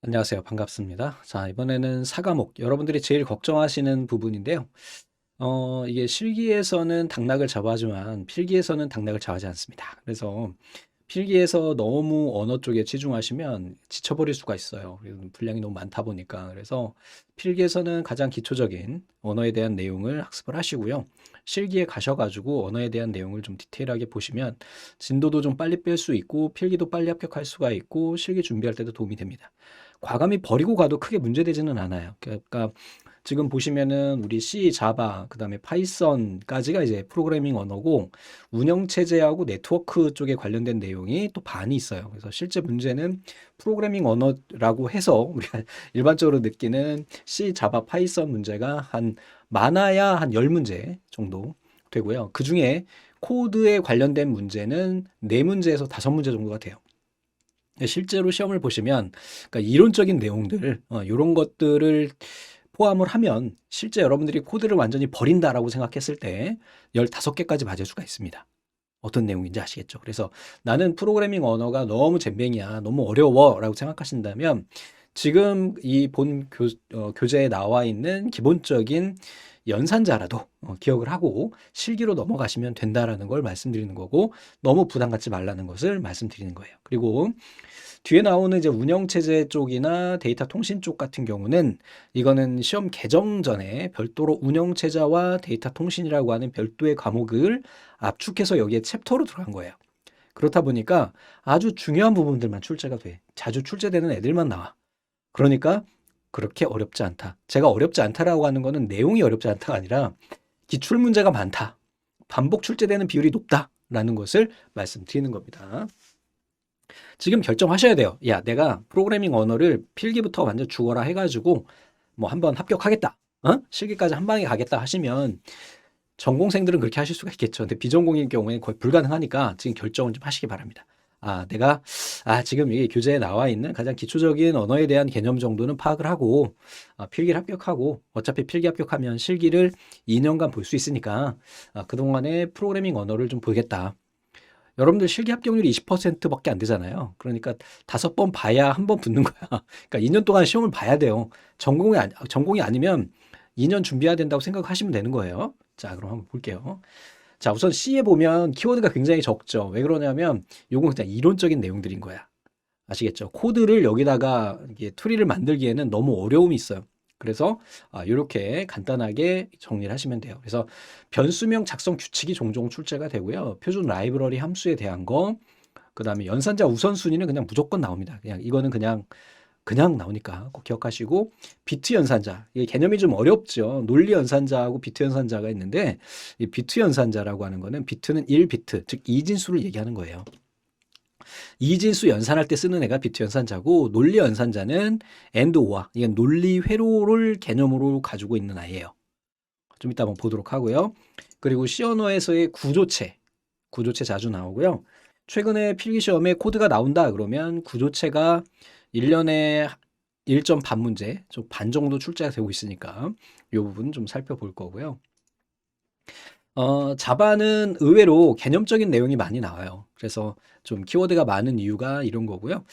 안녕하세요. 반갑습니다. 자, 이번에는 사과목. 여러분들이 제일 걱정하시는 부분인데요. 이게 실기에서는 당락을 잡아주지만 필기에서는 당락을 잡아지 않습니다. 그래서 필기에서 너무 언어 쪽에 치중하시면 지쳐버릴 수가 있어요. 분량이 너무 많다 보니까. 그래서 필기에서는 가장 기초적인 언어에 대한 내용을 학습을 하시고요. 실기에 가셔가지고 언어에 대한 내용을 좀 디테일하게 보시면 진도도 좀 빨리 뺄 수 있고 필기도 빨리 합격할 수가 있고 실기 준비할 때도 도움이 됩니다. 과감히 버리고 가도 크게 문제되지는 않아요. 그러니까 지금 보시면은 우리 C, 자바, 그다음에 파이썬까지가 이제 프로그래밍 언어고 운영 체제하고 네트워크 쪽에 관련된 내용이 또 반이 있어요. 그래서 실제 문제는 프로그래밍 언어라고 해서 우리가 일반적으로 느끼는 C, 자바, 파이썬 문제가 한 많아야 한 10문제 정도 되고요. 그중에 코드에 관련된 문제는 4문제에서 5문제 정도가 돼요. 실제로 시험을 보시면 그러니까 이론적인 내용들 이런 것들을 포함을 하면 실제 여러분들이 코드를 완전히 버린다라고 생각했을 때 15개까지 맞을 수가 있습니다. 어떤 내용인지 아시겠죠? 그래서 나는 프로그래밍 언어가 너무 젬병이야, 너무 어려워라고 생각하신다면 지금 이 본 교재에 나와 있는 기본적인 연산자라도 기억을 하고 실기로 넘어가시면 된다라는 걸 말씀드리는 거고 너무 부담 갖지 말라는 것을 말씀드리는 거예요. 그리고 뒤에 나오는 이제 운영체제 쪽이나 데이터 통신 쪽 같은 경우는 이거는 시험 개정 전에 별도로 운영체제와 데이터 통신이라고 하는 별도의 과목을 압축해서 여기에 챕터로 들어간 거예요. 그렇다 보니까 아주 중요한 부분들만 출제가 돼. 자주 출제되는 애들만 나와. 그러니까 그렇게 어렵지 않다. 제가 어렵지 않다라고 하는 거는 내용이 어렵지 않다가 아니라 기출 문제가 많다. 반복 출제되는 비율이 높다라는 것을 말씀드리는 겁니다. 지금 결정하셔야 돼요. 야, 내가 프로그래밍 언어를 필기부터 완전 죽어라 해가지고 뭐 한번 합격하겠다. 실기까지 한 방에 가겠다 하시면 전공생들은 그렇게 하실 수가 있겠죠. 근데 비전공인 경우에는 거의 불가능하니까 지금 결정을 좀 하시기 바랍니다. 지금 이게 교재에 나와 있는 가장 기초적인 언어에 대한 개념 정도는 파악을 하고 필기를 합격하고 어차피 필기 합격하면 실기를 2년간 볼 수 있으니까 그동안에 프로그래밍 언어를 좀 보겠다. 여러분들 실기 합격률이 20%밖에 안 되잖아요. 그러니까 5번 봐야 한 번 붙는 거야. 그러니까 2년 동안 시험을 봐야 돼요. 전공이 아니면 2년 준비해야 된다고 생각하시면 되는 거예요. 자, 그럼 한번 볼게요. 자, 우선 C에 보면 키워드가 굉장히 적죠. 왜 그러냐면 요건 그냥 이론적인 내용들인 거야. 아시겠죠? 코드를 여기다가 이게 트리를 만들기에는 너무 어려움이 있어요. 그래서 이렇게 간단하게 정리를 하시면 돼요. 그래서 변수명 작성 규칙이 종종 출제가 되고요. 표준 라이브러리 함수에 대한 거, 그다음에 연산자 우선순위는 그냥 무조건 나옵니다. 그냥 이거는 그냥 나오니까 꼭 기억하시고 비트 연산자 이게 개념이 좀 어렵죠. 논리 연산자하고 비트 연산자가 있는데 이 비트 연산자라고 하는 거는 비트는 1비트 즉 이진수를 얘기하는 거예요. 이진수 연산할 때 쓰는 애가 비트 연산자고 논리 연산자는 AND OR 이건 논리 회로를 개념으로 가지고 있는 아이예요. 좀 이따 한번 보도록 하고요. 그리고 C 언어에서의 구조체 자주 나오고요. 최근에 필기시험에 코드가 나온다 그러면 구조체가 1년에 1점 반 문제, 좀 반 정도 출제가 되고 있으니까 이 부분 좀 살펴볼 거고요. 자바는 의외로 개념적인 내용이 많이 나와요. 그래서 좀 키워드가 많은 이유가 이런 거고요.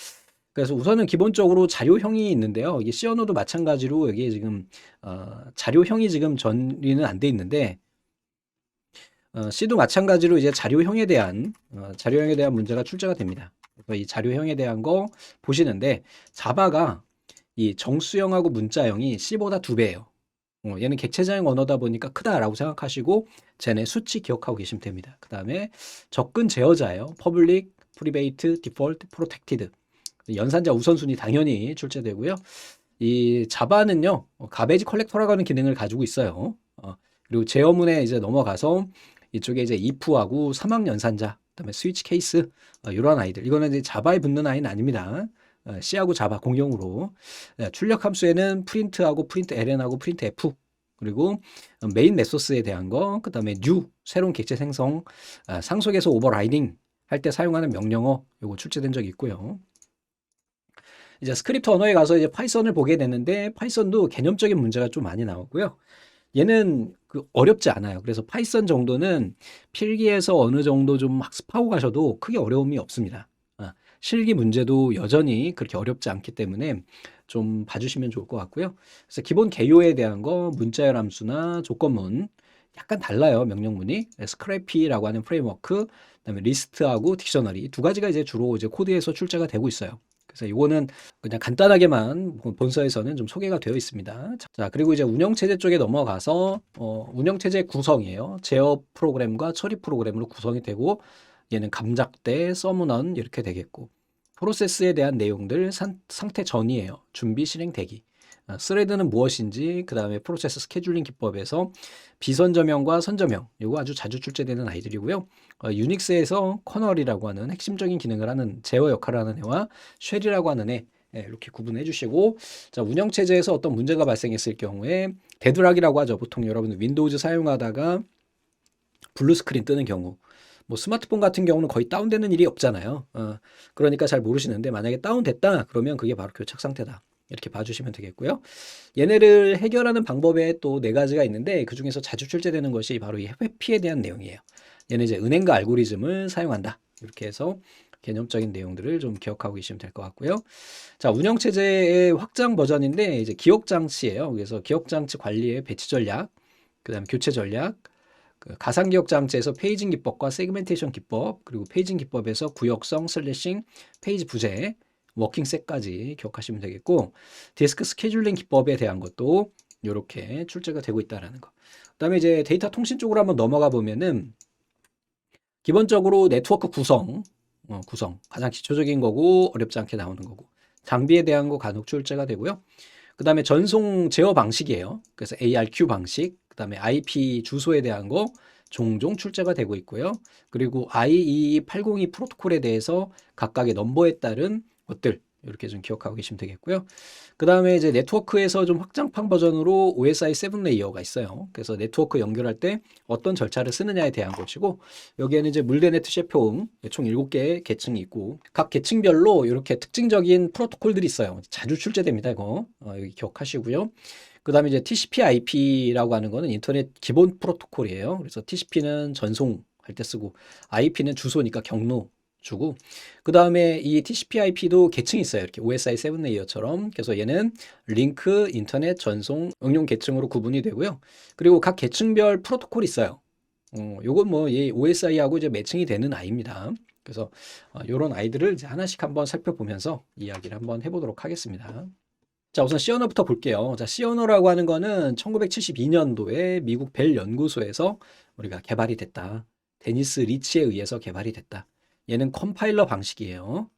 그래서 우선은 기본적으로 자료형이 있는데요. 이게 C 언어도 마찬가지로 여기에 지금 자료형이 지금 전리는 안 돼 있는데 C도 마찬가지로 이제 자료형에 대한 문제가 출제가 됩니다. 그래서 이 자료형에 대한 거 보시는데 자바가 이 정수형하고 문자형이 C보다 2배예요. 얘는 객체자형 언어다 보니까 크다라고 생각하시고 쟤네 수치 기억하고 계시면 됩니다. 그 다음에 접근 제어자예요. Public, Private, Default, Protected. 연산자 우선순위 당연히 출제되고요. 이 자바는요, 가베지 컬렉터라고 하는 기능을 가지고 있어요. 그리고 제어문에 이제 넘어가서 이쪽에 이제 if하고 사막 연산자, 그다음에 스위치 케이스 이런 아이들. 이거는 이제 자바에 붙는 아이는 아닙니다. C하고 자바 공용으로 출력 함수에는 프린트하고 프린트 ln하고 프린트 f 그리고 메인 메소스에 대한 거, 그다음에 new 새로운 객체 생성, 상속에서 오버라이딩 할 때 사용하는 명령어 요거 출제된 적이 있고요. 이제 스크립트 언어에 가서 이제 파이썬을 보게 되는데 파이썬도 개념적인 문제가 좀 많이 나오고요. 얘는 어렵지 않아요. 그래서 파이썬 정도는 필기에서 어느 정도 좀 학습하고 가셔도 크게 어려움이 없습니다. 실기 문제도 여전히 그렇게 어렵지 않기 때문에 좀 봐주시면 좋을 것 같고요. 그래서 기본 개요에 대한 거 문자열 함수나 조건문 약간 달라요. 명령문이. 스크래피라고 하는 프레임워크, 그다음에 리스트하고 딕셔너리 두 가지가 이제 주로 이제 코드에서 출제가 되고 있어요. 그래서 이거는 그냥 간단하게만 본서에서는 좀 소개가 되어 있습니다. 자, 그리고 이제 운영체제 쪽에 넘어가서 운영체제 구성이에요. 제어 프로그램과 처리 프로그램으로 구성이 되고 얘는 감작대, 서문원 이렇게 되겠고 프로세스에 대한 내용들 상태 전이에요. 준비, 실행, 대기. 스레드는 무엇인지, 그 다음에 프로세스 스케줄링 기법에서 비선저명과 선저명, 이거 아주 자주 출제되는 아이들이고요. 유닉스에서 커널이라고 하는 핵심적인 기능을 하는 제어 역할을 하는 애와 쉘이라고 하는 애, 이렇게 구분해 주시고, 자, 운영체제에서 어떤 문제가 발생했을 경우에 데드락이라고 하죠. 보통 여러분 윈도우즈 사용하다가 블루 스크린 뜨는 경우, 뭐 스마트폰 같은 경우는 거의 다운되는 일이 없잖아요. 그러니까 잘 모르시는데 만약에 다운됐다 그러면 그게 바로 교착 상태다. 이렇게 봐주시면 되겠고요. 얘네를 해결하는 방법에 또 네 가지가 있는데 그 중에서 자주 출제되는 것이 바로 이 회피에 대한 내용이에요. 얘는 이제 은행과 알고리즘을 사용한다. 이렇게 해서 개념적인 내용들을 좀 기억하고 계시면 될 것 같고요. 자, 운영체제의 확장 버전인데 이제 기억장치예요. 그래서 기억장치 관리의 배치 전략, 그 다음에 교체 전략, 그 가상기억 장치에서 페이징 기법과 세그멘테이션 기법, 그리고 페이징 기법에서 구역성, 슬래싱, 페이지 부재, 워킹셋까지 기억하시면 되겠고, 디스크 스케줄링 기법에 대한 것도 이렇게 출제가 되고 있다는 거. 그다음에 이제 데이터 통신 쪽으로 한번 넘어가 보면은 기본적으로 네트워크 구성 가장 기초적인 거고 어렵지 않게 나오는 거고 장비에 대한 거 간혹 출제가 되고요. 그 다음에 전송 제어 방식이에요. 그래서 ARQ 방식, 그 다음에 IP 주소에 대한 거 종종 출제가 되고 있고요. 그리고 IEEE802 프로토콜에 대해서 각각의 넘버에 따른 것들 이렇게 좀 기억하고 계시면 되겠고요. 그 다음에 이제 네트워크에서 좀 확장판 버전으로 OSI 7레이어가 있어요. 그래서 네트워크 연결할 때 어떤 절차를 쓰느냐에 대한 것이고 여기에는 이제 물대네트 셰퍼응 총 7개의 계층이 있고 각 계층별로 이렇게 특징적인 프로토콜들이 있어요. 자주 출제됩니다. 이거 여기 기억하시고요. 그 다음에 이제 TCP/IP라고 하는 거는 인터넷 기본 프로토콜이에요. 그래서 TCP는 전송할 때 쓰고 IP는 주소니까 경로 주고 그 다음에 이 TCP/IP도 계층이 있어요. 이렇게 OSI 7레이어처럼. 그래서 얘는 링크, 인터넷, 전송, 응용 계층으로 구분이 되고요. 그리고 각 계층별 프로토콜이 있어요. 요건 뭐 이 OSI하고 이제 매칭이 되는 아이입니다. 그래서 요런 아이들을 이제 하나씩 한번 살펴보면서 이야기를 한번 해보도록 하겠습니다. 자, 우선 시어너부터 볼게요. 자, 시어너라고 하는 거는 1972년도에 미국 벨 연구소에서 우리가 개발이 됐다. 데니스 리치에 의해서 개발이 됐다. 얘는 컴파일러 방식이에요.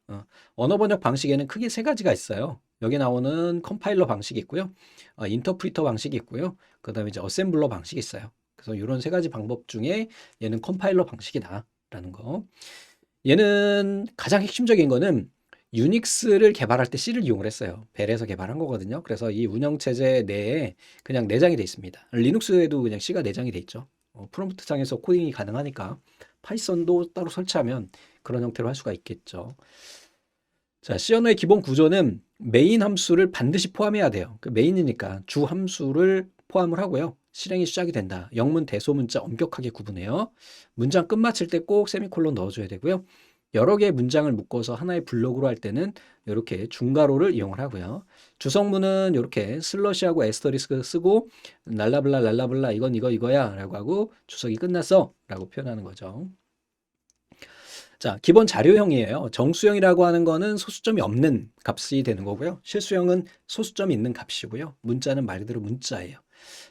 언어 번역 방식에는 크게 세 가지가 있어요. 여기 나오는 컴파일러 방식이 있고요. 인터프리터 방식이 있고요. 그 다음에 이제 어셈블러 방식이 있어요. 그래서 이런 세 가지 방법 중에 얘는 컴파일러 방식이다라는 거. 얘는 가장 핵심적인 거는 유닉스를 개발할 때 C를 이용을 했어요. 벨에서 개발한 거거든요. 그래서 이 운영체제 내에 그냥 내장이 돼 있습니다. 리눅스에도 그냥 C가 내장이 돼 있죠. 프롬프트 창에서 코딩이 가능하니까 파이썬도 따로 설치하면 그런 형태로 할 수가 있겠죠. 자, C 언어의 기본 구조는 메인 함수를 반드시 포함해야 돼요. 그 메인이니까 주 함수를 포함을 하고요. 실행이 시작이 된다. 영문, 대소문자 엄격하게 구분해요. 문장 끝마칠 때 꼭 세미콜론 넣어줘야 되고요. 여러 개의 문장을 묶어서 하나의 블록으로 할 때는 이렇게 중괄호를 이용을 하고요. 주성문은 이렇게 슬러시하고 에스터리스크 쓰고 랄라블라 랄라블라 이건 이거야 라고 하고 주석이 끝났어 라고 표현하는 거죠. 자, 기본 자료형이에요. 정수형이라고 하는 거는 소수점이 없는 값이 되는 거고요. 실수형은 소수점이 있는 값이고요. 문자는 말 그대로 문자예요.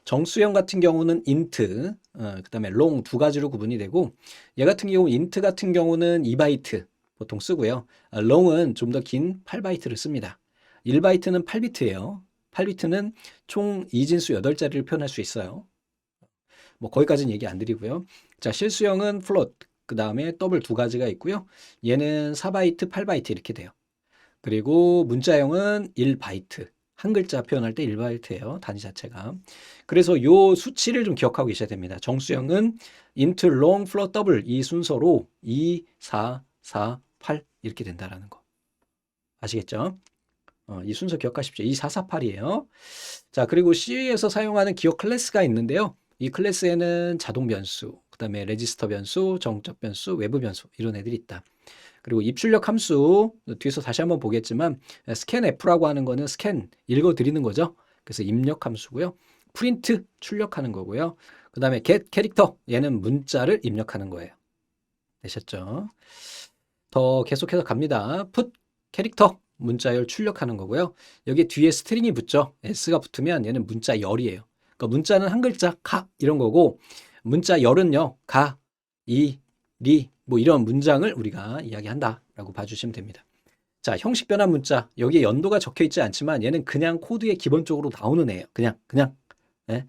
정수형 같은 경우는 int, 그 다음에 long 두 가지로 구분이 되고 얘 같은 경우 int 같은 경우는 2바이트 보통 쓰고요. long은 좀 더 긴 8바이트를 씁니다. 1바이트는 8비트예요. 8비트는 총 이진수 8자리를 표현할 수 있어요. 뭐 거기까지는 얘기 안 드리고요. 자, 실수형은 float, 그 다음에 더블 두 가지가 있고요. 얘는 4바이트, 8바이트 이렇게 돼요. 그리고 문자형은 1바이트. 한 글자 표현할 때 1바이트예요. 단위 자체가. 그래서 요 수치를 좀 기억하고 계셔야 됩니다. 정수형은 int, long, float, double 이 순서로 2, 4, 4, 8 이렇게 된다라는 거. 아시겠죠? 이 순서 기억하십시오. 2, 4, 4, 8이에요. 자, 그리고 C에서 사용하는 기억 클래스가 있는데요. 이 클래스에는 자동 변수, 그 다음에 레지스터 변수, 정적 변수, 외부 변수 이런 애들이 있다. 그리고 입출력 함수 뒤에서 다시 한번 보겠지만 scanf라고 하는 거는 스캔 읽어드리는 거죠. 그래서 입력 함수고요. 프린트 출력하는 거고요. 그 다음에 get 캐릭터 얘는 문자를 입력하는 거예요. 되셨죠? 더 계속해서 갑니다. put 캐릭터 문자열 출력하는 거고요. 여기 뒤에 스트링이 붙죠. s가 붙으면 얘는 문자 열이에요. 그러니까 문자는 한 글자 가 이런 거고 문자 열은요 가, 이, 리 뭐 이런 문장을 우리가 이야기한다라고 봐주시면 됩니다. 자, 형식 변환 문자 여기에 연도가 적혀 있지 않지만 얘는 그냥 코드에 기본적으로 나오는 애예요. 그냥 네?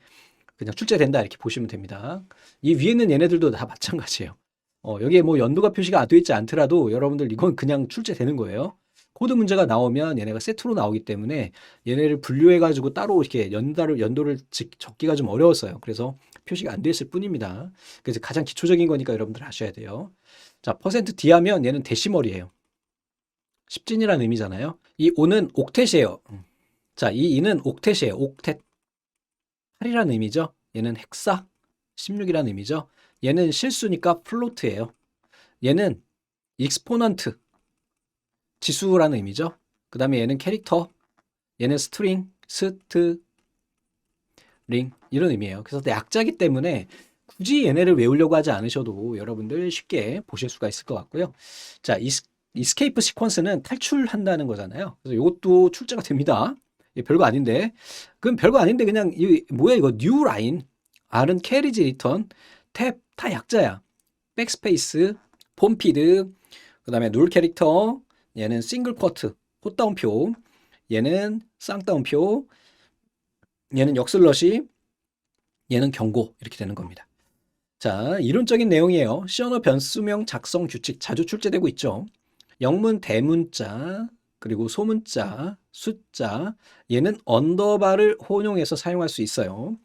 그냥 출제된다 이렇게 보시면 됩니다. 이 위에 있는 얘네들도 다 마찬가지예요. 여기에 뭐 연도가 표시가 되어 있지 않더라도 여러분들 이건 그냥 출제되는 거예요. 코드 문제가 나오면 얘네가 세트로 나오기 때문에 얘네를 분류해 가지고 따로 이렇게 연도를 적기가 좀 어려웠어요. 그래서 표시가 안 됐을 뿐입니다. 그래서 가장 기초적인 거니까 여러분들 아셔야 돼요. 자, %d 하면 얘는 데시멀이에요. 10진이라는 의미잖아요. 이 5는 옥텟이에요. 자, 이 2는 옥텟이에요. 옥텟. 8이라는 의미죠. 얘는 헥사 16이라는 의미죠. 얘는 실수니까 플로트예요. 얘는 익스포넌트 지수라는 의미죠. 그 다음에 얘는 캐릭터, 얘는 스트링, 스트링 이런 의미예요. 그래서 약자기 때문에 굳이 얘네를 외우려고 하지 않으셔도 여러분들 쉽게 보실 수가 있을 것 같고요. 자, 이스케이프 시퀀스는 탈출한다는 거잖아요. 그래서 이것도 출제가 됩니다. 별거 아닌데. 그럼 별거 아닌데 그냥 뭐야 이거 뉴 라인, R은 캐리지 리턴, 탭 다 약자야. 백스페이스, 폼피드, 그 다음에 눌 캐릭터, 얘는 싱글 쿼트, 콧다운표, 얘는 쌍따옴표, 얘는 역슬러시, 얘는 경고 이렇게 되는 겁니다. 자, 이론적인 내용이에요. C 언어 변수명 작성 규칙 자주 출제되고 있죠. 영문 대문자, 그리고 소문자, 숫자, 얘는 언더바를 혼용해서 사용할 수 있어요.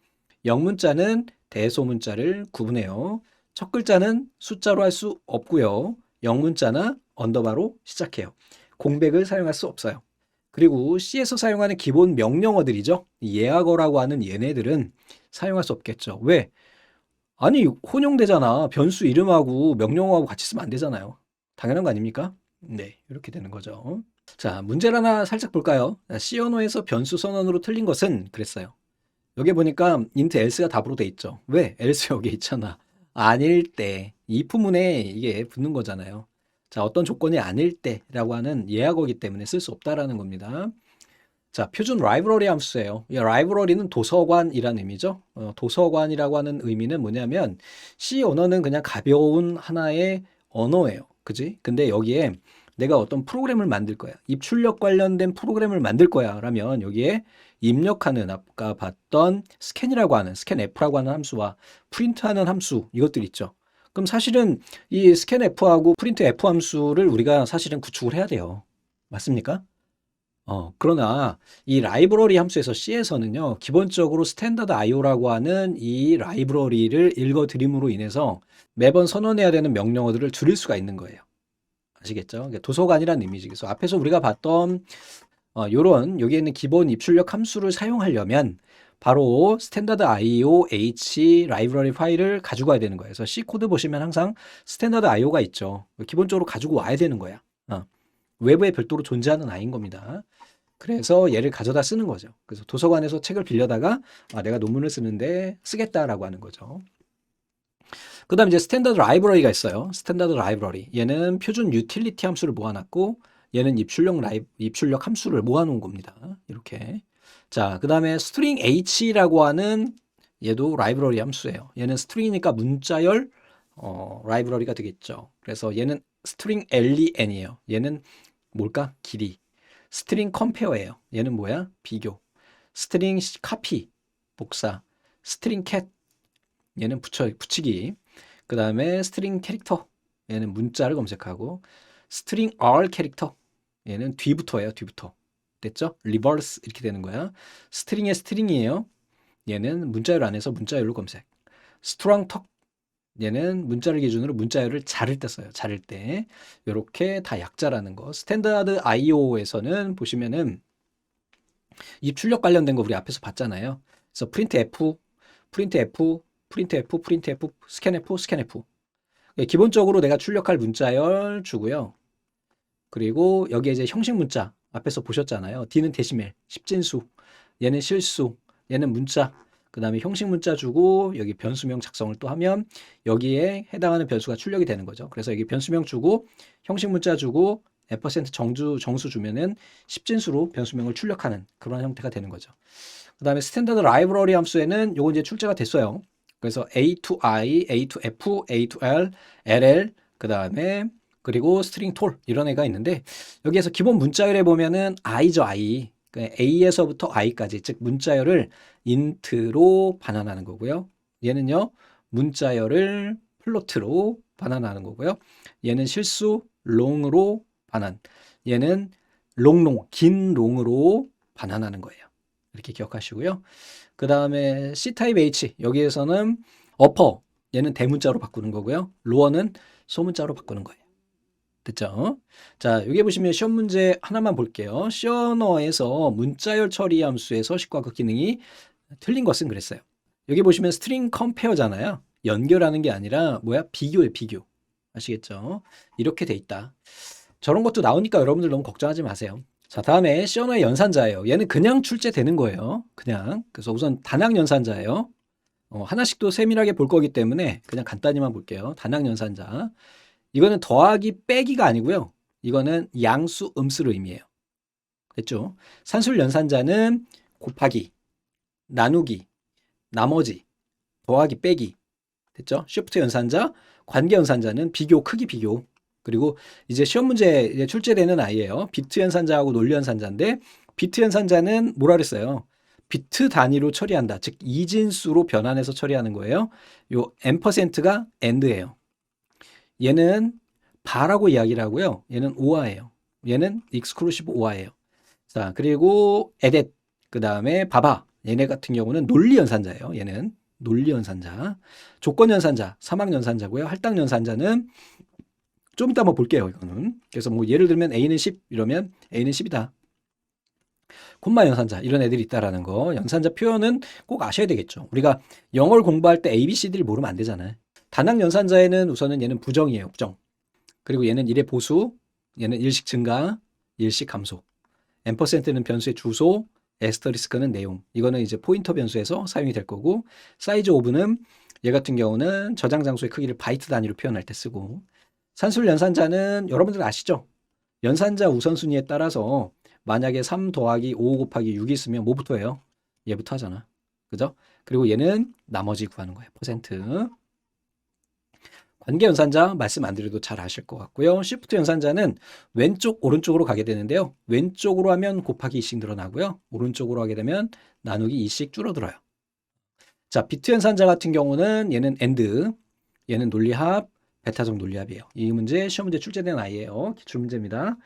영문자는 대소문자를 구분해요. 첫 글자는 숫자로 할 수 없고요. 영문자나 언더바로 시작해요. 공백을 사용할 수 없어요. 그리고 C에서 사용하는 기본 명령어들이죠. 예약어라고 하는 얘네들은 사용할 수 없겠죠. 왜? 아니, 혼용되잖아. 변수 이름하고 명령어하고 같이 쓰면 안 되잖아요. 당연한 거 아닙니까? 네, 이렇게 되는 거죠. 자, 문제를 하나 살짝 볼까요? C 언어에서 변수 선언으로 틀린 것은 그랬어요. 여기 보니까 int else가 답으로 돼 있죠. 왜? else 여기 있잖아. 아닐 때. if문에 이게 붙는 거잖아요. 자, 어떤 조건이 아닐 때라고 하는 예약어기 때문에 쓸 수 없다라는 겁니다. 자, 표준 라이브러리 함수예요. 이 라이브러리는 도서관이라는 의미죠. 도서관이라고 하는 의미는 뭐냐면 C 언어는 그냥 가벼운 하나의 언어예요. 그지? 근데 여기에 내가 어떤 프로그램을 만들 거야. 입출력 관련된 프로그램을 만들 거야. 라면 여기에 입력하는 아까 봤던 스캔이라고 하는 scanf라고 하는 함수와 프린트하는 함수 이것들 있죠. 그럼 사실은 이 scanf하고 printf 함수를 우리가 사실은 구축을 해야 돼요. 맞습니까? 그러나 이 라이브러리 함수에서 C에서는요, 기본적으로 스탠다드 IO라고 하는 이 라이브러리를 읽어드림으로 인해서 매번 선언해야 되는 명령어들을 줄일 수가 있는 거예요. 아시겠죠? 도서관이라는 의미지. 그래서 앞에서 우리가 봤던 요런 여기에 있는 기본 입출력 함수를 사용하려면 바로 스탠다드 IO H 라이브러리 파일을 가지고 와야 되는 거예요. 그래서 C 코드 보시면 항상 스탠다드 IO가 있죠. 기본적으로 가지고 와야 되는 거야. 외부에 별도로 존재하는 아이인 겁니다. 그래서 얘를 가져다 쓰는 거죠. 그래서 도서관에서 책을 빌려다가 내가 논문을 쓰는데 쓰겠다라고 하는 거죠. 그 다음에 이제 스탠다드 라이브러리가 있어요. 스탠다드 라이브러리. 얘는 표준 유틸리티 함수를 모아놨고 얘는 입출력 함수를 모아놓은 겁니다. 이렇게. 자, 그 다음에 스트링 H라고 하는 얘도 라이브러리 함수예요. 얘는 스트링이니까 문자열 라이브러리가 되겠죠. 그래서 얘는 스트링 len 이에요. 얘는 뭘까? 길이. 스트링 컴페어예요. 얘는 뭐야? 비교. 스트링 카피, 복사. 스트링 캣, 얘는 붙이기. 그 다음에 스트링 캐릭터, 얘는 문자를 검색하고. 스트링 r 캐릭터, 얘는 뒤부터예요. 뒤부터. 됐죠? 리버스 이렇게 되는 거야. 스트링의 스트링이에요. 얘는 문자열 안에서 문자열로 검색. 스트랑 턱, 얘는 문자를 기준으로 문자열을 자를 때 써요. 자를 때. 이렇게 다 약자라는 거. 스탠다드 IO에서는 보시면은 입출력 관련된 거 우리 앞에서 봤잖아요. 그래서 printf, printf, printf, printf, scanf, scanf. 기본적으로 내가 출력할 문자열 주고요. 그리고 여기에 이제 형식 문자 앞에서 보셨잖아요. D는 데시멜, 십진수, 얘는 실수, 얘는 문자. 그 다음에 형식 문자 주고 여기 변수명 작성을 또 하면 여기에 해당하는 변수가 출력이 되는 거죠. 그래서 여기 변수명 주고 형식 문자 주고 앰퍼센트 정수 주면은 십진수로 변수명을 출력하는 그런 형태가 되는 거죠. 그 다음에 스탠다드 라이브러리 함수에는 요거 이제 출제가 됐어요. 그래서 A to I, A to F, A to L, LL, 그 다음에 그리고 스트링 톨 이런 애가 있는데 여기에서 기본 문자열에 보면은 I죠, I. A에서부터 I까지, 즉 문자열을 인트로 반환하는 거고요. 얘는요, 문자열을 플로트로 반환하는 거고요. 얘는 실수 롱으로 반환. 얘는 롱, 긴 롱으로 반환하는 거예요. 이렇게 기억하시고요. 그 다음에 C타입 H, 여기에서는 어퍼, 얘는 대문자로 바꾸는 거고요. 로어는 소문자로 바꾸는 거예요. 됐죠? 자, 여기 보시면 시험 문제 하나만 볼게요. C 언어에서 문자열 처리 함수의 서식과 그 기능이 틀린 것은 그랬어요. 여기 보시면 스트링 컴페어잖아요. 연결하는 게 아니라 뭐야? 비교예요, 비교. 아시겠죠? 이렇게 돼 있다. 저런 것도 나오니까 여러분들 너무 걱정하지 마세요. 자, 다음에 C 언어의 연산자예요. 얘는 그냥 출제되는 거예요. 그냥. 그래서 우선 단학 연산자예요. 하나씩 또 세밀하게 볼 거기 때문에 그냥 간단히만 볼게요. 단학 연산자. 이거는 더하기 빼기가 아니고요. 이거는 양수 음수를 의미해요. 됐죠? 산술 연산자는 곱하기, 나누기, 나머지, 더하기 빼기. 됐죠? 쉬프트 연산자, 관계 연산자는 비교, 크기 비교. 그리고 이제 시험 문제에 출제되는 아이예요. 비트 연산자하고 논리 연산자인데 비트 연산자는 뭐라 그랬어요? 비트 단위로 처리한다. 즉 이진수로 변환해서 처리하는 거예요. 요 앰퍼센트가 AND예요. 얘는 바라고 이야기를 하고요. 얘는 오아예요. 얘는 익스클루시브 오아예요. 자, 그리고 에뎃, 그 다음에 바바. 얘네 같은 경우는 논리 연산자예요. 얘는 논리 연산자. 조건 연산자, 사막 연산자고요. 할당 연산자는 좀 이따 한번 볼게요. 이거는. 그래서 뭐 예를 들면 A는 10 이러면 A는 10이다. 콤마 연산자 이런 애들이 있다라는 거. 연산자 표현은 꼭 아셔야 되겠죠. 우리가 영어를 공부할 때 A, B, C, D를 모르면 안 되잖아요. 단학 연산자에는 우선은 얘는 부정이에요. 부정. 그리고 얘는 1의 보수, 얘는 일식 증가, 일식 감소. 앰퍼센트는 변수의 주소, 에스터리스크는 내용. 이거는 이제 포인터 변수에서 사용이 될 거고, 사이즈 오브는 얘 같은 경우는 저장 장소의 크기를 바이트 단위로 표현할 때 쓰고, 산술 연산자는 여러분들 아시죠? 연산자 우선순위에 따라서 만약에 3 더하기 5 곱하기 6이 있으면 뭐부터 해요? 얘부터 하잖아. 그죠? 그리고 얘는 나머지 구하는 거예요. 퍼센트. 관계 연산자 말씀 안 드려도 잘 아실 것 같고요. 시프트 연산자는 왼쪽 오른쪽으로 가게 되는데요. 왼쪽으로 하면 곱하기 2씩 늘어나고요. 오른쪽으로 하게 되면 나누기 2씩 줄어들어요. 자, 비트 연산자 같은 경우는 얘는 AND, 얘는 논리합, 베타적 논리합이에요. 이 문제 시험 문제 출제된 아이예요. 기출 문제입니다.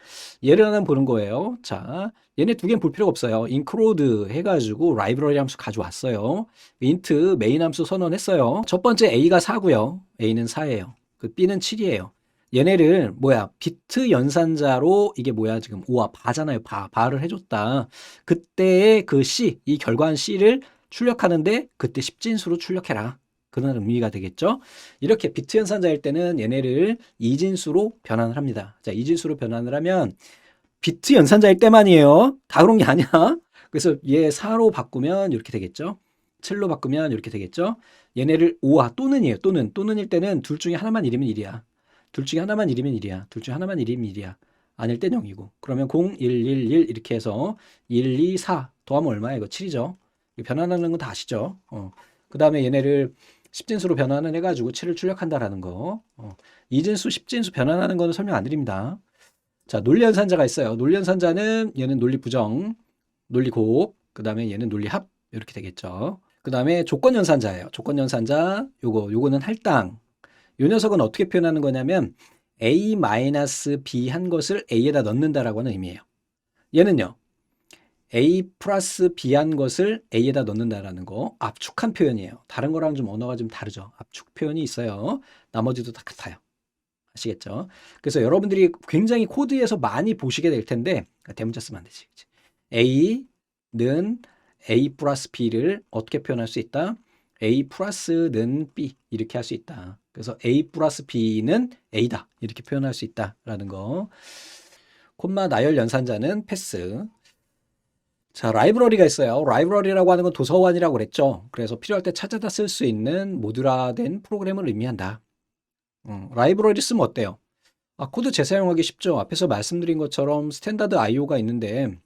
얘를 하나 보는 거예요. 자, 얘네 두 개는 볼 필요가 없어요. include 해가지고 라이브러리 함수 가져왔어요. int 메인 함수 선언했어요. 첫 번째 A가 4고요. A는 4예요. 그 B는 7이에요. 얘네를 뭐야 비트 연산자로 이게 뭐야 지금 5와 바잖아요. 바를 해줬다. 그때의 그 C, 이 결과한 C를 출력하는데 그때 십진수로 출력해라. 그런 의미가 되겠죠. 이렇게 비트 연산자일 때는 얘네를 이진수로 변환을 합니다. 자, 이진수로 변환을 하면 비트 연산자일 때만이에요. 다 그런 게 아니야. 그래서 얘 4로 바꾸면 이렇게 되겠죠. 7로 바꾸면 이렇게 되겠죠. 얘네를 5와 또는이에요. 또는일 때는 둘 중에 하나만 1이면 1이야. 둘 중에 하나만 1이면 1이야. 둘 중에 하나만 1이면 1이야. 아닐 땐 0이고. 그러면 0, 1, 1, 1 이렇게 해서 1, 2, 4 더하면 얼마야? 이거 7이죠. 변환하는 건 다 아시죠? 그 다음에 얘네를 십진수로 변환을 해가지고 7을 출력한다라는 거. 이진수, 십진수 변환하는 거는 설명 안 드립니다. 자, 논리연산자가 있어요. 논리연산자는 얘는 논리부정, 논리곱, 그 다음에 얘는 논리합 이렇게 되겠죠. 그 다음에 조건연산자예요. 조건연산자, 요거는 할당. 요 녀석은 어떻게 표현하는 거냐면 A-B 한 것을 A에다 넣는다라고 하는 의미예요. 얘는요. A 플러스 B 한 것을 A에다 넣는다라는 거 압축한 표현이에요. 다른 거랑 좀 언어가 좀 다르죠. 압축 표현이 있어요. 나머지도 다 같아요. 아시겠죠? 그래서 여러분들이 굉장히 코드에서 많이 보시게 될 텐데 대문자 쓰면 안 되지. A는 A 플러스 B를 어떻게 표현할 수 있다? A 플러스는 B 이렇게 할 수 있다. 그래서 A 플러스 B는 A다 이렇게 표현할 수 있다라는 거. 콤마 나열 연산자는 패스. 자, 라이브러리가 있어요. 라이브러리라고 하는 건 도서관이라고 그랬죠. 그래서 필요할 때 찾아다 쓸 수 있는 모듈화된 프로그램을 의미한다. 라이브러리 쓰면 어때요? 코드 재사용하기 쉽죠. 앞에서 말씀드린 것처럼 스탠다드 IO가 있는데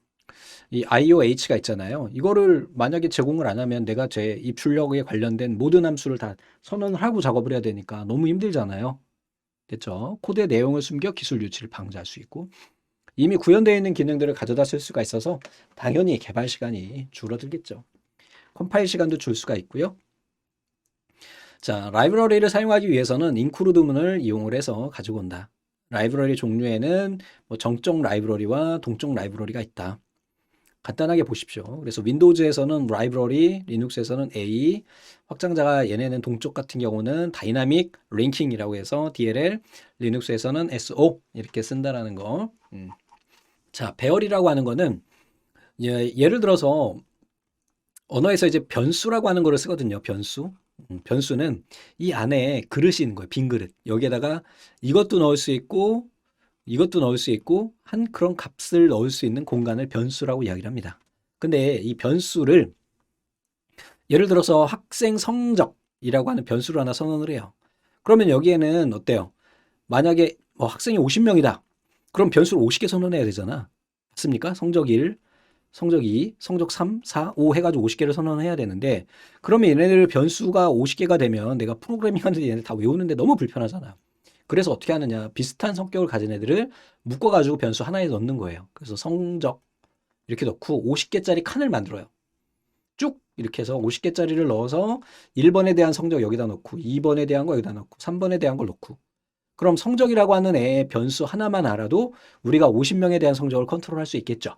이 IOH가 있잖아요. 이거를 만약에 제공을 안 하면 내가 제 입출력에 관련된 모든 함수를 다 선언을 하고 작업을 해야 되니까 너무 힘들잖아요. 됐죠? 코드의 내용을 숨겨 기술 유출을 방지할 수 있고 이미 구현되어 있는 기능들을 가져다 쓸 수가 있어서 당연히 개발 시간이 줄어들겠죠. 컴파일 시간도 줄 수가 있고요. 자, 라이브러리를 사용하기 위해서는 인크루드문을 이용을 해서 가지고 온다. 라이브러리 종류에는 뭐 정적 라이브러리와 동적 라이브러리가 있다. 간단하게 보십시오. 그래서 윈도우즈에서는 라이브러리, 리눅스에서는 A, 확장자가 얘네는 동적 같은 경우는 다이나믹 링킹이라고 해서 DLL, 리눅스에서는 SO 이렇게 쓴다라는 거. 자, 배열이라고 하는 거는 예를 들어서 언어에서 이제 변수라고 하는 거를 쓰거든요. 변수. 변수는 이 안에 그릇이 있는 거예요. 빈 그릇. 여기에다가 이것도 넣을 수 있고 이것도 넣을 수 있고 한 그런 값을 넣을 수 있는 공간을 변수라고 이야기를 합니다. 근데 이 변수를 예를 들어서 학생 성적이라고 하는 변수를 하나 선언을 해요. 그러면 여기에는 어때요? 만약에 뭐 학생이 50명이다. 그럼 변수를 50개 선언해야 되잖아. 맞습니까? 성적 1, 성적 2, 성적 3, 4, 5 해가지고 50개를 선언해야 되는데 그러면 얘네들 변수가 50개가 되면 내가 프로그래밍 하는데 얘네 다 외우는데 너무 불편하잖아. 그래서 어떻게 하느냐. 비슷한 성격을 가진 애들을 묶어가지고 변수 하나에 넣는 거예요. 그래서 성적 이렇게 넣고 50개짜리 칸을 만들어요. 쭉 이렇게 해서 50개짜리를 넣어서 1번에 대한 성적 여기다 넣고 2번에 대한 거 여기다 넣고 3번에 대한 걸 넣고 그럼 성적이라고 하는 애의 변수 하나만 알아도 우리가 50명에 대한 성적을 컨트롤할 수 있겠죠.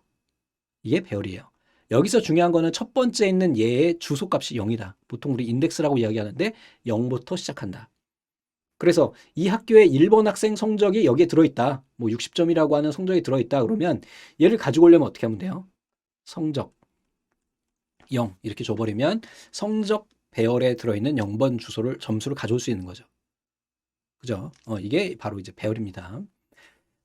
이게 배열이에요. 여기서 중요한 거는 첫 번째 있는 얘의 주소값이 0이다. 보통 우리 인덱스라고 이야기하는데 0부터 시작한다. 그래서 이 학교의 1번 학생 성적이 여기에 들어있다. 뭐 60점이라고 하는 성적이 들어있다. 그러면 얘를 가지고 오려면 어떻게 하면 돼요? 성적 0 이렇게 줘버리면 성적 배열에 들어있는 0번 주소를 점수를 가져올 수 있는 거죠. 그죠? 이게 바로 이제 배열입니다.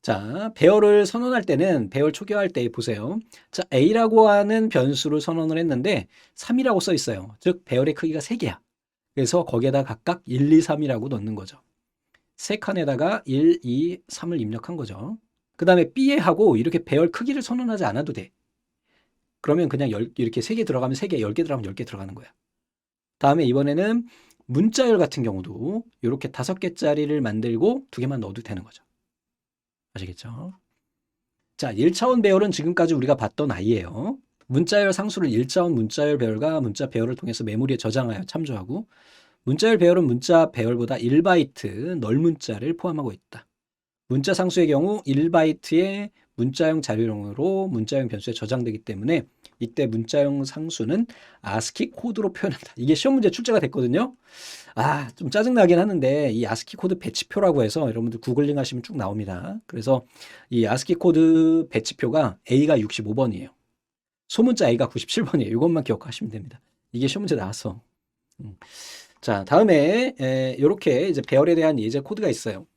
자, 배열을 선언할 때는 배열 초기화할 때 보세요. 자, A라고 하는 변수를 선언을 했는데 3이라고 써 있어요. 즉 배열의 크기가 3개야. 그래서 거기에다 각각 1, 2, 3이라고 넣는 거죠. 세 칸에다가 1, 2, 3을 입력한 거죠. 그 다음에 B에 하고 이렇게 배열 크기를 선언하지 않아도 돼. 그러면 그냥 이렇게 3개 들어가면 3개, 10개 들어가면 10개 들어가는 거야. 다음에 이번에는 문자열 같은 경우도 이렇게 5개짜리를 만들고 2개만 넣어도 되는 거죠. 아시겠죠? 자, 1차원 배열은 지금까지 우리가 봤던 아이예요. 문자열 상수를 1차원 문자열 배열과 문자 배열을 통해서 메모리에 저장하여 참조하고 문자열 배열은 문자 배열보다 1바이트 널 문자를 포함하고 있다. 문자 상수의 경우 1바이트의 문자형 자료용으로 문자형 변수에 저장되기 때문에 이때 문자형 상수는 ASCII 코드로 표현한다. 이게 시험 문제 출제가 됐거든요. 좀 짜증나긴 하는데 이 ASCII 코드 배치표라고 해서 여러분들 구글링 하시면 쭉 나옵니다. 그래서 이 ASCII 코드 배치표가 A가 65번이에요. 소문자 A가 97번이에요. 이것만 기억하시면 됩니다. 이게 시험 문제 나왔어. 자, 다음에 이렇게 이제 배열에 대한 예제 코드가 있어요.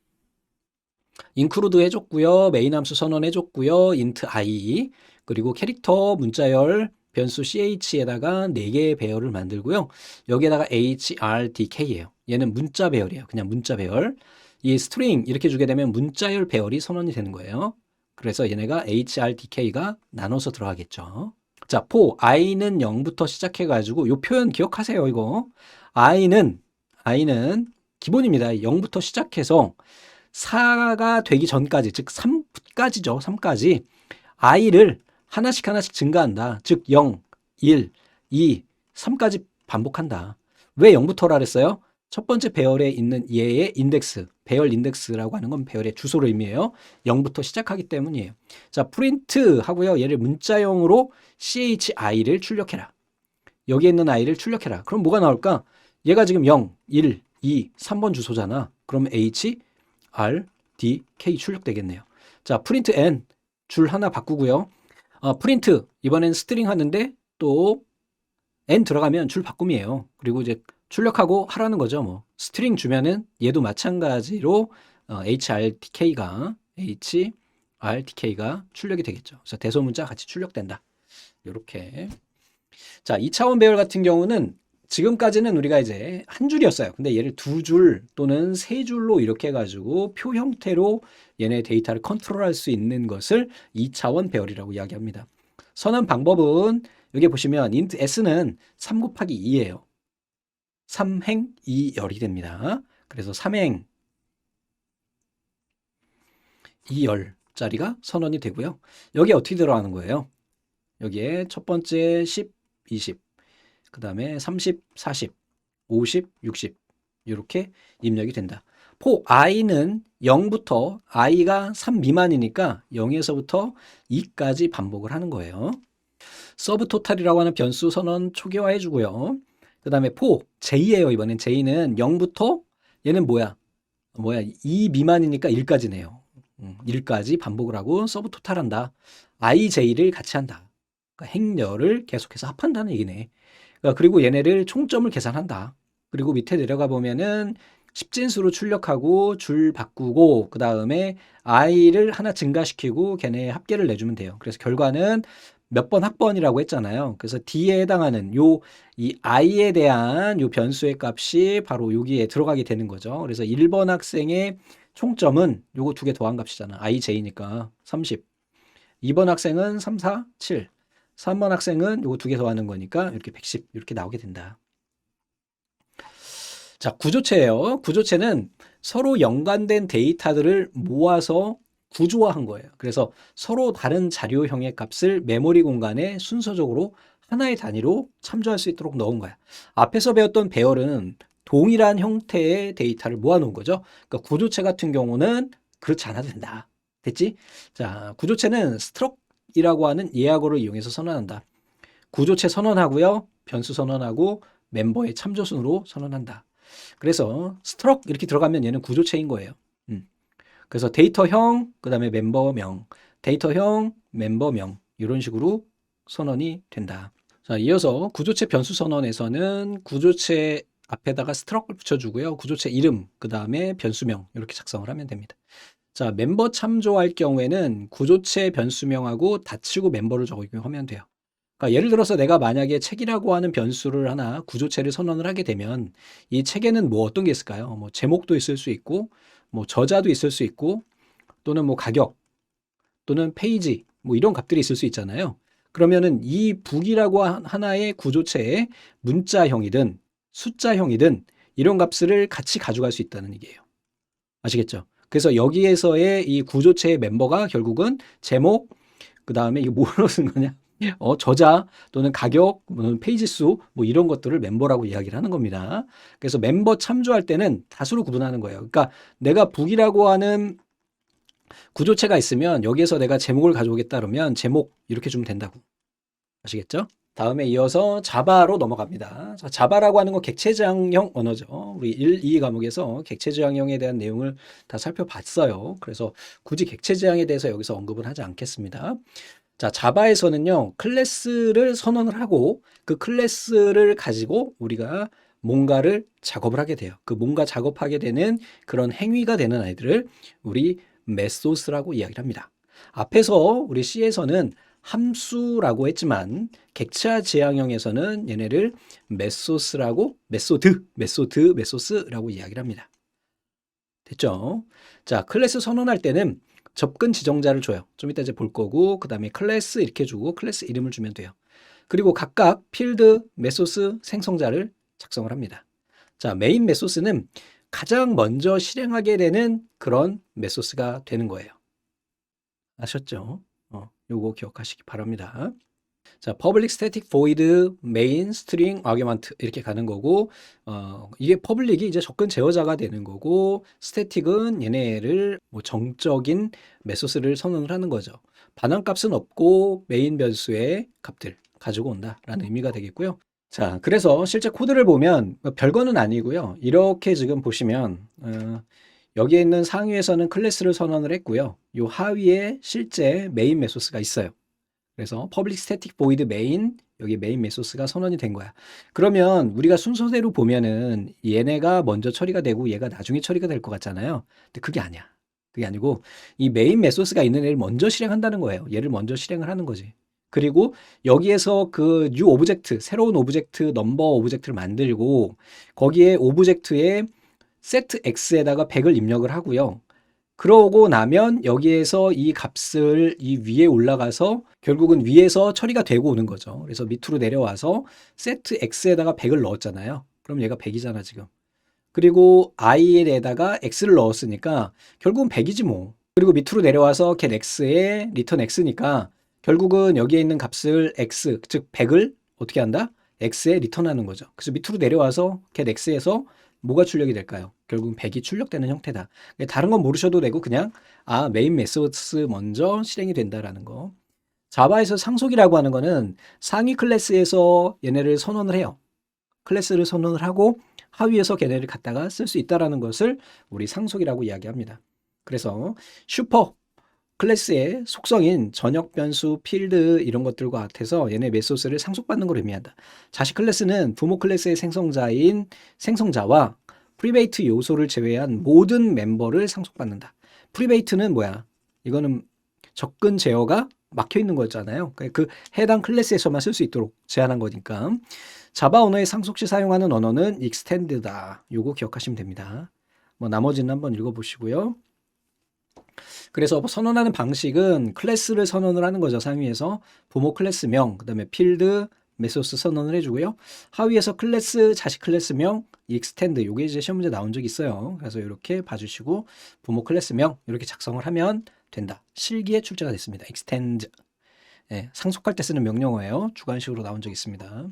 include 해줬고요. 메인 함수 선언해줬고요. int i 그리고 캐릭터 문자열 변수 ch에다가 4개의 배열을 만들고요. 여기에다가 hrtk예요. 얘는 문자 배열이에요. 그냥 문자 배열. 이 string 이렇게 주게 되면 문자열 배열이 선언이 되는 거예요. 그래서 얘네가 hrtk가 나눠서 들어가겠죠. 자, for i는 0부터 시작해가지고 이 표현 기억하세요. 이거 i는 기본입니다. 0부터 시작해서 4가 되기 전까지, 즉 3까지죠. 3까지 i를 하나씩 증가한다. 즉 0, 1, 2, 3까지 반복한다. 왜 0부터라 그랬어요? 첫 번째 배열에 있는 얘의 인덱스, 배열 인덱스라고 하는 건 배열의 주소를 의미해요. 0부터 시작하기 때문이에요. 자, 프린트 하고요. 얘를 문자형으로 chi를 출력해라. 여기에 있는 i를 출력해라. 그럼 뭐가 나올까? 얘가 지금 0, 1, 2, 3번 주소잖아. 그럼 h, r, d, k 출력되겠네요. 자, 프린트 n 줄 하나 바꾸고요. 프린트 이번엔 스트링 하는데 또 n 들어가면 줄 바꿈이에요. 그리고 이제 출력하고 하라는 거죠. 뭐 스트링 주면은 얘도 마찬가지로 hrtk가 h, RTK가 출력이 되겠죠. 그래서 대소문자 같이 출력된다. 이렇게. 자, 2차원 배열 같은 경우는 지금까지는 우리가 이제 한 줄이었어요. 근데 얘를 두 줄 또는 세 줄로 이렇게 해가지고 표 형태로 얘네 데이터를 컨트롤할 수 있는 것을 2차원 배열이라고 이야기합니다. 선언 방법은 여기 보시면 int s는 3 곱하기 2예요. 3행 2열이 됩니다. 그래서 3행 2열짜리가 선언이 되고요. 여기에 어떻게 들어가는 거예요? 여기에 첫 번째 10, 20, 그 다음에 30, 40, 50, 60 이렇게 입력이 된다. 포 i는 0부터 i가 3 미만이니까 0에서부터 2까지 반복을 하는 거예요. 서브 토탈이라고 하는 변수 선언 초기화해 주고요. 그 다음에 포 j예요. 이번엔 j는 0부터 얘는 뭐야 2 미만이니까 1까지네요. 1까지 반복을 하고 서브 토탈한다. ij를 같이 한다. 그러니까 행렬을 계속해서 합한다는 얘기네. 그러니까 그리고 얘네를 총점을 계산한다. 그리고 밑에 내려가 보면은 10진수로 출력하고 줄 바꾸고 그 다음에 i를 하나 증가시키고 걔네 합계를 내주면 돼요. 그래서 결과는 몇 번 학번이라고 했잖아요. 그래서 D에 해당하는 이 i에 대한 요 변수의 값이 바로 여기에 들어가게 되는 거죠. 그래서 1번 학생의 총점은 요거 두 개 더한 값이잖아. ij니까 30. 2번 학생은 3, 4, 7. 3번 학생은 요거 두 개 더하는 거니까 이렇게 110 이렇게 나오게 된다. 자, 구조체예요. 구조체는 서로 연관된 데이터들을 모아서 구조화한 거예요. 그래서 서로 다른 자료형의 값을 메모리 공간에 순서적으로 하나의 단위로 참조할 수 있도록 넣은 거야. 앞에서 배웠던 배열은 동일한 형태의 데이터를 모아놓은 거죠. 그러니까 구조체 같은 경우는 그렇지 않아도 된다. 됐지? 자, 구조체는 스트럭이라고 하는 예약어를 이용해서 선언한다. 구조체 선언하고요. 변수 선언하고 멤버의 참조순으로 선언한다. 그래서 스트럭 이렇게 들어가면 얘는 구조체인 거예요. 그래서 데이터형, 그 다음에 멤버명, 데이터형, 멤버명 이런 식으로 선언이 된다. 자, 이어서 구조체 변수 선언에서는 구조체 앞에다가 스트럭을 붙여주고요. 구조체 이름, 그 다음에 변수명 이렇게 작성을 하면 됩니다. 자, 멤버 참조할 경우에는 구조체 변수명하고 닫히고 멤버를 적용하면 돼요. 그러니까 예를 들어서 내가 만약에 책이라고 하는 변수를 하나 구조체를 선언을 하게 되면 이 책에는 뭐 어떤 게 있을까요? 뭐 제목도 있을 수 있고 뭐 저자도 있을 수 있고 또는 뭐 가격 또는 페이지 뭐 이런 값들이 있을 수 있잖아요. 그러면은 이 북이라고 하나의 구조체에 문자형이든 숫자형이든 이런 값을 같이 가져갈 수 있다는 얘기예요. 아시겠죠? 그래서 여기에서의 이 구조체의 멤버가 결국은 제목, 그 다음에 이게 뭐로 쓴 거냐? 저자 또는 가격, 페이지 수, 뭐 이런 것들을 멤버라고 이야기를 하는 겁니다. 그래서 멤버 참조할 때는 다수로 구분하는 거예요. 그러니까 내가 북이라고 하는 구조체가 있으면 여기에서 내가 제목을 가져오겠다 그러면 제목 이렇게 주면 된다고. 아시겠죠? 다음에 이어서 자바로 넘어갑니다. 자, 자바라고 하는 건 객체지향형 언어죠. 우리 1, 2 과목에서 객체지향형에 대한 내용을 다 살펴봤어요. 그래서 굳이 객체지향에 대해서 여기서 언급은 하지 않겠습니다. 자, 자바에서는요, 클래스를 선언을 하고 그 클래스를 가지고 우리가 뭔가를 작업을 하게 돼요. 그 뭔가 작업하게 되는 그런 행위가 되는 아이들을 우리 메소스라고 이야기를 합니다. 앞에서 우리 C에서는 함수라고 했지만 객체화 지향형에서는 얘네를 메소스라고 메소스라고 이야기를 합니다. 됐죠? 자, 클래스 선언할 때는 접근 지정자를 줘요. 좀 이따 이제 볼 거고 그 다음에 클래스 이렇게 주고 클래스 이름을 주면 돼요. 그리고 각각 필드, 메소스, 생성자를 작성을 합니다. 자, 메인 메소스는 가장 먼저 실행하게 되는 그런 메소스가 되는 거예요. 아셨죠? 요거 기억하시기 바랍니다. 자, public static void main string argument 이렇게 가는 거고 이게 public이 이제 접근 제어자가 되는 거고 static은 얘네를 뭐 정적인 메소스를 선언을 하는 거죠. 반환값은 없고 메인 변수의 값들 가지고 온다라는 의미가 되겠고요. 자, 그래서 실제 코드를 보면 별거는 아니고요. 이렇게 지금 보시면 여기에 있는 상위에서는 클래스를 선언을 했고요. 요 하위에 실제 메인 메소스가 있어요. 그래서 public static void main 여기 메인 메소스가 선언이 된 거야. 그러면 우리가 순서대로 보면은 얘네가 먼저 처리가 되고 얘가 나중에 처리가 될 것 같잖아요. 근데 그게 아니야. 그게 아니고 이 메인 메소스가 있는 애를 먼저 실행한다는 거예요. 얘를 먼저 실행을 하는 거지. 그리고 여기에서 그 뉴 오브젝트, 새로운 오브젝트, 넘버 오브젝트를 만들고 거기에 오브젝트에 set x에다가 100을 입력을 하고요. 그러고 나면 여기에서 이 값을 이 위에 올라가서 결국은 위에서 처리가 되고 오는 거죠. 그래서 밑으로 내려와서 set x에다가 100을 넣었잖아요. 그럼 얘가 100이잖아, 지금. 그리고 i에다가 x를 넣었으니까 결국은 100이지 뭐. 그리고 밑으로 내려와서 get x에 return x니까 결국은 여기에 있는 값을 x, 즉 100을 어떻게 한다? x에 리턴하는 거죠. 그래서 밑으로 내려와서 get x에서 뭐가 출력이 될까요? 결국은 100이 출력되는 형태다. 다른 건 모르셔도 되고 그냥 메인 메소스 먼저 실행이 된다라는 거. 자바에서 상속이라고 하는 거는 상위 클래스에서 얘네를 선언을 해요. 클래스를 선언을 하고 하위에서 걔네를 갖다가 쓸 수 있다라는 것을 우리 상속이라고 이야기합니다. 그래서 슈퍼 클래스의 속성인 전역 변수, 필드 이런 것들과 같아서 얘네 메소스를 상속받는 걸 의미한다. 자식 클래스는 부모 클래스의 생성자인 생성자와 프리베이트 요소를 제외한 모든 멤버를 상속받는다. 프리베이트는 뭐야? 이거는 접근 제어가 막혀 있는 거잖아요. 그 해당 클래스에서만 쓸 수 있도록 제한한 거니까. 자바 언어의 상속 시 사용하는 언어는 extend다. 요거 기억하시면 됩니다. 뭐 나머지는 한번 읽어보시고요. 그래서 선언하는 방식은 클래스를 선언을 하는 거죠. 상위에서 부모 클래스명, 그 다음에 필드, 메소스 선언을 해주고요. 하위에서 클래스, 자식 클래스명, extend 요게 이제 시험 문제 나온 적이 있어요. 그래서 이렇게 봐주시고 부모 클래스명 이렇게 작성을 하면 된다. 실기에 출제가 됐습니다. extend. 네, 상속할 때 쓰는 명령어예요. 주관식으로 나온 적이 있습니다.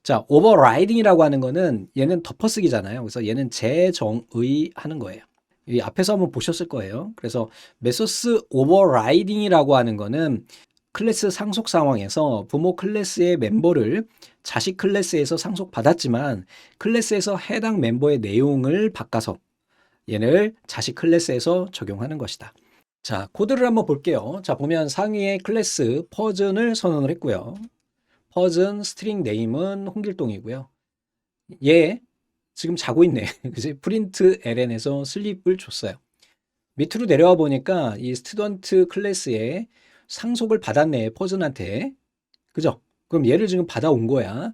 자, overriding이라고 하는 거는 얘는 덮어쓰기잖아요. 그래서 얘는 재정의하는 거예요. 이 앞에서 한번 보셨을 거예요. 그래서 메소스 오버라이딩이라고 하는 거는 클래스 상속 상황에서 부모 클래스의 멤버를 자식 클래스에서 상속받았지만 클래스에서 해당 멤버의 내용을 바꿔서 얘를 자식 클래스에서 적용하는 것이다. 자, 코드를 한번 볼게요. 자, 보면 상위에 클래스 퍼즌을 선언을 했고요. 퍼즌 스트링 네임은 홍길동이고요. 얘 지금 자고 있네. 그지? 프린트 ln에서 슬립을 줬어요. 밑으로 내려와 보니까 이 스튜던트 클래스에 상속을 받았네. 퍼즌한테. 그죠? 그럼 얘를 지금 받아온 거야.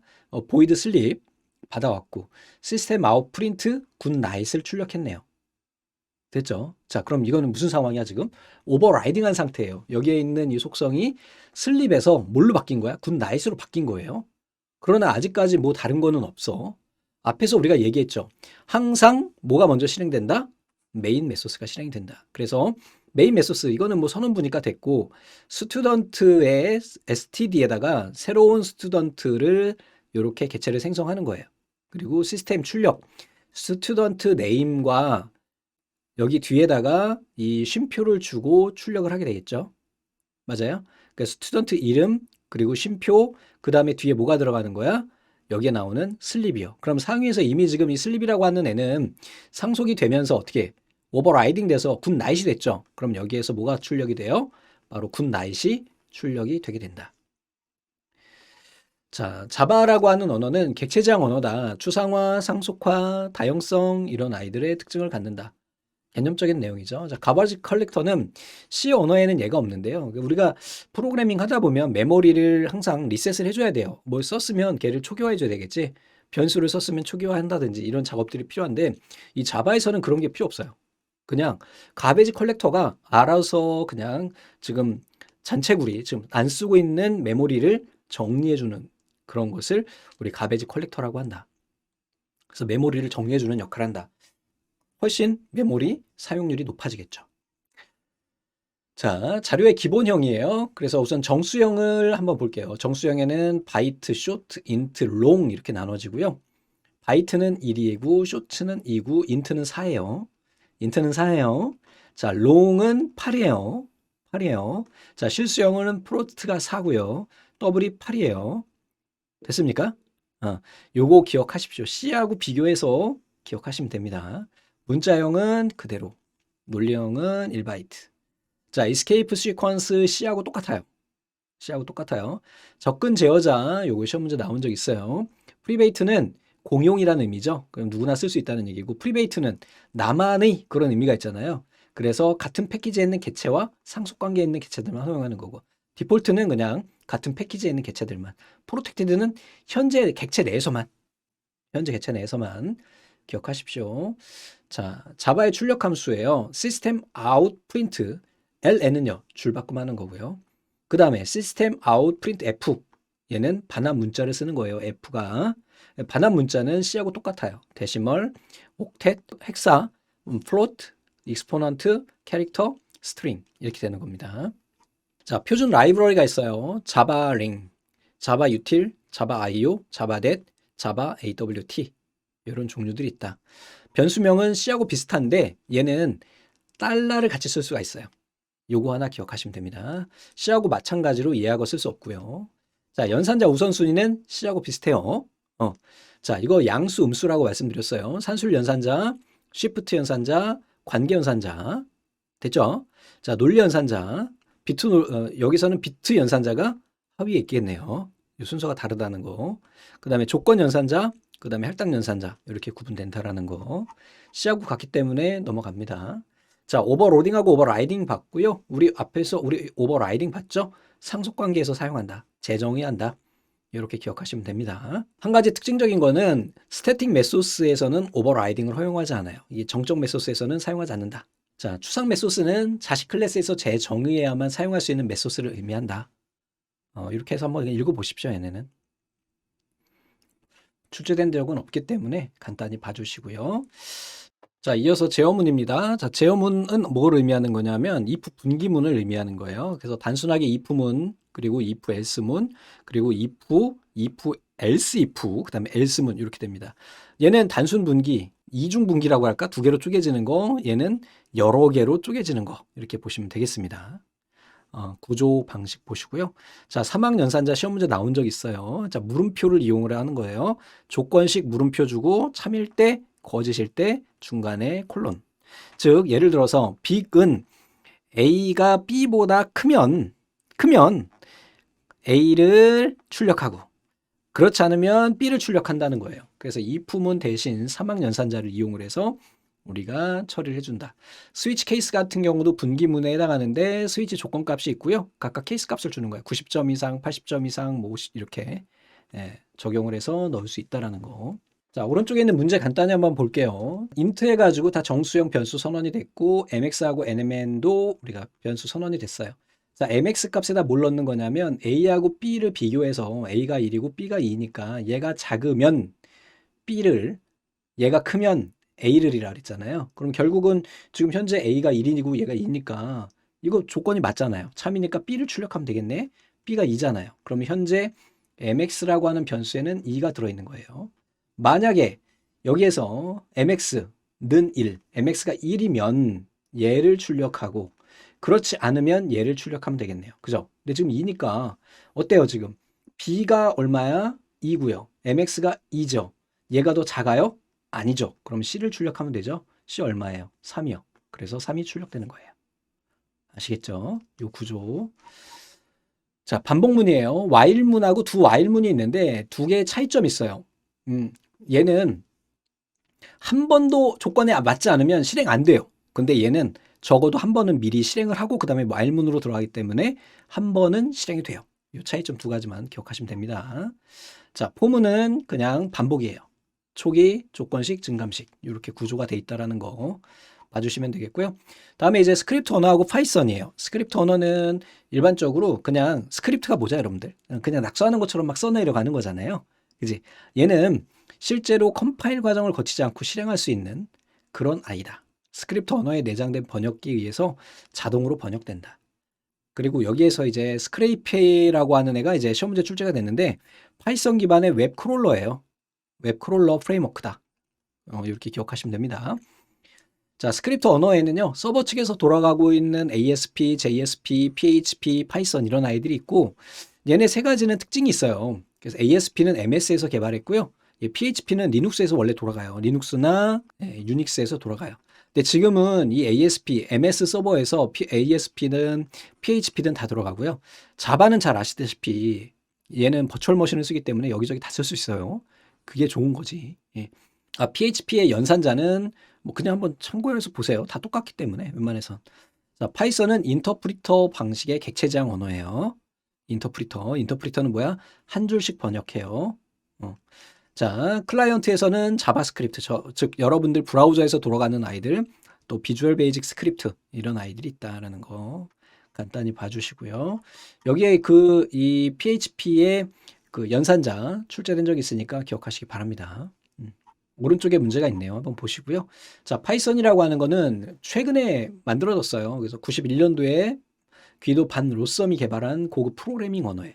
보이드 슬립 받아왔고 시스템 아웃 프린트 굿 나잇을 출력했네요. 됐죠? 자, 그럼 이거는 무슨 상황이야 지금? 오버라이딩한 상태예요. 여기에 있는 이 속성이 슬립에서 뭘로 바뀐 거야? 굿 나잇으로 바뀐 거예요. 그러나 아직까지 뭐 다른 거는 없어. 앞에서 우리가 얘기했죠. 항상 뭐가 먼저 실행된다? 메인 메소스가 실행이 된다. 그래서 메인 메소스 이거는 뭐 선언부니까 됐고 스튜던트의 std에다가 새로운 스튜던트를 이렇게 개체를 생성하는 거예요. 그리고 시스템 출력 스튜던트 네임과 여기 뒤에다가 이 쉼표를 주고 출력을 하게 되겠죠. 맞아요? 그러니까 스튜던트 이름 그리고 쉼표 그 다음에 뒤에 뭐가 들어가는 거야? 여기에 나오는 슬립이요. 그럼 상위에서 이미 지금 이 슬립이라고 하는 애는 상속이 되면서 어떻게 오버라이딩 돼서 굿 나잇이 됐죠. 그럼 여기에서 뭐가 출력이 돼요? 바로 굿 나잇이 출력이 되게 된다. 자, 자바라고 하는 언어는 객체지향 언어다. 추상화, 상속화, 다형성 이런 아이들의 특징을 갖는다. 개념적인 내용이죠. 자, 가바지 컬렉터는 C 언어에는 얘가 없는데요. 우리가 프로그래밍 하다 보면 메모리를 항상 리셋을 해줘야 돼요. 뭘 썼으면 걔를 초기화해줘야 되겠지. 변수를 썼으면 초기화한다든지 이런 작업들이 필요한데 이 자바에서는 그런 게 필요 없어요. 그냥 가베지 컬렉터가 알아서 그냥 지금 잔채구리, 지금 안 쓰고 있는 메모리를 정리해주는 그런 것을 우리 가베지 컬렉터라고 한다. 그래서 메모리를 정리해주는 역할을 한다. 훨씬 메모리 사용률이 높아지겠죠. 자, 자료의 기본형이에요. 그래서 우선 정수형을 한번 볼게요. 정수형에는 바이트, 쇼트, 인트, 롱 이렇게 나눠지고요. 바이트는 1이고 쇼트는 2고 인트는 4예요. 인트는 4예요. 자, 롱은 8이에요. 8이에요. 자, 실수형은 프로트가 4고요. 더블이 8이에요. 됐습니까? 요거 기억하십시오. C하고 비교해서 기억하시면 됩니다. 문자형은 그대로, 논리형은 1바이트. 자, escape sequence C하고 똑같아요. C하고 똑같아요. 접근 제어자, 요거 시험 문제 나온 적 있어요. 프리베이트는 공용이라는 의미죠. 그럼 누구나 쓸 수 있다는 얘기고, 프리베이트는 나만의 그런 의미가 있잖아요. 그래서 같은 패키지에 있는 객체와 상속관계에 있는 객체들만 허용하는 거고, 디폴트는 그냥 같은 패키지에 있는 객체들만, 프로텍티드는 현재 객체 내에서만, 기억하십시오. 자, 자바의 출력 함수예요. 시스템 아웃 프린트 ln은요 줄바꿈하는 거고요. 그 다음에 시스템 아웃 프린트 f, 얘는 반환 문자를 쓰는 거예요. f가 반환 문자는 C하고 똑같아요. 데시멀, 옥텟, 헥사, 플로트, 익스포넌트, 캐릭터, 스트링 이렇게 되는 겁니다. 자, 표준 라이브러리가 있어요. 자바 링, 자바 유틸, 자바 IO, 자바 넷, 자바 AWT 이런 종류들이 있다. 변수명은 C하고 비슷한데 얘는 달러를 같이 쓸 수가 있어요. 요거 하나 기억하시면 됩니다. C하고 마찬가지로 얘하고 쓸 수 없고요. 자, 연산자 우선순위는 C하고 비슷해요. 자, 이거 양수 음수라고 말씀드렸어요. 산술 연산자, 쉬프트 연산자, 관계 연산자. 됐죠? 자, 논리 연산자. 여기서는 비트 연산자가 하위에 있겠네요. 이 순서가 다르다는 거. 그 다음에 조건 연산자, 그 다음에 할당 연산자. 이렇게 구분된다라는 거. C하고 같기 때문에 넘어갑니다. 자, 오버로딩하고 오버라이딩 봤고요. 우리 오버라이딩 봤죠? 상속관계에서 사용한다. 재정의한다. 이렇게 기억하시면 됩니다. 한 가지 특징적인 거는 스태틱 메소스에서는 오버라이딩을 허용하지 않아요. 이 정적 메소스에서는 사용하지 않는다. 자, 추상 메소스는 자식 클래스에서 재정의해야만 사용할 수 있는 메소스를 의미한다. 이렇게 해서 한번 읽어보십시오. 얘네는. 출제된 적은 없기 때문에 간단히 봐주시고요. 자, 이어서 제어문입니다. 자, 제어문은 뭘 의미하는 거냐면 if 분기문을 의미하는 거예요. 그래서 단순하게 if문, 그리고 if else문, 그리고 if else if, 그 다음에 else문 이렇게 됩니다. 얘는 단순 분기, 이중 분기라고 할까? 두 개로 쪼개지는 거, 얘는 여러 개로 쪼개지는 거 이렇게 보시면 되겠습니다. 구조 방식 보시고요. 자, 사막 연산자 시험 문제 나온 적 있어요. 자, 물음표를 이용을 하는 거예요. 조건식 물음표 주고 참일 때, 거짓일 때 중간에 콜론. 즉 예를 들어서 빅은 A가 B보다 크면 A를 출력하고 그렇지 않으면 B를 출력한다는 거예요. 그래서 if문 대신 사막 연산자를 이용을 해서 우리가 처리를 해준다. 스위치 케이스 같은 경우도 분기문에 해당하는데 스위치 조건값이 있고요. 각각 케이스 값을 주는 거예요. 90점 이상, 80점 이상 뭐 이렇게 적용을 해서 넣을 수 있다는 거. 자, 오른쪽에 있는 문제 간단히 한번 볼게요. int 해가지고 다 정수형 변수 선언이 됐고 mx하고 nmn도 우리가 변수 선언이 됐어요. 자, mx 값에다 뭘 넣는 거냐면 a하고 b를 비교해서 a가 1이고 b가 2니까 얘가 작으면 b를, 얘가 크면 a를 이라 그랬잖아요. 그럼 결국은 지금 현재 a가 1이고 얘가 2니까 이거 조건이 맞잖아요. 참이니까 b를 출력하면 되겠네. b가 2잖아요. 그러면 현재 mx라고 하는 변수에는 2가 들어있는 거예요. 만약에 여기에서 mx는 1, mx가 1이면 얘를 출력하고 그렇지 않으면 얘를 출력하면 되겠네요. 그죠? 근데 지금 2니까 어때요 지금? b가 얼마야? 2고요. mx가 2죠. 얘가 더 작아요? 아니죠. 그럼 c를 출력하면 되죠. c 얼마예요? 3이요. 그래서 3이 출력되는 거예요. 아시겠죠? 요 구조. 자, 반복문이에요. while문하고 두 while문이 있는데 두 개의 차이점이 있어요. 얘는 한 번도 조건에 맞지 않으면 실행 안 돼요. 근데 얘는 적어도 한 번은 미리 실행을 하고 그 다음에 while문으로 들어가기 때문에 한 번은 실행이 돼요. 이 차이점 두 가지만 기억하시면 됩니다. 자, 포문은 그냥 반복이에요. 초기, 조건식, 증감식 이렇게 구조가 돼 있다는 거 봐주시면 되겠고요. 다음에 이제 스크립트 언어하고 파이썬이에요. 스크립트 언어는 일반적으로 그냥 스크립트가 뭐죠, 여러분들? 그냥 낙서하는 것처럼 막 써내려가는 거잖아요. 그지? 얘는 실제로 컴파일 과정을 거치지 않고 실행할 수 있는 그런 아이다. 스크립트 언어에 내장된 번역기에 의해서 자동으로 번역된다. 그리고 여기에서 이제 스크레이페라고 하는 애가 이제 시험 문제 출제가 됐는데 파이썬 기반의 웹 크롤러예요. 웹 크롤러 프레임워크다. 이렇게 기억하시면 됩니다. 자, 스크립트 언어에는요, 서버 측에서 돌아가고 있는 ASP, JSP, PHP, 파이썬 이런 아이들이 있고 얘네 세 가지는 특징이 있어요. 그래서 ASP는 MS에서 개발했고요. PHP는 리눅스에서 원래 돌아가요. 리눅스나 유닉스에서 돌아가요. 근데 지금은 이 ASP, MS 서버에서 ASP는 PHP든 다 들어가고요. 자바는 잘 아시다시피 얘는 버추얼 머신을 쓰기 때문에 여기저기 다 쓸 수 있어요. 그게 좋은 거지. PHP의 연산자는 뭐 그냥 한번 참고해서 보세요. 다 똑같기 때문에 웬만해선. 자, 파이썬은 인터프리터 방식의 객체 지향 언어예요. 인터프리터는 뭐야? 한 줄씩 번역해요. 자, 클라이언트에서는 자바스크립트, 즉 여러분들 브라우저에서 돌아가는 아이들, 또 비주얼 베이직 스크립트 이런 아이들이 있다라는 거 간단히 봐주시고요. 여기에 이 PHP의 그 연산자 출제된 적이 있으니까 기억하시기 바랍니다. 오른쪽에 문제가 있네요. 한번 보시고요. 자, 파이썬이라고 하는 거는 최근에 만들어졌어요. 그래서 91년도에 귀도 반 로썸이 개발한 고급 프로그래밍 언어예요.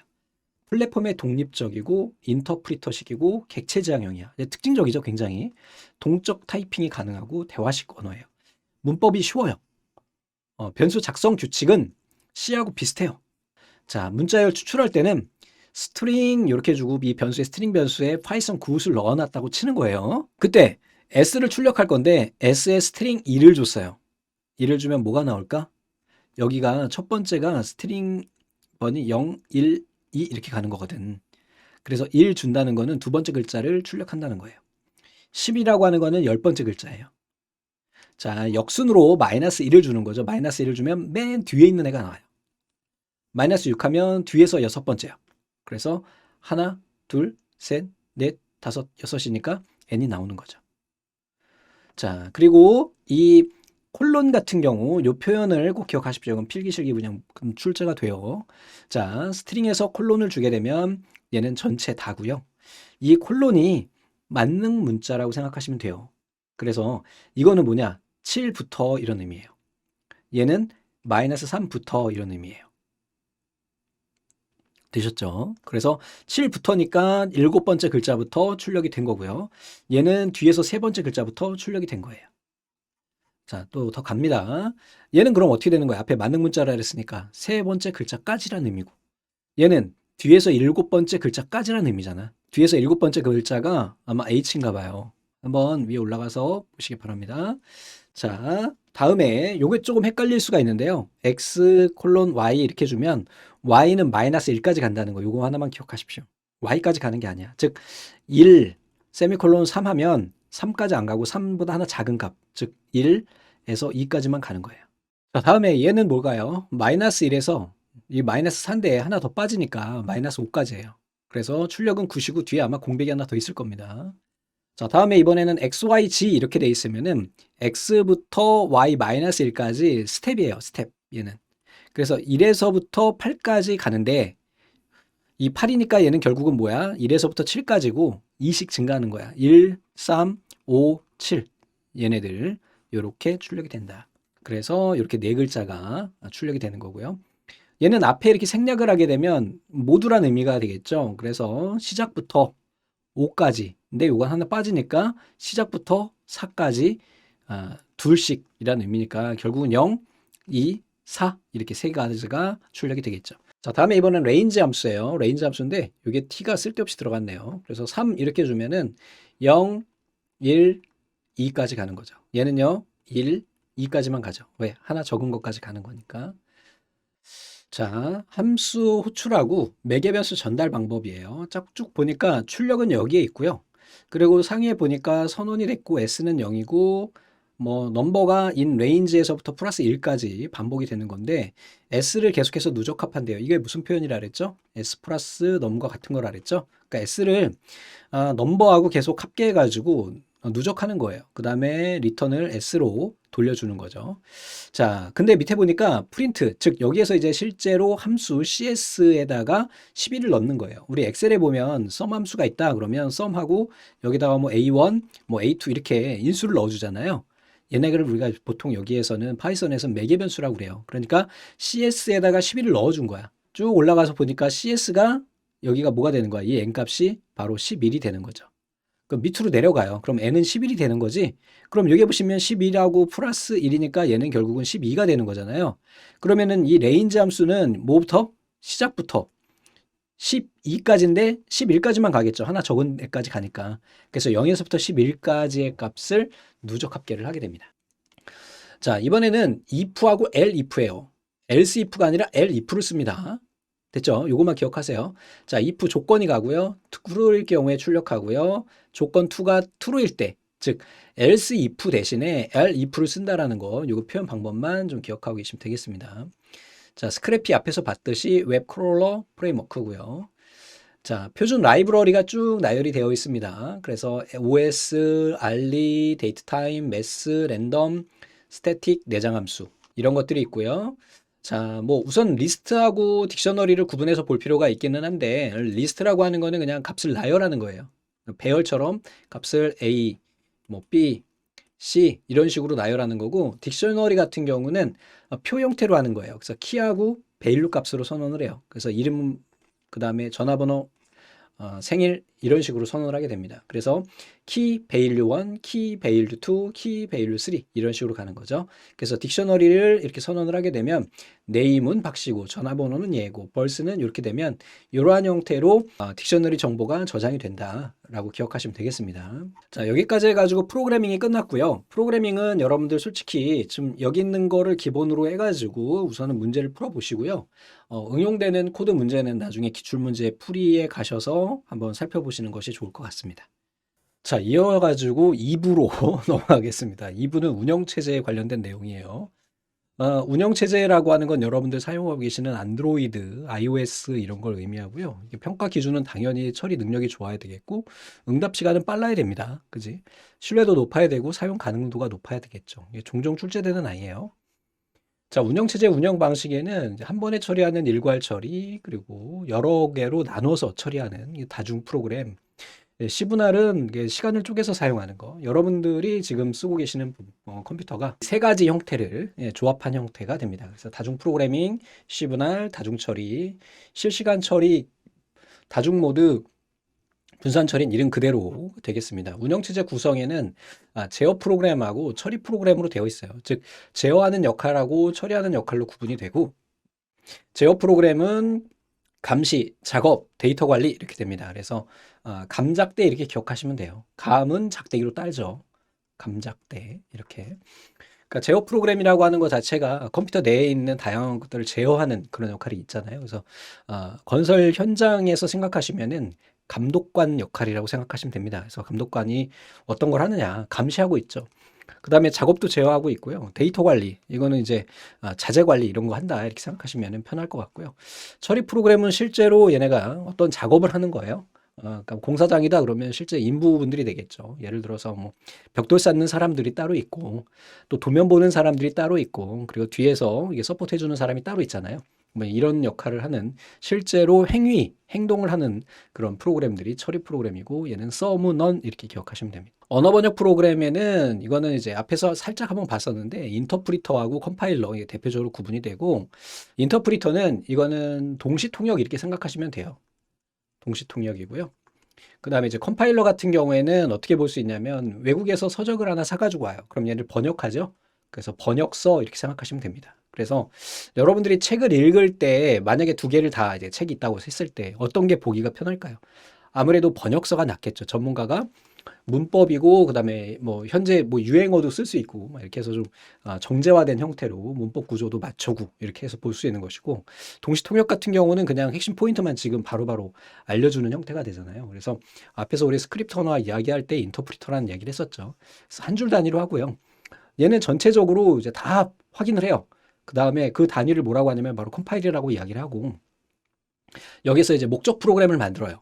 플랫폼에 독립적이고 인터프리터식이고 객체 지향형이야. 특징적이죠, 굉장히. 동적 타이핑이 가능하고 대화식 언어예요. 문법이 쉬워요. 변수 작성 규칙은 C하고 비슷해요. 자, 문자열 추출할 때는 스트링 이렇게 주고 이 변수에 스트링 변수에 파이썬 구웃을 넣어놨다고 치는 거예요. 그때 S를 출력할 건데 S에 스트링 2를 줬어요. 2를 주면 뭐가 나올까? 여기가 첫 번째가 스트링 번이 0, 1, 2 이렇게 가는 거거든. 그래서 1 준다는 거는 두 번째 글자를 출력한다는 거예요. 10이라고 하는 거는 10번째 글자예요. 자, 역순으로 마이너스 1을 주는 거죠. 마이너스 1을 주면 맨 뒤에 있는 애가 나와요. 마이너스 6 하면 뒤에서 6번째야. 그래서 하나, 둘, 셋, 넷, 다섯, 여섯이니까 n이 나오는 거죠. 자, 그리고 이 콜론 같은 경우 이 표현을 꼭 기억하십시오. 이건 필기실기 분양 출제가 돼요. 자, 스트링에서 콜론을 주게 되면 얘는 전체 다고요. 이 콜론이 만능 문자라고 생각하시면 돼요. 그래서 이거는 뭐냐? 7부터 이런 의미예요. 얘는 마이너스 3부터 이런 의미예요. 되셨죠? 그래서 7부터니까 7번째 글자부터 출력이 된 거고요. 얘는 뒤에서 세 번째 글자부터 출력이 된 거예요. 자, 또 더 갑니다. 얘는 그럼 어떻게 되는 거야? 앞에 만능 문자라 그랬으니까 세 번째 글자까지라는 의미고, 얘는 뒤에서 7번째 글자까지라는 의미잖아. 뒤에서 7번째 글자가 아마 H인가 봐요. 한번 위에 올라가서 보시기 바랍니다. 자, 다음에 요게 조금 헷갈릴 수가 있는데요. X 콜론 Y 이렇게 주면 Y는 마이너스 1까지 간다는 거, 요거 하나만 기억하십시오. Y까지 가는 게 아니야. 즉 1 세미콜론 3 하면 3까지 안 가고 3보다 하나 작은 값, 즉 1에서 2까지만 가는 거예요. 자, 다음에 얘는 뭘까요? 마이너스 1에서 이 마이너스 4인데 하나 더 빠지니까 마이너스 5까지예요. 그래서 출력은 9시고 뒤에 아마 공백이 하나 더 있을 겁니다. 자, 다음에 이번에는 XYG 이렇게 돼 있으면은 X부터 Y-1까지 스텝이에요. 스텝 얘는. 그래서 1에서부터 8까지 가는데 이 8이니까 얘는 결국은 뭐야? 1에서부터 7까지고 2씩 증가하는 거야. 1, 3, 5, 7 얘네들 이렇게 출력이 된다. 그래서 이렇게 네 글자가 출력이 되는 거고요. 얘는 앞에 이렇게 생략을 하게 되면 모두란 의미가 되겠죠. 그래서 시작부터 5까지. 근데 요건 하나 빠지니까 시작부터 4까지 둘씩이라는 의미니까 결국은 0, 2, 4 이렇게 세 가지가 출력이 되겠죠. 자, 다음에 이번엔 레인지 함수예요. 레인지 함수인데 이게 t가 쓸데없이 들어갔네요. 그래서 3 이렇게 주면은 0, 1, 2까지 가는 거죠. 얘는요 1, 2까지만 가죠. 왜? 하나 적은 것까지 가는 거니까. 자, 함수 호출하고 매개변수 전달 방법이에요. 쭉 보니까 출력은 여기에 있고요. 그리고 상위에 보니까 선언이 됐고 s는 0이고 뭐 넘버가 in range에서부터 플러스 1까지 반복이 되는 건데 s를 계속해서 누적합한대요. 이게 무슨 표현이라 그랬죠? s 플러스 넘과 같은 거라 그랬죠? 그러니까 s를 넘버하고 계속 합계해 가지고 누적하는 거예요. 그 다음에 리턴을 s로 돌려주는 거죠. 자, 근데 밑에 보니까 프린트, 즉 여기에서 이제 실제로 함수 cs에다가 11을 넣는 거예요. 우리 엑셀에 보면 썸 함수가 있다 그러면 썸하고 여기다가 뭐 a1, 뭐 a2 이렇게 인수를 넣어주잖아요. 얘네를 우리가 보통 여기에서는 파이썬에서 매개변수라고 그래요. 그러니까 cs에다가 11을 넣어준 거야. 쭉 올라가서 보니까 cs가 여기가 뭐가 되는 거야? 이 n값이 바로 11이 되는 거죠. 그럼 밑으로 내려가요. 그럼 n은 11이 되는 거지. 그럼 여기 보시면 11하고 플러스 1이니까 얘는 결국은 12가 되는 거잖아요. 그러면은 이 레인지 함수는 뭐부터? 시작부터 12까지인데 11까지만 가겠죠. 하나 적은 애까지 가니까. 그래서 0에서부터 11까지의 값을 누적 합계를 하게 됩니다. 자, 이번에는 if하고 elif예요. else if가 아니라 elif를 씁니다. 됐죠? 요것만 기억하세요. 자, if 조건이 가고요. true일 경우에 출력하고요. 조건 2가 true일 때 즉 else if 대신에 if를 쓴다라는 거, 요거 표현 방법만 좀 기억하고 계시면 되겠습니다. 자, 스크래피 앞에서 봤듯이 웹 크롤러 프레임워크고요. 자, 표준 라이브러리가 쭉 나열이 되어 있습니다. 그래서 OS, 알리, 데이트타임, 매스, 랜덤, 스태틱, 내장함수 이런 것들이 있고요. 자, 뭐 우선 리스트하고 딕셔너리를 구분해서 볼 필요가 있기는 한데, 리스트라고 하는 거는 그냥 값을 나열하는 거예요. 배열처럼 값을 A, 뭐 B, C 이런 식으로 나열하는 거고, 딕셔너리 같은 경우는 표 형태로 하는 거예요. 그래서 키하고 베일류 값으로 선언을 해요. 그래서 이름, 그 다음에 전화번호, 생일 이런 식으로 선언을 하게 됩니다. 그래서 키 베일류 1, 키 베일류 2, 키 베일류 3 이런 식으로 가는 거죠. 그래서 딕셔너리를 이렇게 선언을 하게 되면 네임은 박씨고 전화번호는 얘고 벌스는 이렇게 되면 이러한 형태로 딕셔너리 정보가 저장이 된다라고 기억하시면 되겠습니다. 자, 여기까지 해가지고 프로그래밍이 끝났고요. 프로그래밍은 여러분들 솔직히 좀 여기 있는 거를 기본으로 해가지고 우선은 문제를 풀어보시고요. 응용되는 코드 문제는 나중에 기출문제 풀이에 가셔서 한번 살펴보시는 것이 좋을 것 같습니다. 자, 이어가지고 2부로 넘어가겠습니다. 2부는 운영체제에 관련된 내용이에요. 운영체제라고 하는 건 여러분들 사용하고 계시는 안드로이드, iOS 이런 걸 의미하고요. 평가 기준은 당연히 처리 능력이 좋아야 되겠고, 응답 시간은 빨라야 됩니다. 그지? 신뢰도 높아야 되고, 사용 가능도가 높아야 되겠죠. 이게 종종 출제되는 아이예요. 자, 운영체제 운영 방식에는 한 번에 처리하는 일괄 처리, 그리고 여러 개로 나눠서 처리하는 다중 프로그램, C분할은 시간을 쪼개서 사용하는 거. 여러분들이 지금 쓰고 계시는 컴퓨터가 세 가지 형태를 조합한 형태가 됩니다. 그래서 다중 프로그래밍, C분할, 다중 처리, 실시간 처리, 다중 모드, 분산 처리는 이름 그대로 되겠습니다. 운영체제 구성에는 제어 프로그램하고 처리 프로그램으로 되어 있어요. 즉, 제어하는 역할하고 처리하는 역할로 구분이 되고, 제어 프로그램은 감시, 작업, 데이터 관리 이렇게 됩니다. 그래서 감작대 이렇게 기억하시면 돼요. 감은 작대기로 딸죠. 감작대 이렇게. 그러니까 제어 프로그램이라고 하는 것 자체가 컴퓨터 내에 있는 다양한 것들을 제어하는 그런 역할이 있잖아요. 그래서 건설 현장에서 생각하시면은 감독관 역할이라고 생각하시면 됩니다. 그래서 감독관이 어떤 걸 하느냐 감시하고 있죠. 그 다음에 작업도 제어하고 있고요. 데이터 관리, 이거는 이제 자재 관리 이런 거 한다 이렇게 생각하시면 편할 것 같고요. 처리 프로그램은 실제로 얘네가 어떤 작업을 하는 거예요. 그러니까 공사장이다 그러면 실제 인부분들이 되겠죠. 예를 들어서 뭐 벽돌 쌓는 사람들이 따로 있고, 또 도면 보는 사람들이 따로 있고, 그리고 뒤에서 이게 서포트 해주는 사람이 따로 있잖아요. 뭐 이런 역할을 하는 실제로 행동을 하는 그런 프로그램들이 처리 프로그램이고, 얘는 서무 넌 이렇게 기억하시면 됩니다. 언어 번역 프로그램에는 이거는 이제 앞에서 살짝 한번 봤었는데 인터프리터하고 컴파일러 이게 대표적으로 구분이 되고, 인터프리터는 이거는 동시 통역 이렇게 생각하시면 돼요. 동시 통역이고요. 그 다음에 이제 컴파일러 같은 경우에는 어떻게 볼 수 있냐면 외국에서 서적을 하나 사가지고 와요. 그럼 얘를 번역하죠. 그래서 번역서 이렇게 생각하시면 됩니다. 그래서 여러분들이 책을 읽을 때 만약에 두 개를 다 이제 책이 있다고 했을 때 어떤 게 보기가 편할까요? 아무래도 번역서가 낫겠죠. 전문가가 문법이고 그다음에 뭐 현재 뭐 유행어도 쓸 수 있고 막 이렇게 해서 좀 정제화된 형태로 문법 구조도 맞춰고 이렇게 해서 볼 수 있는 것이고, 동시 통역 같은 경우는 그냥 핵심 포인트만 지금 바로바로 알려주는 형태가 되잖아요. 그래서 앞에서 우리 스크립트 언어 이야기할 때 인터프리터라는 얘기를 했었죠. 그래서 한 줄 단위로 하고요. 얘는 전체적으로 이제 다 확인을 해요. 그 다음에 그 단위를 뭐라고 하냐면 바로 컴파일이라고 이야기를 하고, 여기서 이제 목적 프로그램을 만들어요.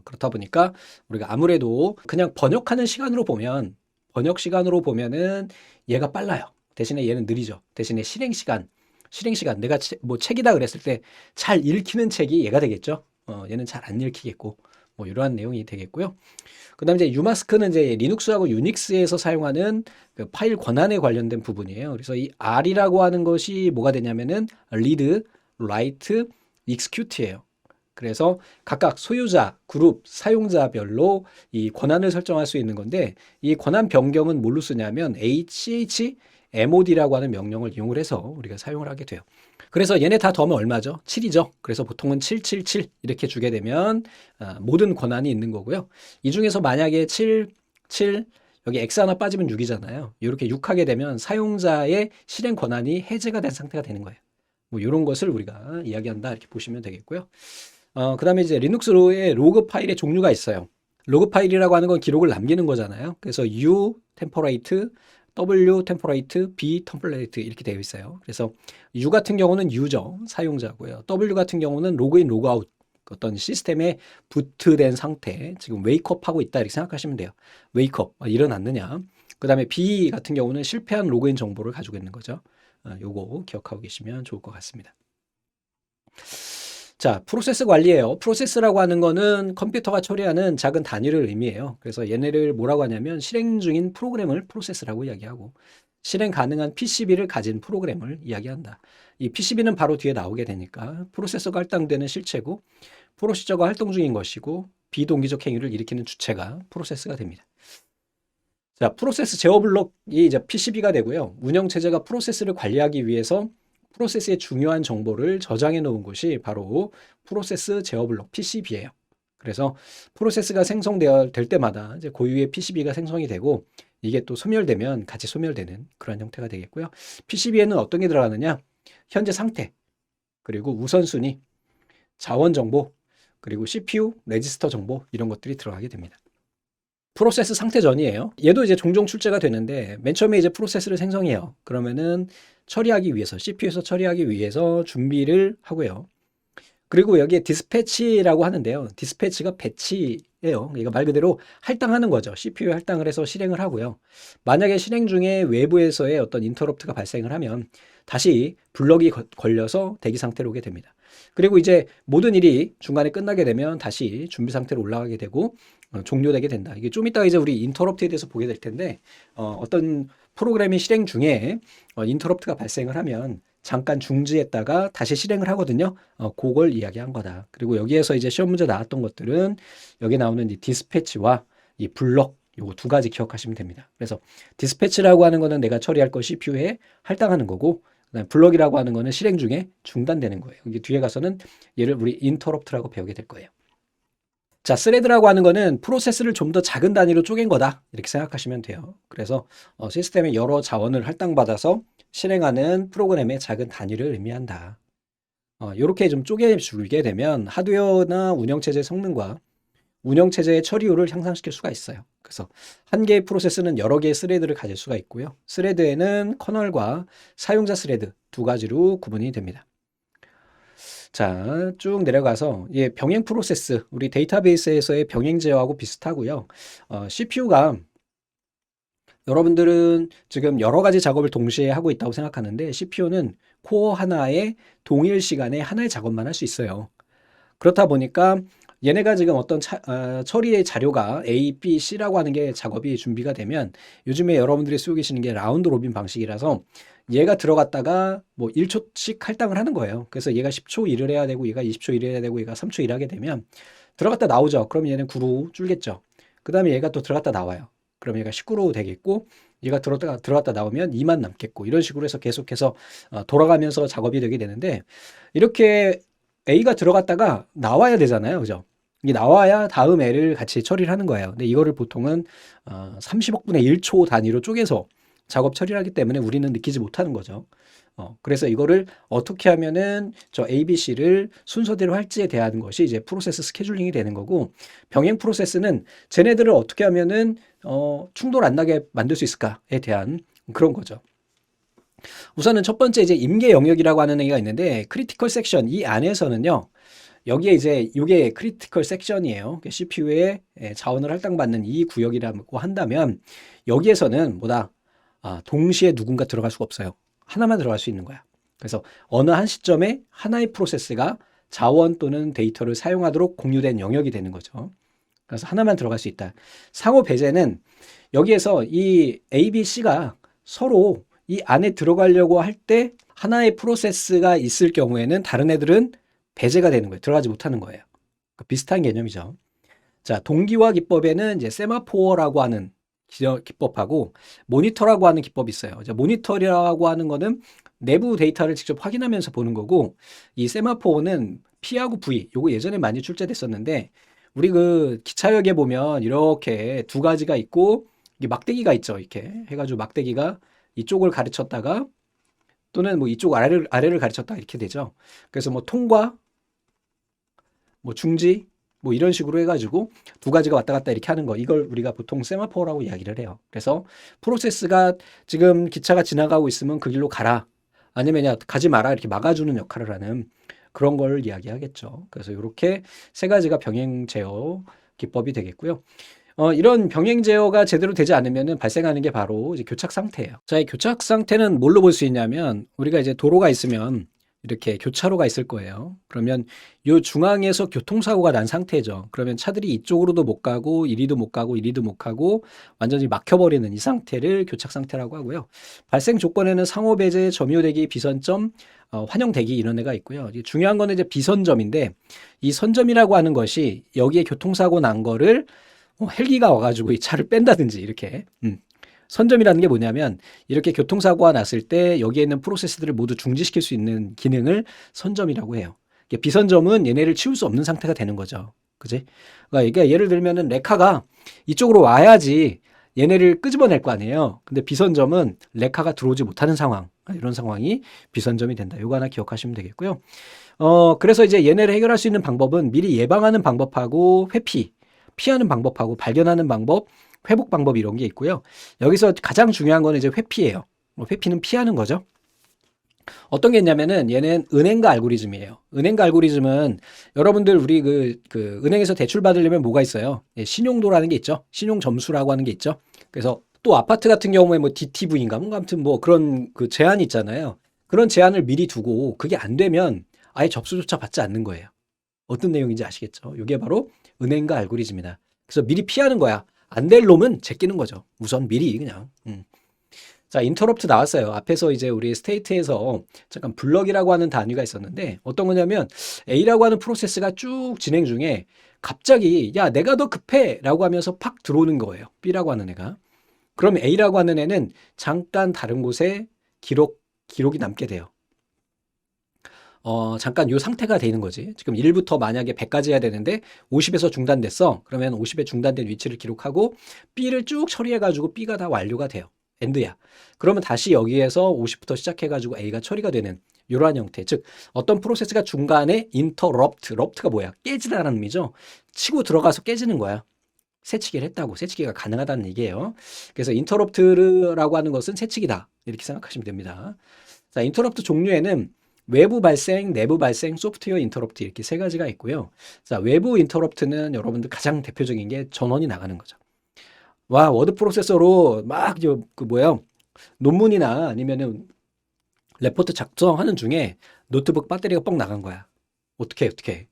그렇다 보니까 우리가 아무래도 그냥 번역하는 시간으로 보면, 번역 시간으로 보면은 얘가 빨라요. 대신에 얘는 느리죠. 대신에 실행 시간 내가 뭐 책이다 그랬을 때 잘 읽히는 책이 얘가 되겠죠. 얘는 잘 안 읽히겠고 뭐 이러한 내용이 되겠고요. 그다음에 이제 유마스크는 이제 리눅스하고 유닉스에서 사용하는 그 파일 권한에 관련된 부분이에요. 그래서 이 R이라고 하는 것이 뭐가 되냐면은 read, write, execute예요. 그래서 각각 소유자, 그룹, 사용자별로 이 권한을 설정할 수 있는 건데, 이 권한 변경은 뭘로 쓰냐면 chmod라고 하는 명령을 이용을 해서 우리가 사용을 하게 돼요. 그래서 얘네 다 더하면 얼마죠? 7이죠. 그래서 보통은 777 이렇게 주게 되면 모든 권한이 있는 거고요. 이 중에서 만약에 7, 여기 X 하나 빠지면 6이잖아요. 이렇게 6 하게 되면 사용자의 실행 권한이 해제가 된 상태가 되는 거예요. 뭐 이런 것을 우리가 이야기한다 이렇게 보시면 되겠고요. 그 다음에 이제 리눅스의 로그 파일의 종류가 있어요. 로그 파일이라고 하는 건 기록을 남기는 거잖아요. 그래서 U 템포레이트, W 템포레이트, B 템플레이트 이렇게 되어 있어요. 그래서 U 같은 경우는 유저, 사용자고요. W 같은 경우는 로그인, 로그아웃 어떤 시스템에 부트된 상태, 지금 웨이크업 하고 있다 이렇게 생각하시면 돼요. 웨이크업, 일어났느냐. 그 다음에 B 같은 경우는 실패한 로그인 정보를 가지고 있는 거죠. 요거 기억하고 계시면 좋을 것 같습니다. 자, 프로세스 관리예요. 프로세스라고 하는 거는 컴퓨터가 처리하는 작은 단위를 의미해요. 그래서 얘네를 뭐라고 하냐면 실행 중인 프로그램을 프로세스라고 이야기하고 실행 가능한 PCB를 가진 프로그램을 이야기한다. 이 PCB는 바로 뒤에 나오게 되니까 프로세서가 할당되는 실체고 프로시저가 활동 중인 것이고 비동기적 행위를 일으키는 주체가 프로세스가 됩니다. 자, 프로세스 제어 블록이 이제 PCB가 되고요. 운영체제가 프로세스를 관리하기 위해서 프로세스의 중요한 정보를 저장해 놓은 곳이 바로 프로세스 제어 블록 PCB예요. 그래서 프로세스가 생성될 때마다 이제 고유의 PCB가 생성이 되고 이게 또 소멸되면 같이 소멸되는 그런 형태가 되겠고요. PCB에는 어떤 게 들어가느냐? 현재 상태, 그리고 우선순위, 자원 정보, 그리고 CPU, 레지스터 정보 이런 것들이 들어가게 됩니다. 프로세스 상태 전이에요. 얘도 이제 종종 출제가 되는데 맨 처음에 이제 프로세스를 생성해요. 그러면은 처리하기 위해서 CPU에서 처리하기 위해서 준비를 하고요. 그리고 여기에 디스패치라고 하는데요. 디스패치가 배치예요. 그러니까 말 그대로 할당하는 거죠. CPU에 할당을 해서 실행을 하고요. 만약에 실행 중에 외부에서의 어떤 인터럽트가 발생을 하면 다시 블럭이 걸려서 대기 상태로 오게 됩니다. 그리고 이제 모든 일이 중간에 끝나게 되면 다시 준비 상태로 올라가게 되고 종료되게 된다. 이게 좀 이따 이제 우리 인터럽트에 대해서 보게 될 텐데 어떤 프로그램이 실행 중에 인터럽트가 발생을 하면 잠깐 중지했다가 다시 실행을 하거든요. 그걸 이야기한 거다. 그리고 여기에서 이제 시험 문제 나왔던 것들은 여기 나오는 이 디스패치와 이 블럭 요거 두 가지 기억하시면 됩니다. 그래서 디스패치라고 하는 거는 내가 처리할 거 CPU에 할당하는 거고 그다음에 블럭이라고 하는 거는 실행 중에 중단되는 거예요. 이게 뒤에 가서는 얘를 우리 인터럽트라고 배우게 될 거예요. 자, 스레드라고 하는 거는 프로세스를 좀 더 작은 단위로 쪼갠 거다. 이렇게 생각하시면 돼요. 그래서 시스템의 여러 자원을 할당받아서 실행하는 프로그램의 작은 단위를 의미한다. 이렇게 좀 쪼개주게 되면 하드웨어나 운영체제 성능과 운영체제의 처리율을 향상시킬 수가 있어요. 그래서 한 개의 프로세스는 여러 개의 스레드를 가질 수가 있고요. 스레드에는 커널과 사용자 스레드 두 가지로 구분이 됩니다. 자, 쭉 내려가서 병행 프로세스, 우리 데이터베이스에서의 병행 제어하고 비슷하고요. CPU가 여러분들은 지금 여러 가지 작업을 동시에 하고 있다고 생각하는데 CPU는 코어 하나에 동일 시간에 하나의 작업만 할 수 있어요. 그렇다 보니까 얘네가 지금 어떤 처리의 자료가 A, B, C라고 하는 게 작업이 준비가 되면 요즘에 여러분들이 쓰고 계시는 게 라운드 로빈 방식이라서 얘가 들어갔다가 뭐 1초씩 할당을 하는 거예요. 그래서 얘가 10초 일을 해야 되고 얘가 20초 일을 해야 되고 얘가 3초 일하게 되면 들어갔다 나오죠. 그럼 얘는 9로 줄겠죠. 그 다음에 얘가 또 들어갔다 나와요. 그럼 얘가 19로 되겠고 얘가 들어갔다 나오면 2만 남겠고 이런 식으로 해서 계속해서 돌아가면서 작업이 되게 되는데 이렇게 A가 들어갔다가 나와야 되잖아요. 그죠? 이게 나와야 다음 L을 같이 처리를 하는 거예요. 근데 이거를 보통은 30억분의 1초 단위로 쪼개서 작업 처리를 하기 때문에 우리는 느끼지 못하는 거죠. 그래서 이거를 어떻게 하면은 저 A, B, C를 순서대로 할지에 대한 것이 이제 프로세스 스케줄링이 되는 거고 병행 프로세스는 쟤네들을 어떻게 하면은 충돌 안 나게 만들 수 있을까에 대한 그런 거죠. 우선은 첫 번째 이제 임계 영역이라고 하는 얘기가 있는데 크리티컬 섹션 이 안에서는요. 여기에 이제 이게 크리티컬 섹션이에요. CPU에 자원을 할당받는 이 구역이라고 한다면 여기에서는 뭐다? 동시에 누군가 들어갈 수가 없어요. 하나만 들어갈 수 있는 거야. 그래서 어느 한 시점에 하나의 프로세스가 자원 또는 데이터를 사용하도록 공유된 영역이 되는 거죠. 그래서 하나만 들어갈 수 있다. 상호 배제는 여기에서 이 A, B, C가 서로 이 안에 들어가려고 할 때 하나의 프로세스가 있을 경우에는 다른 애들은 배제가 되는 거예요. 들어가지 못하는 거예요. 비슷한 개념이죠. 자, 동기화 기법에는 이제 세마포어라고 하는 기법하고 모니터라고 하는 기법이 있어요. 모니터라고 하는 거는 내부 데이터를 직접 확인하면서 보는 거고 이 세마포어는 P하고 V 요거 예전에 많이 출제됐었는데 우리 그 기차역에 보면 이렇게 두 가지가 있고 이게 막대기가 있죠. 이렇게 해가지고 막대기가 이쪽을 가르쳤다가 또는 뭐 이쪽 아래를 가르쳤다 이렇게 되죠. 그래서 뭐 통과, 뭐 중지, 뭐 이런 식으로 해가지고 두 가지가 왔다 갔다 이렇게 하는 거, 이걸 우리가 보통 세마포라고 이야기를 해요. 그래서 프로세스가 지금 기차가 지나가고 있으면 그 길로 가라, 아니면 야 가지 마라, 이렇게 막아주는 역할을 하는 그런 걸 이야기하겠죠. 그래서 이렇게 세 가지가 병행 제어 기법이 되겠고요. 이런 병행 제어가 제대로 되지 않으면 발생하는 게 바로 이제 교착 상태예요. 자, 이 교착 상태는 뭘로 볼 수 있냐면, 우리가 이제 도로가 있으면 이렇게 교차로가 있을 거예요. 그러면 이 중앙에서 교통사고가 난 상태죠. 그러면 차들이 이쪽으로도 못 가고 이리도 못 가고 이리도 못 가고 완전히 막혀버리는 이 상태를 교착 상태라고 하고요. 발생 조건에는 상호 배제, 점유대기, 비선점, 환영대기 이런 애가 있고요. 중요한 거는 이제 비선점인데, 이 선점이라고 하는 것이 여기에 교통사고 난 거를 헬기가 와가지고 이 차를 뺀다든지 이렇게, 선점이라는 게 뭐냐면 이렇게 교통사고가 났을 때 여기에 있는 프로세스들을 모두 중지시킬 수 있는 기능을 선점이라고 해요. 비선점은 얘네를 치울 수 없는 상태가 되는 거죠. 그지? 그러니까 예를 들면은 레카가 이쪽으로 와야지 얘네를 끄집어낼 거 아니에요. 근데 비선점은 레카가 들어오지 못하는 상황, 이런 상황이 비선점이 된다. 이거 하나 기억하시면 되겠고요. 그래서 이제 얘네를 해결할 수 있는 방법은 미리 예방하는 방법하고 피하는 방법하고 발견하는 방법, 회복 방법 이런 게 있고요. 여기서 가장 중요한 거는 이제 회피예요. 회피는 피하는 거죠. 어떤 게 있냐면은 얘는 은행가 알고리즘이에요. 은행가 알고리즘은 여러분들 우리 그 은행에서 대출 받으려면 뭐가 있어요? 예, 신용도라는 게 있죠. 신용 점수라고 하는 게 있죠. 그래서 또 아파트 같은 경우에 뭐 DTV인가 뭐 아무튼 뭐 그런 그 제한이 있잖아요. 그런 제한을 미리 두고 그게 안 되면 아예 접수조차 받지 않는 거예요. 어떤 내용인지 아시겠죠? 이게 바로 은행가 알고리즘이다. 그래서 미리 피하는 거야. 안 될 놈은 제끼는 거죠. 우선 미리 그냥. 자, 인터럽트 나왔어요. 앞에서 이제 우리 스테이트에서 잠깐 블럭이라고 하는 단위가 있었는데 어떤 거냐면 A라고 하는 프로세스가 쭉 진행 중에 갑자기 야 내가 더 급해 라고 하면서 팍 들어오는 거예요. B라고 하는 애가. 그럼 A라고 하는 애는 잠깐 다른 곳에 기록이 남게 돼요. 잠깐 요 상태가 되는 거지. 지금 1부터 만약에 100까지 해야 되는데 50에서 중단됐어. 그러면 50에 중단된 위치를 기록하고 B를 쭉 처리해가지고 B가 다 완료가 돼요. 엔드야. 그러면 다시 여기에서 50부터 시작해가지고 A가 처리가 되는 이러한 형태. 즉 어떤 프로세스가 중간에 럽트가 뭐야? 깨지다라는 의미죠. 치고 들어가서 깨지는 거야. 새치기를 했다고. 새치기가 가능하다는 얘기예요. 그래서 인터럽트라고 하는 것은 새치기다. 이렇게 생각하시면 됩니다. 자, 인터럽트 종류에는 외부 발생, 내부 발생, 소프트웨어 인터럽트 이렇게 세 가지가 있고요. 자, 외부 인터럽트는 여러분들 가장 대표적인 게 전원이 나가는 거죠. 와, 워드 프로세서로 막 그 뭐야 논문이나 아니면은 레포트 작성하는 중에 노트북 배터리가 뻥 나간 거야. 어떻게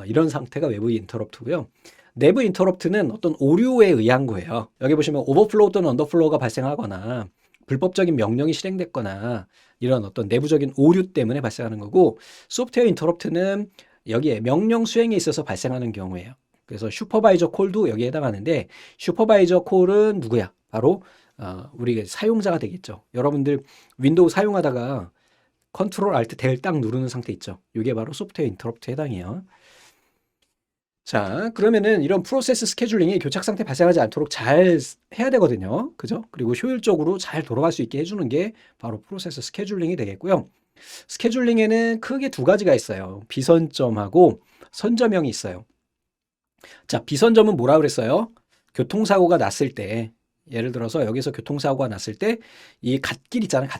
이런 상태가 외부 인터럽트고요. 내부 인터럽트는 어떤 오류에 의한 거예요. 여기 보시면 오버플로우 또는 언더플로우가 발생하거나 불법적인 명령이 실행됐거나 이런 어떤 내부적인 오류 때문에 발생하는 거고, 소프트웨어 인터럽트는 여기에 명령 수행에 있어서 발생하는 경우예요. 그래서 슈퍼바이저 콜도 여기에 해당하는데, 슈퍼바이저 콜은 누구야? 바로 우리 사용자가 되겠죠. 여러분들 윈도우 사용하다가 컨트롤 알트 델 딱 누르는 상태 있죠. 이게 바로 소프트웨어 인터럽트에 해당해요. 자, 그러면은 이런 프로세스 스케줄링이 교착 상태 발생하지 않도록 잘 해야 되거든요. 그죠? 그리고 효율적으로 잘 돌아갈 수 있게 해주는 게 바로 프로세스 스케줄링이 되겠고요. 스케줄링에는 크게 두 가지가 있어요. 비선점하고 선점형이 있어요. 자, 비선점은 뭐라 그랬어요? 교통사고가 났을 때, 예를 들어서 여기서 교통사고가 났을 때 이 갓길 있잖아요.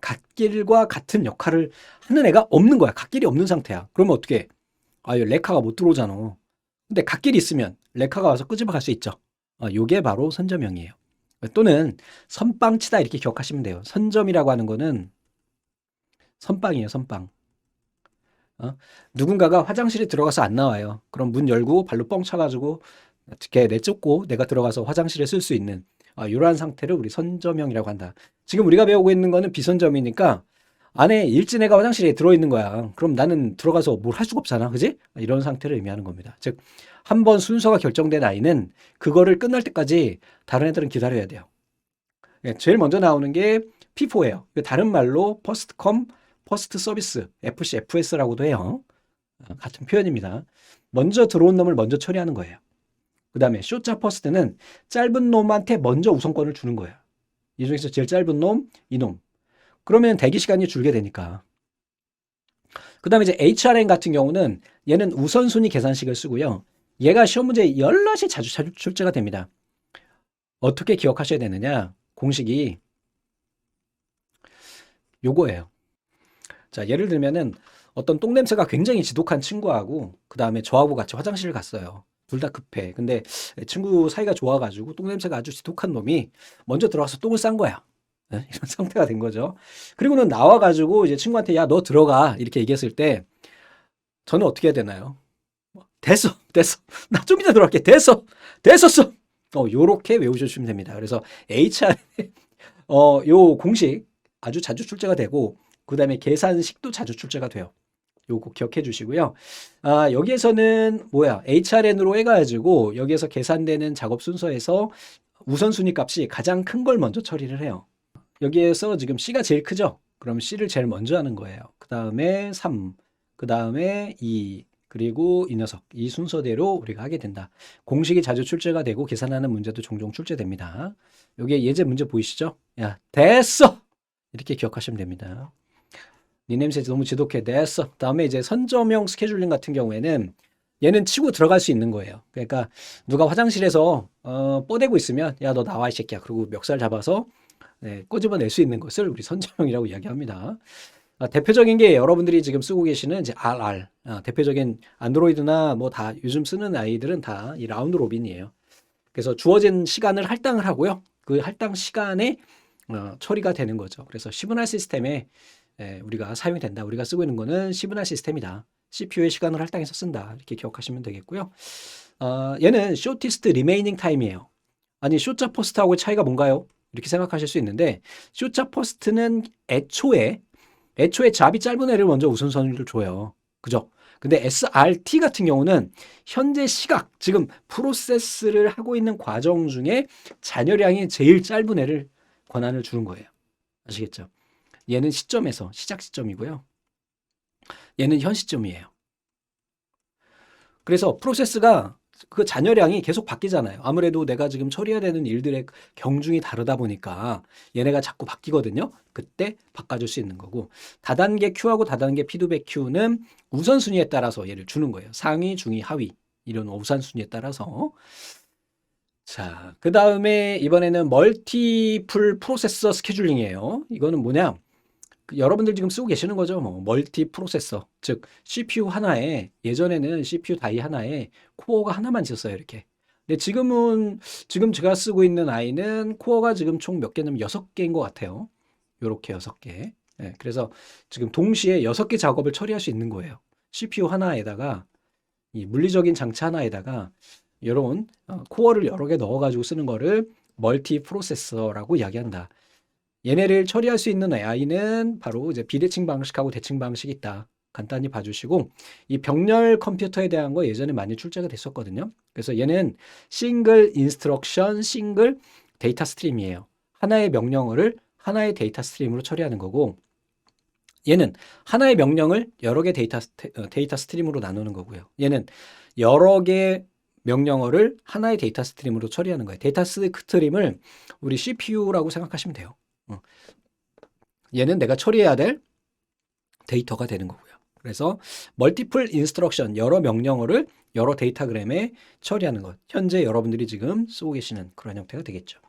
갓길과 같은 역할을 하는 애가 없는 거야. 갓길이 없는 상태야. 그러면 어떻게 해? 레카가 못 들어오잖아. 근데 갓길이 있으면 레카가 와서 끄집어 갈 수 있죠. 요게 바로 선점형이에요. 또는 선빵치다 이렇게 기억하시면 돼요. 선점이라고 하는 거는 선빵이에요. 선빵. 누군가가 화장실에 들어가서 안 나와요. 그럼 문 열고 발로 뻥 차가지고 어떻게 내쫓고 내가 들어가서 화장실에 쓸 수 있는 이러한 상태를 우리 선점형이라고 한다. 지금 우리가 배우고 있는 거는 비선점이니까 안에 일진애가 화장실에 들어있는 거야. 그럼 나는 들어가서 뭘 할 수가 없잖아. 그지? 이런 상태를 의미하는 겁니다. 즉, 한 번 순서가 결정된 아이는 그거를 끝날 때까지 다른 애들은 기다려야 돼요. 제일 먼저 나오는 게 P4예요. 다른 말로 First Come, First Service, FC, FS라고도 해요. 같은 표현입니다. 먼저 들어온 놈을 먼저 처리하는 거예요. 그 다음에 쇼자 퍼스트는 짧은 놈한테 먼저 우선권을 주는 거예요. 이 중에서 제일 짧은 놈, 이놈. 그러면 대기 시간이 줄게 되니까. 그 다음에 이제 HRM 같은 경우는 얘는 우선순위 계산식을 쓰고요. 얘가 시험 문제에 연락이 자주 출제가 됩니다. 어떻게 기억하셔야 되느냐? 공식이 요거예요. 자, 예를 들면은 어떤 똥냄새가 굉장히 지독한 친구하고 그 다음에 저하고 같이 화장실을 갔어요. 둘 다 급해. 근데 친구 사이가 좋아가지고 똥냄새가 아주 지독한 놈이 먼저 들어가서 똥을 싼 거야. 네? 이런 상태가 된 거죠. 그리고는 나와가지고 이제 친구한테 야, 너 들어가. 이렇게 얘기했을 때 저는 어떻게 해야 되나요? 됐어, 됐어. 나 좀 이따 들어갈게. 됐어, 됐었어. 요렇게 외우셔주시면 됩니다. 그래서 HR, 요 공식 아주 자주 출제가 되고, 그 다음에 계산식도 자주 출제가 돼요. 요거 기억해 주시고요. 아, 여기에서는 뭐야? HRN으로 해가지고, 여기에서 계산되는 작업 순서에서 우선순위 값이 가장 큰 걸 먼저 처리를 해요. 여기에서 지금 C가 제일 크죠? 그럼 C를 제일 먼저 하는 거예요. 그 다음에 3, 그 다음에 2, 그리고 이 녀석, 이 순서대로 우리가 하게 된다. 공식이 자주 출제가 되고 계산하는 문제도 종종 출제됩니다. 여기에 예제 문제 보이시죠? 야, 됐어! 이렇게 기억하시면 됩니다. 네 냄새 너무 지독해. 됐어. 다음에 이제 선점형 스케줄링 같은 경우에는 얘는 치고 들어갈 수 있는 거예요. 그러니까 누가 화장실에서 뻐대고 있으면 야, 너 나와 이 새끼야. 그리고 멱살 잡아서 꼬집어낼 수 있는 것을 우리 선점형이라고 이야기합니다. 대표적인 게 여러분들이 지금 쓰고 계시는 이제 RR. 대표적인 안드로이드나 뭐 다 요즘 쓰는 아이들은 다 이 라운드 로빈이에요. 그래서 주어진 시간을 할당을 하고요. 그 할당 시간에 처리가 되는 거죠. 그래서 시그널 시스템에 우리가 사용이 된다. 우리가 쓰고 있는 거는 시그널 시스템이다. CPU의 시간을 할당해서 쓴다. 이렇게 기억하시면 되겠고요. 얘는 shortest remaining time이에요. 아니, 쇼자 퍼스트하고의 차이가 뭔가요? 이렇게 생각하실 수 있는데 쇼자 퍼스트는 애초에 잡이 짧은 애를 먼저 우선순위를 줘요. 그죠? 근데 SRT 같은 경우는 현재 시각, 지금 프로세스를 하고 있는 과정 중에 잔여량이 제일 짧은 애를 권한을 주는 거예요. 아시겠죠? 얘는 시점에서 시작 시점이고요. 얘는 현 시점이에요. 그래서 프로세스가 그 잔여량이 계속 바뀌잖아요. 아무래도 내가 지금 처리해야 되는 일들의 경중이 다르다 보니까 얘네가 자꾸 바뀌거든요. 그때 바꿔줄 수 있는 거고, 다단계 Q하고 다단계 피드백 Q는 우선순위에 따라서 얘를 주는 거예요. 상위, 중위, 하위 이런 우선순위에 따라서. 자, 그 다음에 이번에는 멀티플 프로세서 스케줄링이에요. 이거는 뭐냐? 여러분들 지금 쓰고 계시는 거죠. 뭐 멀티 프로세서, 즉 CPU 하나에, 예전에는 CPU 다이 하나에 코어가 하나만 있었어요. 이렇게. 근데 지금 제가 쓰고 있는 아이는 코어가 지금 총 몇 개냐면 6개인 것 같아요. 요렇게 6개. 네, 그래서 지금 동시에 6개 작업을 처리할 수 있는 거예요. CPU 하나에다가 이 물리적인 장치 하나에다가 이런 코어를 여러 개 넣어가지고 쓰는 거를 멀티 프로세서라고 이야기한다. 얘네를 처리할 수 있는 AI는 바로 이제 비대칭 방식하고 대칭 방식이 있다. 간단히 봐주시고, 이 병렬 컴퓨터에 대한 거 예전에 많이 출제가 됐었거든요. 그래서 얘는 싱글 인스트럭션, 싱글 데이터 스트림이에요. 하나의 명령어를 하나의 데이터 스트림으로 처리하는 거고, 얘는 하나의 명령을 여러 개 데이터 스트림으로 나누는 거고요. 얘는 여러 개 명령어를 하나의 데이터 스트림으로 처리하는 거예요. 데이터 스트림을 우리 CPU라고 생각하시면 돼요. 얘는 내가 처리해야 될 데이터가 되는 거고요. 그래서 멀티플 인스트럭션, 여러 명령어를 여러 데이터그램에 처리하는 것. 현재 여러분들이 지금 쓰고 계시는 그런 형태가 되겠죠.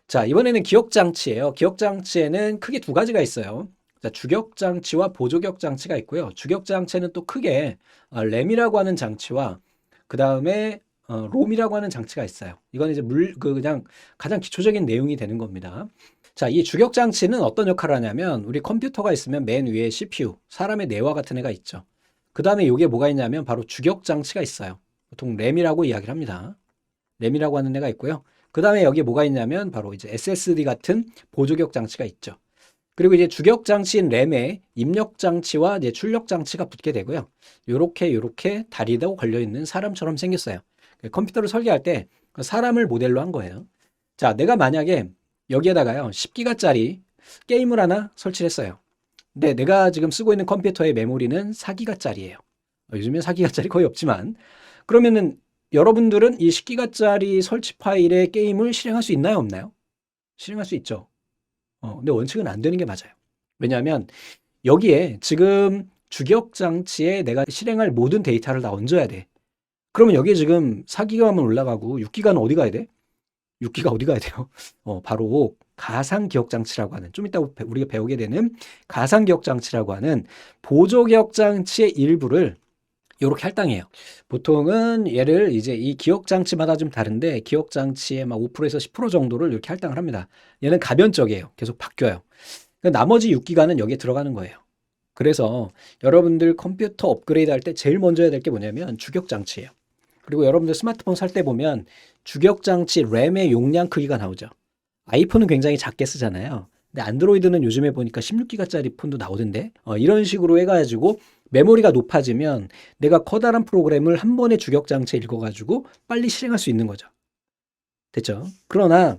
자, 이번에는 기억장치예요. 기억장치에는 크게 두 가지가 있어요. 자, 주격장치와 보조격장치가 있고요. 주격장치는 또 크게 램이라고 하는 장치와 그 다음에 롬이라고 하는 장치가 있어요. 이건 이제 그냥 가장 기초적인 내용이 되는 겁니다. 자, 이 주격장치는 어떤 역할을 하냐면, 우리 컴퓨터가 있으면 맨 위에 CPU, 사람의 뇌와 같은 애가 있죠. 그 다음에 이게 뭐가 있냐면 바로 주격장치가 있어요. 보통 램이라고 이야기를 합니다. 램이라고 하는 애가 있고요. 그 다음에 여기에 뭐가 있냐면 바로 이제 SSD 같은 보조격 장치가 있죠. 그리고 이제 주격 장치인 램에 입력 장치와 이제 출력 장치가 붙게 되고요. 요렇게 다리도 걸려 있는 사람처럼 생겼어요. 컴퓨터를 설계할 때 사람을 모델로 한 거예요. 자, 내가 만약에 여기에다가요 10기가짜리 게임을 하나 설치를 했어요. 근데 내가 지금 쓰고 있는 컴퓨터의 메모리는 4기가짜리예요. 요즘엔 4기가짜리 거의 없지만, 그러면은 여러분들은 이 10기가짜리 설치 파일에 게임을 실행할 수 있나요, 없나요? 실행할 수 있죠. 근데 원칙은 안 되는 게 맞아요. 왜냐하면 여기에 지금 주격 장치에 내가 실행할 모든 데이터를 다 얹어야 돼. 그러면 여기에 지금 4기가만 올라가고 6기가는 어디 가야 돼? 6기가 어디 가야 돼요? 바로 가상기억장치라고 하는, 좀 이따 우리가 배우게 되는 가상기억장치라고 하는 보조기억장치의 일부를 이렇게 할당해요. 보통은 얘를 이제 이 기억장치마다 좀 다른데 기억장치의 막 5%에서 10% 정도를 이렇게 할당을 합니다. 얘는 가변적이에요. 계속 바뀌어요. 나머지 6기가는 여기에 들어가는 거예요. 그래서 여러분들 컴퓨터 업그레이드 할 때 제일 먼저 해야 될 게 뭐냐면 주격장치예요. 그리고 여러분들 스마트폰 살 때 보면 주격장치 램의 용량 크기가 나오죠. 아이폰은 굉장히 작게 쓰잖아요. 근데 안드로이드는 요즘에 보니까 16기가짜리 폰도 나오던데, 이런 식으로 해가지고 메모리가 높아지면 내가 커다란 프로그램을 한 번에 주격장치에 읽어가지고 빨리 실행할 수 있는 거죠. 됐죠? 그러나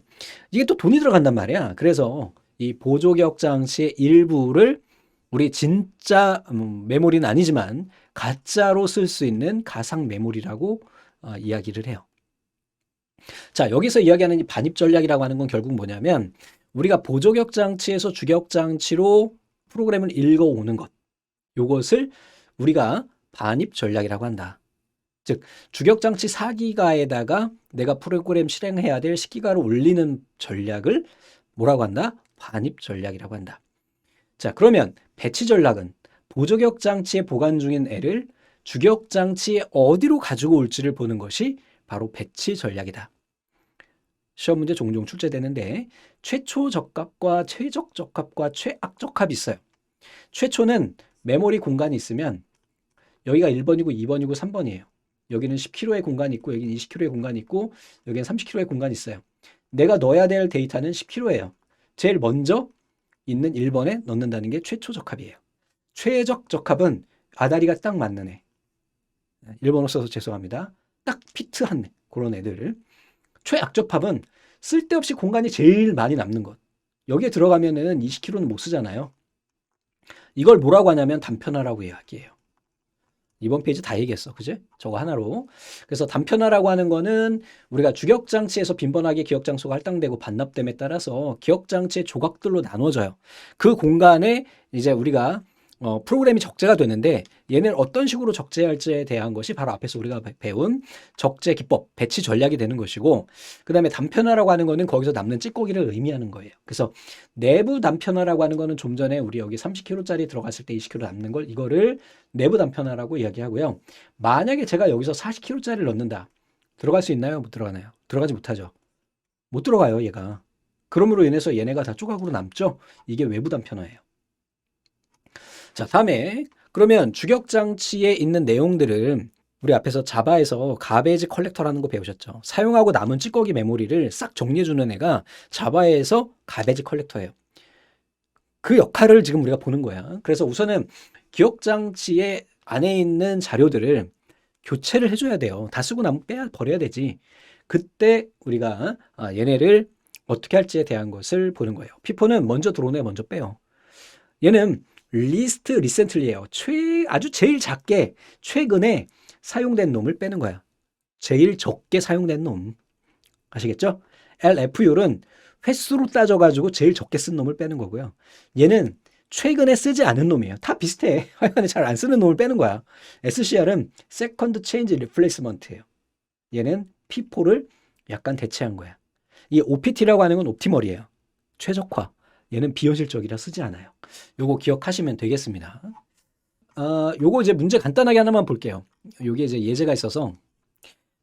이게 또 돈이 들어간단 말이야. 그래서 이 보조기억장치의 일부를 우리 진짜 메모리는 아니지만 가짜로 쓸 수 있는 가상 메모리라고 이야기를 해요. 자, 여기서 이야기하는 이 반입 전략이라고 하는 건 결국 뭐냐면 우리가 보조기억장치에서 주기억장치로 프로그램을 읽어오는 것, 요것을 우리가 반입 전략이라고 한다. 즉 주격장치 4기가에다가 내가 프로그램 실행해야 될 10기가로 올리는 전략을 뭐라고 한다? 반입 전략이라고 한다. 자, 그러면 배치 전략은 보조격장치에 보관 중인 애를 주격장치에 어디로 가지고 올지를 보는 것이 바로 배치 전략이다. 시험 문제 종종 출제되는데 최초 적합과 최적 적합과 최악적합이 있어요. 최초는 메모리 공간이 있으면 여기가 1번이고 2번이고 3번이에요. 여기는 10kg의 공간이 있고 여기는 20kg의 공간이 있고 여기는 30kg의 공간이 있어요. 내가 넣어야 될 데이터는 10kg예요. 제일 먼저 있는 1번에 넣는다는 게 최초 적합이에요. 최적 적합은 아다리가 딱 맞는 애. 1번으로 써서 죄송합니다. 딱 피트한 애. 그런 애들. 최악적합은 쓸데없이 공간이 제일 많이 남는 것. 여기에 들어가면은 20kg는 못 쓰잖아요. 이걸 뭐라고 하냐면 단편화라고 이야기해요. 이번 페이지 다 얘기했어. 그지? 저거 하나로. 그래서 단편화라고 하는 거는 우리가 주격장치에서 빈번하게 기억장소가 할당되고 반납됨에 따라서 기억장치의 조각들로 나눠져요. 그 공간에 이제 우리가 프로그램이 적재가 되는데 얘는 어떤 식으로 적재할지에 대한 것이 바로 앞에서 우리가 배운 적재 기법, 배치 전략이 되는 것이고, 그 다음에 단편화라고 하는 거는 거기서 남는 찌꺼기를 의미하는 거예요. 그래서 내부 단편화라고 하는 거는 좀 전에 우리 여기 30kg짜리 들어갔을 때 20kg 남는 걸, 이거를 내부 단편화라고 이야기하고요. 만약에 제가 여기서 40kg짜리를 넣는다. 들어갈 수 있나요? 못 들어가나요? 들어가지 못하죠. 못 들어가요, 얘가. 그러므로 인해서 얘네가 다 조각으로 남죠? 이게 외부 단편화예요. 자, 다음에 그러면 주격장치에 있는 내용들을 우리 앞에서 자바에서 가베이지 컬렉터라는 거 배우셨죠? 사용하고 남은 찌꺼기 메모리를 싹 정리해주는 애가 자바에서 가베이지 컬렉터예요. 그 역할을 지금 우리가 보는 거야. 그래서 우선은 기억장치에 안에 있는 자료들을 교체를 해줘야 돼요. 다 쓰고 나면 버려야 되지. 그때 우리가 얘네를 어떻게 할지에 대한 것을 보는 거예요. 피포는 먼저 들어오는 애 먼저 빼요. 얘는 리스트 리센틀리예요. 아주 제일 작게 최근에 사용된 놈을 빼는 거야. 제일 적게 사용된 놈. 아시겠죠? LFU는 횟수로 따져가지고 제일 적게 쓴 놈을 빼는 거고요. 얘는 최근에 쓰지 않은 놈이에요. 다 비슷해. 하여간에 잘 안 쓰는 놈을 빼는 거야. SCR은 Second Change Replacement예요. 얘는 P4를 약간 대체한 거야. 이 OPT라고 하는 건 옵티멀이에요. 최적화. 얘는 비현실적이라 쓰지 않아요. 요거 기억하시면 되겠습니다. 요거 이제 문제 간단하게 하나만 볼게요. 요게 이제 예제가 있어서,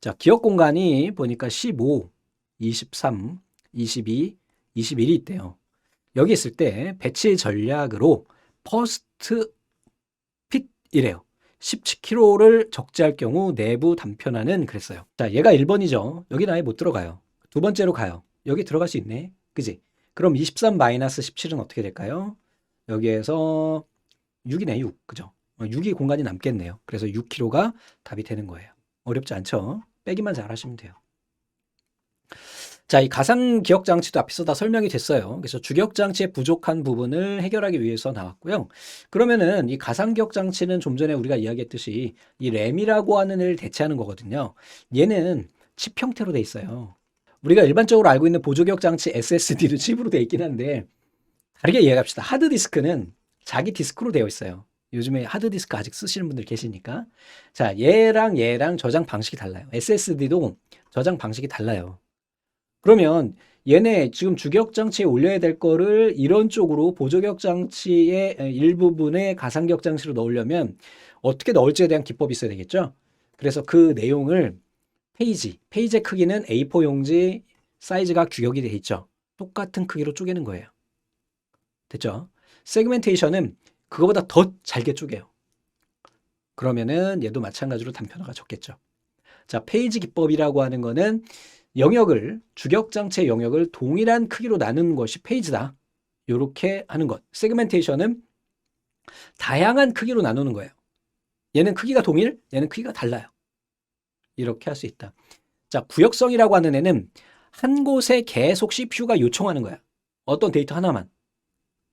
자, 기억 공간이 보니까 15, 23, 22, 21이 있대요. 여기 있을 때 배치 전략으로 퍼스트 핏이래요. 17kg를 적재할 경우 내부 단편화는 그랬어요. 자, 얘가 1번이죠. 여기는 아예 못 들어가요. 두 번째로 가요. 여기 들어갈 수 있네. 그지? 그럼 23-17은 어떻게 될까요? 여기에서 6이네, 6. 그죠? 6이 공간이 남겠네요. 그래서 6kg가 답이 되는 거예요. 어렵지 않죠? 빼기만 잘 하시면 돼요. 자, 이 가상 기억 장치도 앞에서 다 설명이 됐어요. 그래서 주기억 장치의 부족한 부분을 해결하기 위해서 나왔고요. 그러면은 이 가상 기억 장치는 좀 전에 우리가 이야기했듯이 이 램이라고 하는 애를 대체하는 거거든요. 얘는 칩 형태로 돼 있어요. 우리가 일반적으로 알고 있는 보조기억 장치 SSD도 칩으로 돼 있긴 한데 다르게 이해합시다. 하드디스크는 자기 디스크로 되어 있어요. 요즘에 하드디스크 아직 쓰시는 분들 계시니까. 자, 얘랑 저장 방식이 달라요. SSD도 저장 방식이 달라요. 그러면 얘네 지금 주격 장치에 올려야 될 거를 이런 쪽으로 보조격 장치의 일부분에 가상격 장치로 넣으려면 어떻게 넣을지에 대한 기법이 있어야 되겠죠? 그래서 그 내용을 페이지의 크기는 A4 용지 사이즈가 규격이 돼 있죠. 똑같은 크기로 쪼개는 거예요. 됐죠? 세그멘테이션은 그거보다 더 잘게 쪼개요. 그러면은 얘도 마찬가지로 단편화가 적겠죠. 자, 페이지 기법이라고 하는 거는 주격장치의 영역을 동일한 크기로 나누는 것이 페이지다. 이렇게 하는 것. 세그멘테이션은 다양한 크기로 나누는 거예요. 얘는 크기가 동일, 얘는 크기가 달라요. 이렇게 할 수 있다. 자, 구역성이라고 하는 애는 한 곳에 계속 CPU가 요청하는 거야. 어떤 데이터 하나만.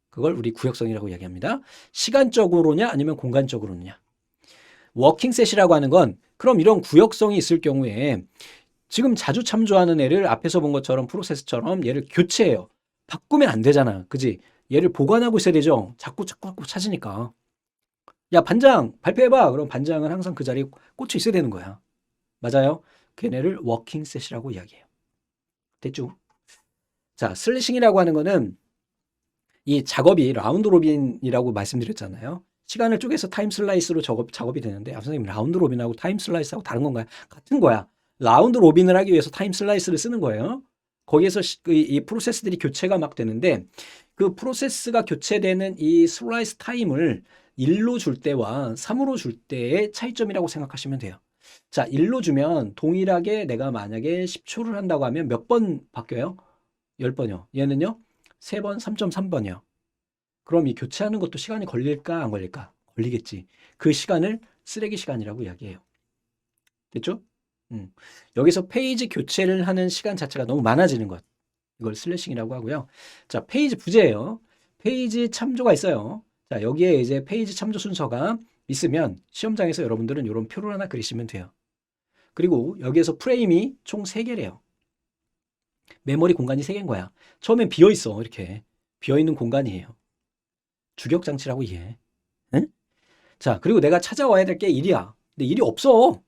그걸 우리 구역성이라고 이야기합니다. 시간적으로냐 아니면 공간적으로냐. 워킹셋이라고 하는 건 그럼 이런 구역성이 있을 경우에 지금 자주 참조하는 애를 앞에서 본 것처럼 프로세스처럼 얘를 교체해요. 바꾸면 안 되잖아. 그지? 얘를 보관하고 있어야 되죠. 자꾸 찾으니까. 야, 반장 발표해봐. 그럼 반장은 항상 그 자리에 꽂혀 있어야 되는 거야. 맞아요? 걔네를 워킹셋이라고 이야기해요. 됐죠? 자, 슬래싱이라고 하는 거는 이 작업이 라운드 로빈이라고 말씀드렸잖아요. 시간을 쪼개서 타임 슬라이스로 작업이 되는데, 선생님 라운드 로빈하고 타임 슬라이스하고 다른 건가요? 같은 거야. 라운드 로빈을 하기 위해서 타임 슬라이스를 쓰는 거예요. 거기에서 이 프로세스들이 교체가 막 되는데 그 프로세스가 교체되는 이 슬라이스 타임을 1로 줄 때와 3으로 줄 때의 차이점이라고 생각하시면 돼요. 자, 1로 주면 동일하게 내가 만약에 10초를 한다고 하면 몇 번 바뀌어요? 10번이요. 얘는요? 3번, 3.3번이요. 그럼 이 교체하는 것도 시간이 걸릴까 안 걸릴까? 걸리겠지. 그 시간을 쓰레기 시간이라고 이야기해요. 됐죠? 여기서 페이지 교체를 하는 시간 자체가 너무 많아지는 것. 이걸 슬래싱이라고 하고요. 자, 페이지 부재예요. 페이지 참조가 있어요. 자, 여기에 이제 페이지 참조 순서가 있으면 시험장에서 여러분들은 이런 표를 하나 그리시면 돼요. 그리고 여기에서 프레임이 총 3개래요. 메모리 공간이 3개인 거야. 처음엔 비어있어. 이렇게. 비어있는 공간이에요. 주격장치라고 이해. 응? 자, 그리고 내가 찾아와야 될 게 1이야. 근데 1이 없어.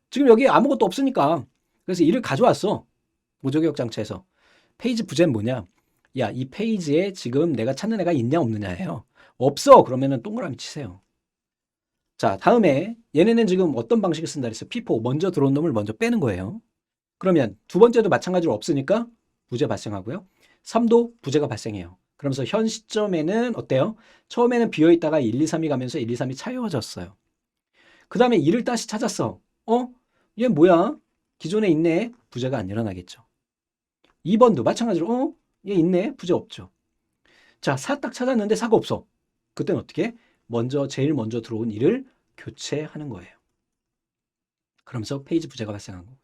지금 여기 아무것도 없으니까. 그래서 1을 가져왔어. 보조격장치에서. 페이지 부재는 뭐냐? 야, 이 페이지에 지금 내가 찾는 애가 있냐 없느냐예요. 없어. 그러면은 동그라미 치세요. 자, 다음에 얘네는 지금 어떤 방식을 쓴다 그랬어요? P4. 먼저 들어온 놈을 먼저 빼는 거예요. 그러면 두 번째도 마찬가지로 없으니까 부재 발생하고요. 3도 부재가 발생해요. 그러면서 현 시점에는 어때요? 처음에는 비어있다가 1, 2, 3이 가면서 1, 2, 3이 차이워졌어요. 그 다음에 2를 다시 찾았어. 얘 뭐야? 기존에 있네. 부재가 안 일어나겠죠. 2번도 마찬가지로 얘 있네. 부재 없죠. 자, 4 딱 찾았는데 4가 없어. 그때는 어떻게? 제일 먼저 들어온 1을 교체하는 거예요. 그러면서 페이지 부재가 발생한 거고요.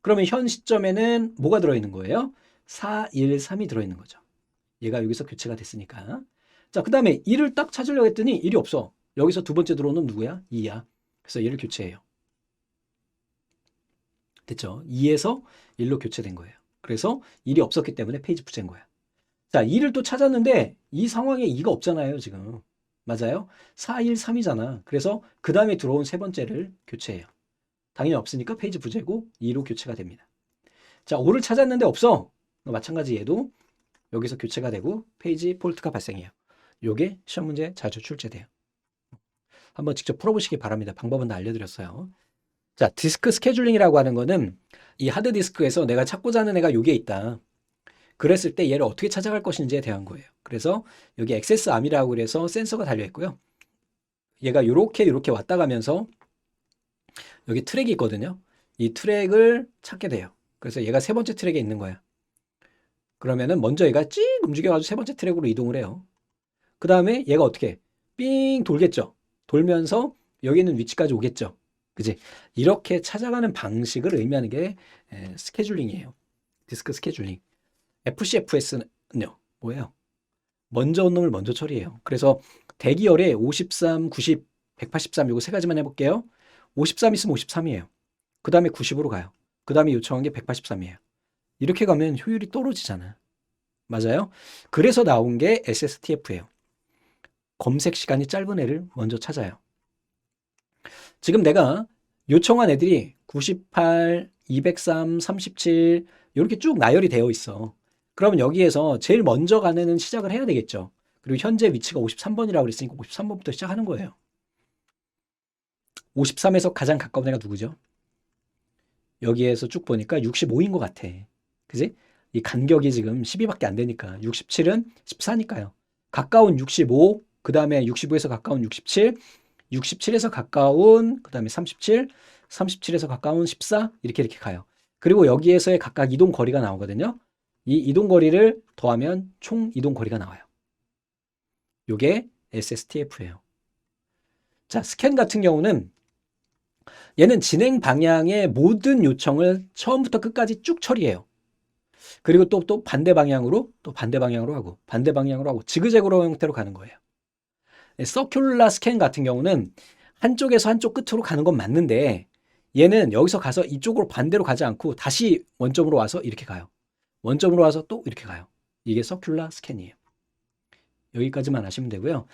그러면 현 시점에는 뭐가 들어있는 거예요? 4, 1, 3이 들어있는 거죠. 얘가 여기서 교체가 됐으니까. 자, 그 다음에 1을 딱 찾으려고 했더니 1이 없어. 여기서 두 번째 들어오는 놈 누구야? 2야. 그래서 얘를 교체해요. 됐죠? 2에서 1로 교체된 거예요. 그래서 1이 없었기 때문에 페이지 부재인 거야. 자, 2를 또 찾았는데 이 상황에 2가 없잖아요, 지금. 맞아요? 4, 1, 3이잖아. 그래서 그 다음에 들어온 세 번째를 교체해요. 당연히 없으니까 페이지 부재고 2로 교체가 됩니다. 자, 5를 찾았는데 없어. 마찬가지 얘도 여기서 교체가 되고 페이지 폴트가 발생해요. 요게 시험 문제 자주 출제돼요. 한번 직접 풀어보시기 바랍니다. 방법은 다 알려드렸어요. 자, 디스크 스케줄링이라고 하는 거는 이 하드디스크에서 내가 찾고자 하는 애가 요게 있다. 그랬을 때 얘를 어떻게 찾아갈 것인지에 대한 거예요. 그래서 여기 액세스 암이라고 그래서 센서가 달려 있고요. 얘가 요렇게 왔다 가면서 여기 트랙이 있거든요. 이 트랙을 찾게 돼요. 그래서 얘가 세 번째 트랙에 있는 거야. 그러면은 먼저 얘가 찍 움직여가지고 세 번째 트랙으로 이동을 해요. 그 다음에 얘가 어떻게 삥 돌겠죠. 돌면서 여기 있는 위치까지 오겠죠. 그지? 이렇게 찾아가는 방식을 의미하는 게 스케줄링이에요. 디스크 스케줄링. FCFS는요. 뭐예요? 먼저 온 놈을 먼저 처리해요. 그래서 대기열에 53, 90, 183 요거 세 가지만 해볼게요. 53 있으면 53이에요. 그 다음에 90으로 가요. 그 다음에 요청한 게 183이에요. 이렇게 가면 효율이 떨어지잖아. 맞아요? 그래서 나온 게 SSTF예요. 검색 시간이 짧은 애를 먼저 찾아요. 지금 내가 요청한 애들이 98, 203, 37 이렇게 쭉 나열이 되어 있어. 그러면 여기에서 제일 먼저 가는 애는 시작을 해야 되겠죠. 그리고 현재 위치가 53번이라고 그랬으니까 53번부터 시작하는 거예요. 53에서 가장 가까운 애가 누구죠? 여기에서 쭉 보니까 65인 것 같아. 그지? 이 간격이 지금 12밖에 안 되니까 67은 14니까요. 가까운 65, 그 다음에 65에서 가까운 67, 67에서 가까운 그 다음에 37, 37에서 가까운 14 이렇게 가요. 그리고 여기에서의 각각 이동 거리가 나오거든요. 이 이동 거리를 더하면 총 이동 거리가 나와요. 요게 SSTF예요. 자, 스캔 같은 경우는 얘는 진행 방향의 모든 요청을 처음부터 끝까지 쭉 처리해요. 그리고 또 반대 방향으로 하고 반대 방향으로 하고 지그재그로 형태로 가는 거예요. 서큘라 스캔 같은 경우는 한쪽에서 한쪽 끝으로 가는 건 맞는데 얘는 여기서 가서 이쪽으로 반대로 가지 않고 다시 원점으로 와서 이렇게 가요. 원점으로 와서 또 이렇게 가요. 이게 서큘라 스캔이에요. 여기까지만 아시면 되고요.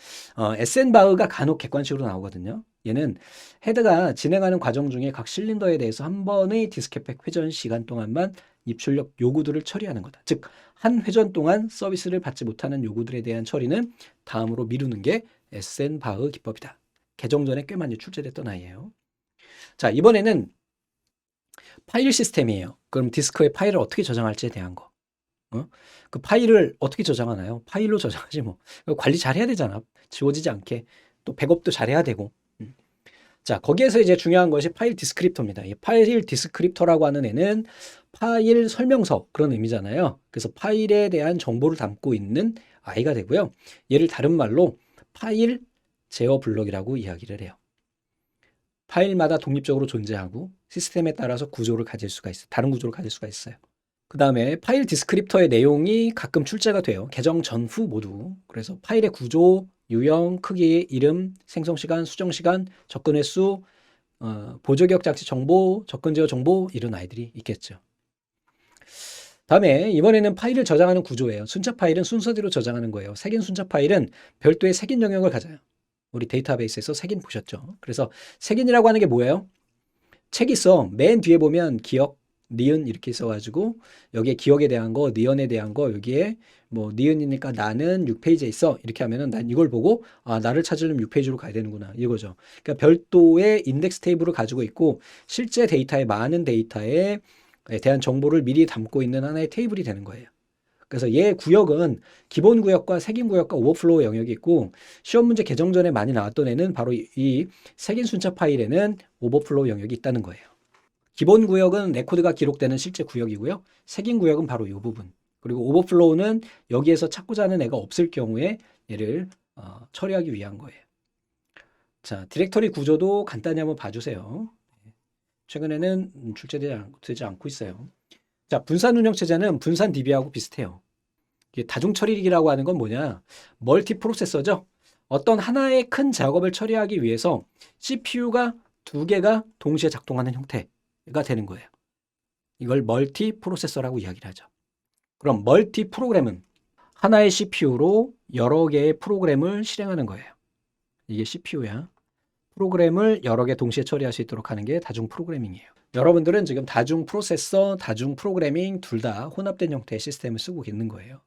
에센바흐가 간혹 객관식으로 나오거든요. 얘는 헤드가 진행하는 과정 중에 각 실린더에 대해서 한 번의 디스크팩 회전 시간 동안만 입출력 요구들을 처리하는 거다. 즉, 한 회전 동안 서비스를 받지 못하는 요구들에 대한 처리는 다음으로 미루는 게 에센바흐 기법이다. 개정 전에 꽤 많이 출제됐던 아이예요. 자, 이번에는 파일 시스템이에요. 그럼 디스크에 파일을 어떻게 저장할지에 대한 거. 그 파일을 어떻게 저장하나요? 파일로 저장하지 뭐. 관리 잘 해야 되잖아. 지워지지 않게. 또 백업도 잘 해야 되고. 자, 거기에서 이제 중요한 것이 파일 디스크립터입니다. 이 파일 디스크립터라고 하는 애는 파일 설명서 그런 의미잖아요. 그래서 파일에 대한 정보를 담고 있는 아이가 되고요. 얘를 다른 말로 파일 제어 블럭이라고 이야기를 해요. 파일마다 독립적으로 존재하고 시스템에 따라서 구조를 가질 수가 있어요. 다른 구조를 가질 수가 있어요. 그 다음에 파일 디스크립터의 내용이 가끔 출제가 돼요. 개정 전후 모두. 그래서 파일의 구조, 유형, 크기, 이름, 생성시간, 수정시간, 접근 횟수, 보조기억 장치 정보, 접근 제어 정보 이런 아이들이 있겠죠. 다음에 이번에는 파일을 저장하는 구조예요. 순차 파일은 순서대로 저장하는 거예요. 색인 순차 파일은 별도의 색인 영역을 가져요. 우리 데이터베이스에서 색인 보셨죠? 그래서 색인이라고 하는 게 뭐예요? 책 있어. 맨 뒤에 보면 기억, 니은 이렇게 있어가지고 여기에 기억에 대한 거, 니은에 대한 거 여기에 뭐 니은이니까 나는 6페이지에 있어 이렇게 하면은 난 이걸 보고 아 나를 찾으려면 6페이지로 가야 되는구나 이거죠. 그러니까 별도의 인덱스 테이블을 가지고 있고 실제 데이터의 많은 데이터에 대한 정보를 미리 담고 있는 하나의 테이블이 되는 거예요. 그래서 얘 구역은 기본 구역과 색인 구역과 오버플로우 영역이 있고 시험 문제 개정 전에 많이 나왔던 애는 바로 이 색인 순차 파일에는 오버플로우 영역이 있다는 거예요. 기본 구역은 레코드가 기록되는 실제 구역이고요. 색인 구역은 바로 이 부분. 그리고 오버플로우는 여기에서 찾고자 하는 애가 없을 경우에 얘를 처리하기 위한 거예요. 자, 디렉터리 구조도 간단히 한번 봐주세요. 최근에는 출제되지 않고 있어요. 자, 분산 운영 체제는 분산 DB하고 비슷해요. 이게 다중 처리기라고 하는 건 뭐냐? 멀티 프로세서죠. 어떤 하나의 큰 작업을 처리하기 위해서 CPU가 두 개가 동시에 작동하는 형태가 되는 거예요. 이걸 멀티 프로세서라고 이야기를 하죠. 그럼 멀티 프로그램은 하나의 CPU로 여러 개의 프로그램을 실행하는 거예요. 이게 CPU야. 프로그램을 여러 개 동시에 처리할 수 있도록 하는 게 다중 프로그래밍이에요. 여러분들은 지금 다중 프로세서, 다중 프로그래밍 둘 다 혼합된 형태의 시스템을 쓰고 있는 거예요.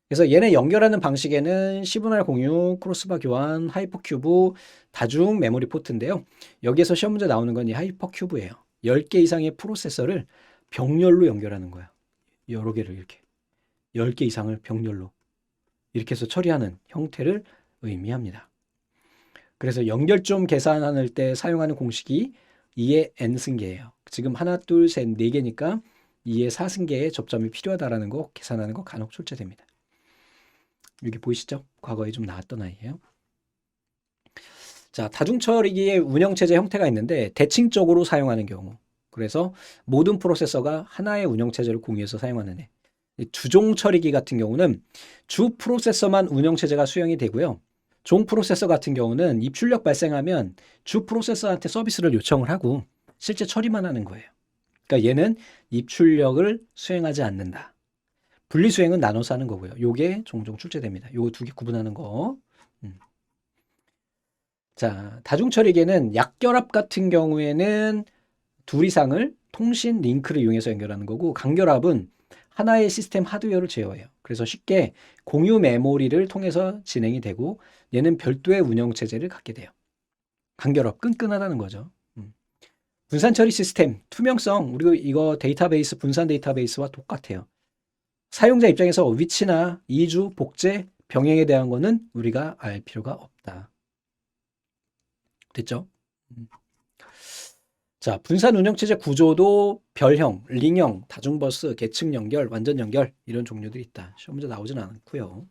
그래서 얘네 연결하는 방식에는 시분할 공유, 크로스바 교환, 하이퍼큐브, 다중 메모리 포트인데요. 여기에서 시험 문제 나오는 건 이 하이퍼큐브예요. 10개 이상의 프로세서를 병렬로 연결하는 거야. 여러 개를 이렇게. 10개 이상을 병렬로. 이렇게 해서 처리하는 형태를 의미합니다. 그래서 연결점 계산할 때 사용하는 공식이 2의 n승계예요. 지금 하나, 둘, 셋, 4개니까 2의 4승계의 접점이 필요하다라는 거 계산하는 거 간혹 출제됩니다. 여기 보이시죠? 과거에 좀 나왔던 아이예요. 자, 다중처리기의 운영체제 형태가 있는데 대칭적으로 사용하는 경우. 그래서 모든 프로세서가 하나의 운영체제를 공유해서 사용하는 애. 주종 처리기 같은 경우는 주 프로세서만 운영체제가 수행이 되고요. 종 프로세서 같은 경우는 입출력 발생하면 주 프로세서한테 서비스를 요청을 하고 실제 처리만 하는 거예요. 그러니까 얘는 입출력을 수행하지 않는다. 분리수행은 나눠서 하는 거고요. 요게 종종 출제됩니다. 요거 두 개 구분하는 거. 자, 다중처리계는 약결합 같은 경우에는 둘 이상을 통신 링크를 이용해서 연결하는 거고, 간결합은 하나의 시스템 하드웨어를 제어해요. 그래서 쉽게 공유 메모리를 통해서 진행이 되고, 얘는 별도의 운영체제를 갖게 돼요. 간결합, 끈끈하다는 거죠. 분산 처리 시스템, 투명성, 우리 이거 데이터베이스, 분산 데이터베이스와 똑같아요. 사용자 입장에서 위치나 이주, 복제, 병행에 대한 거는 우리가 알 필요가 없다. 됐죠? 자, 분산 운영체제 구조도 별형, 링형, 다중버스, 계층 연결, 완전 연결 이런 종류들이 있다. 시험 문제 나오진 않고요.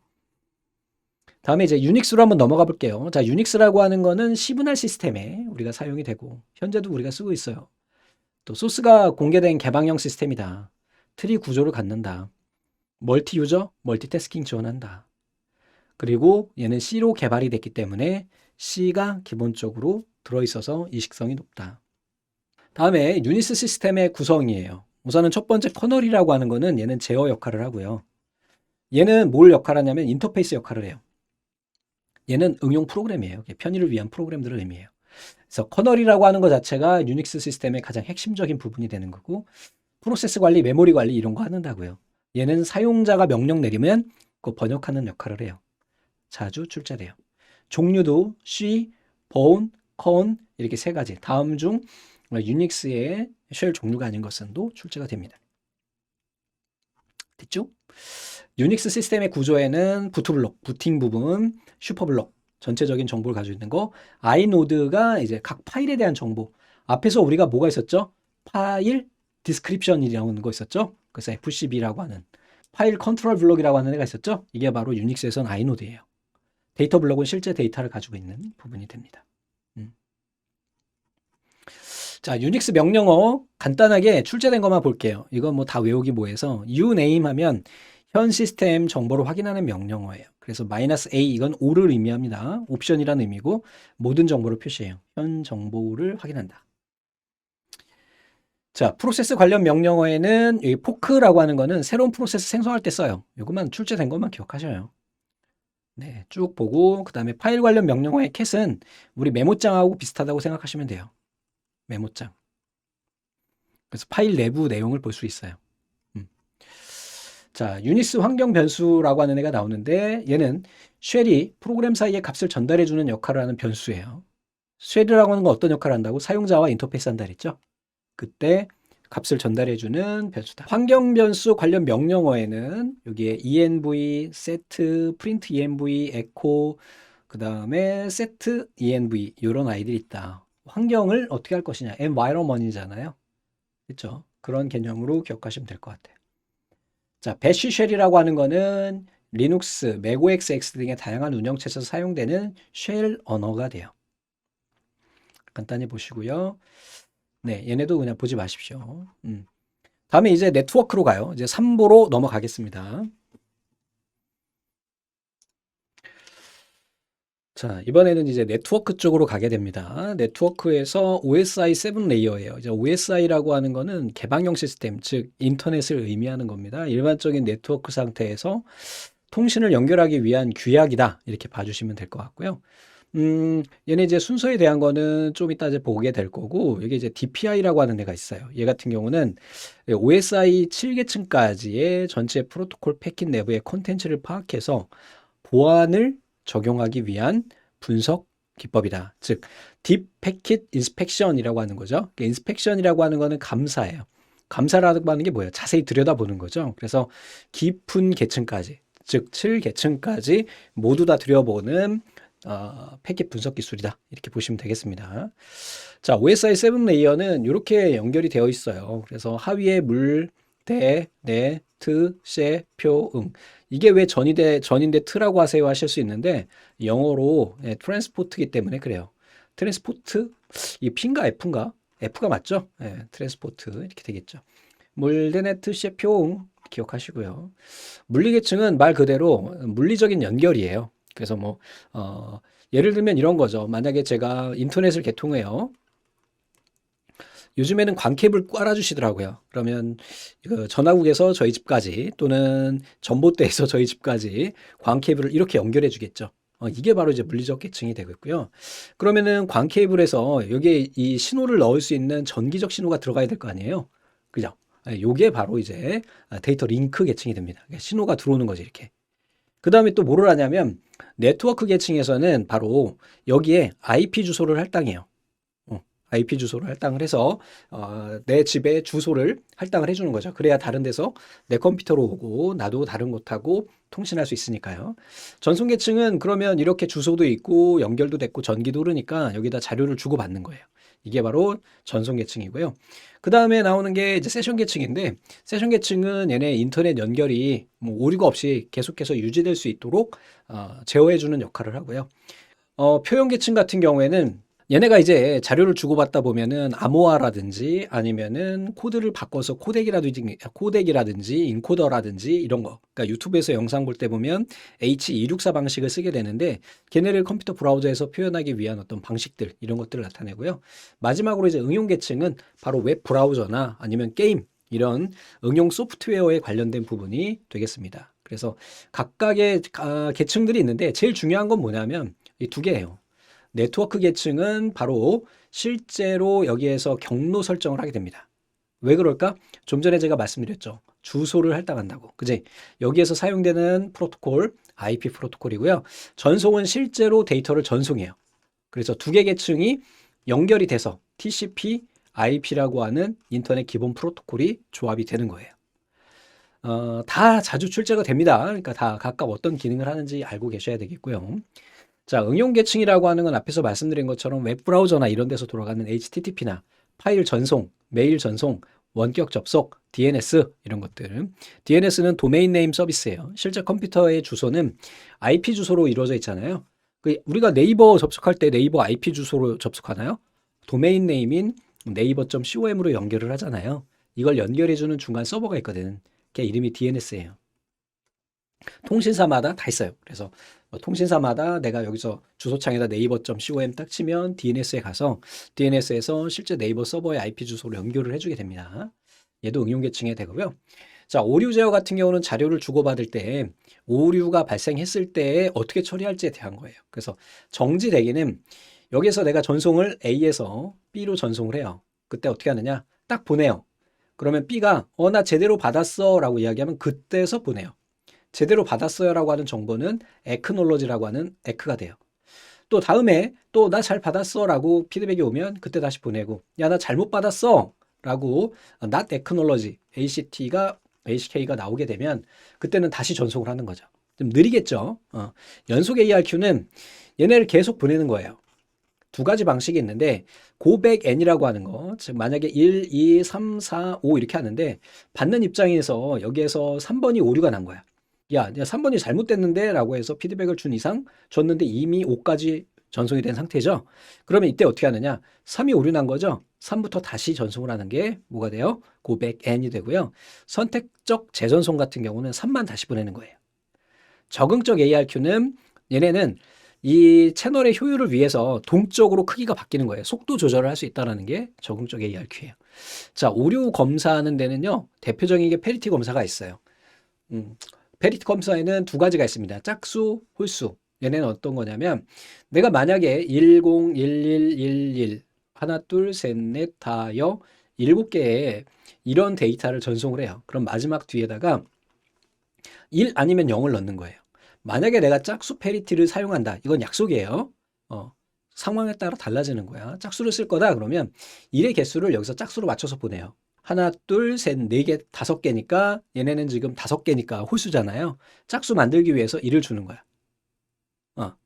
다음에 이제 유닉스로 한번 넘어가 볼게요. 자, 유닉스라고 하는 거는 시분할 시스템에 우리가 사용이 되고 현재도 우리가 쓰고 있어요. 또 소스가 공개된 개방형 시스템이다. 트리 구조를 갖는다. 멀티 유저, 멀티태스킹 지원한다. 그리고 얘는 C로 개발이 됐기 때문에 C가 기본적으로 들어있어서 이식성이 높다. 다음에 유니스 시스템의 구성이에요. 우선은 첫 번째 커널이라고 하는 거는 얘는 제어 역할을 하고요. 얘는 뭘 역할을 하냐면 인터페이스 역할을 해요. 얘는 응용 프로그램이에요. 편의를 위한 프로그램들을 의미해요. 그래서 커널이라고 하는 것 자체가 유닉스 시스템의 가장 핵심적인 부분이 되는 거고, 프로세스 관리, 메모리 관리 이런 거 한다고요. 얘는 사용자가 명령 내리면 그 번역하는 역할을 해요. 자주 출제돼요. 종류도 C, bourne, con 이렇게 세 가지. 다음 중 유닉스의 쉘 종류가 아닌 것은도 출제가 됩니다. 됐죠? 유닉스 시스템의 구조에는 부트블록, 부팅 부분, 슈퍼블록, 전체적인 정보를 가지고 있는 거, 아이노드가 이제 각 파일에 대한 정보. 앞에서 우리가 뭐가 있었죠? 파일 디스크립션이라는 거 있었죠? 그래서 FCB라고 하는 파일 컨트롤 블록이라고 하는 애가 있었죠? 이게 바로 유닉스에서는 아이노드예요. 데이터 블록은 실제 데이터를 가지고 있는 부분이 됩니다. 자, 유닉스 명령어 간단하게 출제된 것만 볼게요. 이건 뭐 다 외우기 뭐해서 uname 하면 현 시스템 정보를 확인하는 명령어예요. 그래서 -a 이건 o를 의미합니다. 옵션이라는 의미고 모든 정보를 표시해요. 현 정보를 확인한다. 자, 프로세스 관련 명령어에는 여기 포크라고 하는 거는 새로운 프로세스 생성할 때 써요. 이것만 출제된 것만 기억하셔요. 네, 쭉 보고 그 다음에 파일 관련 명령어의 캣은 우리 메모장하고 비슷하다고 생각하시면 돼요. 메모장. 그래서 파일 내부 내용을 볼 수 있어요. 자, 유니스 환경 변수라고 하는 애가 나오는데 얘는 쉘이 프로그램 사이에 값을 전달해주는 역할을 하는 변수예요. 쉘이라고 하는 건 어떤 역할을 한다고? 사용자와 인터페이스 한다 그랬죠? 그때 값을 전달해주는 변수다. 환경 변수 관련 명령어에는 여기에 env, set, print env, echo, 그 다음에 set env 이런 아이들이 있다. 환경을 어떻게 할 것이냐? environment이잖아요. 그렇죠? 그런 개념으로 기억하시면 될 것 같아요. 자, 배쉬 쉘이라고 하는 거는 리눅스, 맥OS X 등의 다양한 운영체에서 사용되는 쉘 언어가 돼요. 간단히 보시고요. 네, 얘네도 그냥 보지 마십시오. 다음에 이제 네트워크로 가요. 이제 3보로 넘어가겠습니다. 자, 이번에는 이제 네트워크 쪽으로 가게 됩니다. 네트워크에서 OSI 7 레이어예요. 이제 OSI라고 하는 거는 개방형 시스템, 즉 인터넷을 의미하는 겁니다. 일반적인 네트워크 상태에서 통신을 연결하기 위한 규약이다. 이렇게 봐주시면 될 것 같고요. 얘네 이제 순서에 대한 거는 좀 이따 이제 보게 될 거고, 여기 이제 DPI라고 하는 애가 있어요. 얘 같은 경우는 OSI 7계층까지의 전체 프로토콜 패킷 내부의 콘텐츠를 파악해서 보안을 적용하기 위한 분석 기법이다. 즉, 딥 패킷 인스펙션이라고 하는 거죠. 인스펙션이라고 하는 거는 감사예요. 감사라고 하는 게 뭐예요? 자세히 들여다보는 거죠. 그래서 깊은 계층까지, 즉 7계층까지 모두 다 들여보는 패킷 분석 기술이다. 이렇게 보시면 되겠습니다. 자, OSI 7 레이어는 이렇게 연결이 되어 있어요. 그래서 하위에 물, 대, 네, 트, 셰, 표, 응. 이게 왜 전인데 트라고 하세요 하실 수 있는데 영어로 트랜스포트이기 때문에 그래요. 트랜스포트? 이 P인가 F인가? F가 맞죠? 트랜스포트 이렇게 되겠죠. 물, 대, 네, 트, 셰, 표, 응. 기억하시고요. 물리계층은 말 그대로 물리적인 연결이에요. 그래서 뭐 예를 들면 이런 거죠. 만약에 제가 인터넷을 개통해요. 요즘에는 광케이블 깔아주시더라고요. 그러면 그 전화국에서 저희 집까지 또는 전봇대에서 저희 집까지 광케이블을 이렇게 연결해 주겠죠. 이게 바로 이제 물리적 계층이 되겠고요. 그러면은 광 케이블에서 여기에 이 신호를 넣을 수 있는 전기적 신호가 들어가야 될 거 아니에요. 그죠? 요게 바로 이제 데이터 링크 계층이 됩니다. 그러니까 신호가 들어오는 거지, 이렇게. 그 다음에 또 뭐를 하냐면 네트워크 계층에서는 바로 여기에 IP 주소를 할당해요. IP 주소를 할당을 해서 내 집의 주소를 할당을 해주는 거죠. 그래야 다른 데서 내 컴퓨터로 오고 나도 다른 곳하고 통신할 수 있으니까요. 전송 계층은 그러면 이렇게 주소도 있고 연결도 됐고 전기도 흐르니까 여기다 자료를 주고받는 거예요. 이게 바로 전송 계층이고요. 그 다음에 나오는 게 이제 세션 계층인데, 세션 계층은 얘네 인터넷 연결이 뭐 오류가 없이 계속해서 유지될 수 있도록 제어해주는 역할을 하고요. 표현 계층 같은 경우에는 얘네가 이제 자료를 주고받다 보면은 암호화라든지 아니면은 코드를 바꿔서 코덱이라든지 인코더라든지 이런 거. 그러니까 유튜브에서 영상 볼 때 보면 H264 방식을 쓰게 되는데, 걔네를 컴퓨터 브라우저에서 표현하기 위한 어떤 방식들, 이런 것들을 나타내고요. 마지막으로 이제 응용 계층은 바로 웹 브라우저나 아니면 게임, 이런 응용 소프트웨어에 관련된 부분이 되겠습니다. 그래서 각각의 계층들이 있는데 제일 중요한 건 뭐냐면 이 두 개예요. 네트워크 계층은 바로 실제로 여기에서 경로 설정을 하게 됩니다. 왜 그럴까? 좀 전에 제가 말씀드렸죠. 주소를 할당한다고. 그지? 여기에서 사용되는 프로토콜, IP 프로토콜이고요. 전송은 실제로 데이터를 전송해요. 그래서 두 개 계층이 연결이 돼서 TCP, IP라고 하는 인터넷 기본 프로토콜이 조합이 되는 거예요. 다 자주 출제가 됩니다. 그러니까 다 각각 어떤 기능을 하는지 알고 계셔야 되겠고요. 자, 응용 계층이라고 하는 건 앞에서 말씀드린 것처럼 웹브라우저나 이런 데서 돌아가는 HTTP나 파일 전송, 메일 전송, 원격 접속, DNS 이런 것들. DNS는 도메인 네임 서비스예요. 실제 컴퓨터의 주소는 IP 주소로 이루어져 있잖아요. 우리가 네이버 접속할 때 네이버 IP 주소로 접속하나요? 도메인 네임인 네이버.com으로 연결을 하잖아요. 이걸 연결해주는 중간 서버가 있거든. 걔 이름이 DNS예요. 통신사마다 다 있어요. 그래서 통신사마다 내가 여기서 주소창에다 네이버.com 딱 치면 DNS에 가서 DNS에서 실제 네이버 서버의 IP 주소로 연결을 해주게 됩니다. 얘도 응용 계층이 되고요. 자, 오류 제어 같은 경우는 자료를 주고받을 때 오류가 발생했을 때 어떻게 처리할지에 대한 거예요. 그래서 정지 대기는 여기서 내가 전송을 A에서 B로 전송을 해요. 그때 어떻게 하느냐? 딱 보내요. 그러면 B가 나 제대로 받았어 라고 이야기하면 그때서 보내요. 제대로 받았어요 라고 하는 정보는 acknowledge라고 하는 eck가 돼요. 또 다음에 또 나 잘 받았어 라고 피드백이 오면 그때 다시 보내고, 야, 나 잘못 받았어 라고 not acknowledge ACK가 나오게 되면 그때는 다시 전송을 하는 거죠. 좀 느리겠죠. 연속 ARQ는 얘네를 계속 보내는 거예요. 두 가지 방식이 있는데 고백 n이라고 하는 거, 즉 만약에 1, 2, 3, 4, 5 이렇게 하는데 받는 입장에서 여기에서 3번이 오류가 난 거야. 야, 3번이 잘못됐는데 라고 해서 피드백을 준 이상 줬는데 이미 5까지 전송이 된 상태죠. 그러면 이때 어떻게 하느냐? 3이 오류 난 거죠. 3부터 다시 전송을 하는 게 뭐가 돼요? 고백 n이 되고요. 선택적 재전송 같은 경우는 3만 다시 보내는 거예요. 적응적 ARQ는 얘네는 이 채널의 효율을 위해서 동적으로 크기가 바뀌는 거예요. 속도 조절을 할 수 있다는 게 적응적 ARQ예요. 자, 오류 검사하는 데는요, 대표적인 게 페리티 검사가 있어요. 페리티 검사에는 두 가지가 있습니다. 짝수, 홀수. 얘네는 어떤 거냐면 내가 만약에 101111 하나 둘셋넷 다여 7개의 이런 데이터를 전송을 해요. 그럼 마지막 뒤에다가 1 아니면 0을 넣는 거예요. 만약에 내가 짝수 페리티를 사용한다. 이건 약속이에요. 상황에 따라 달라지는 거야. 짝수를 쓸 거다 그러면 1의 개수를 여기서 짝수로 맞춰서 보내요. 하나, 둘, 셋, 4개, 5개니까 얘네는 지금 5개니까 홀수잖아요. 짝수 만들기 위해서 1을 주는 거야.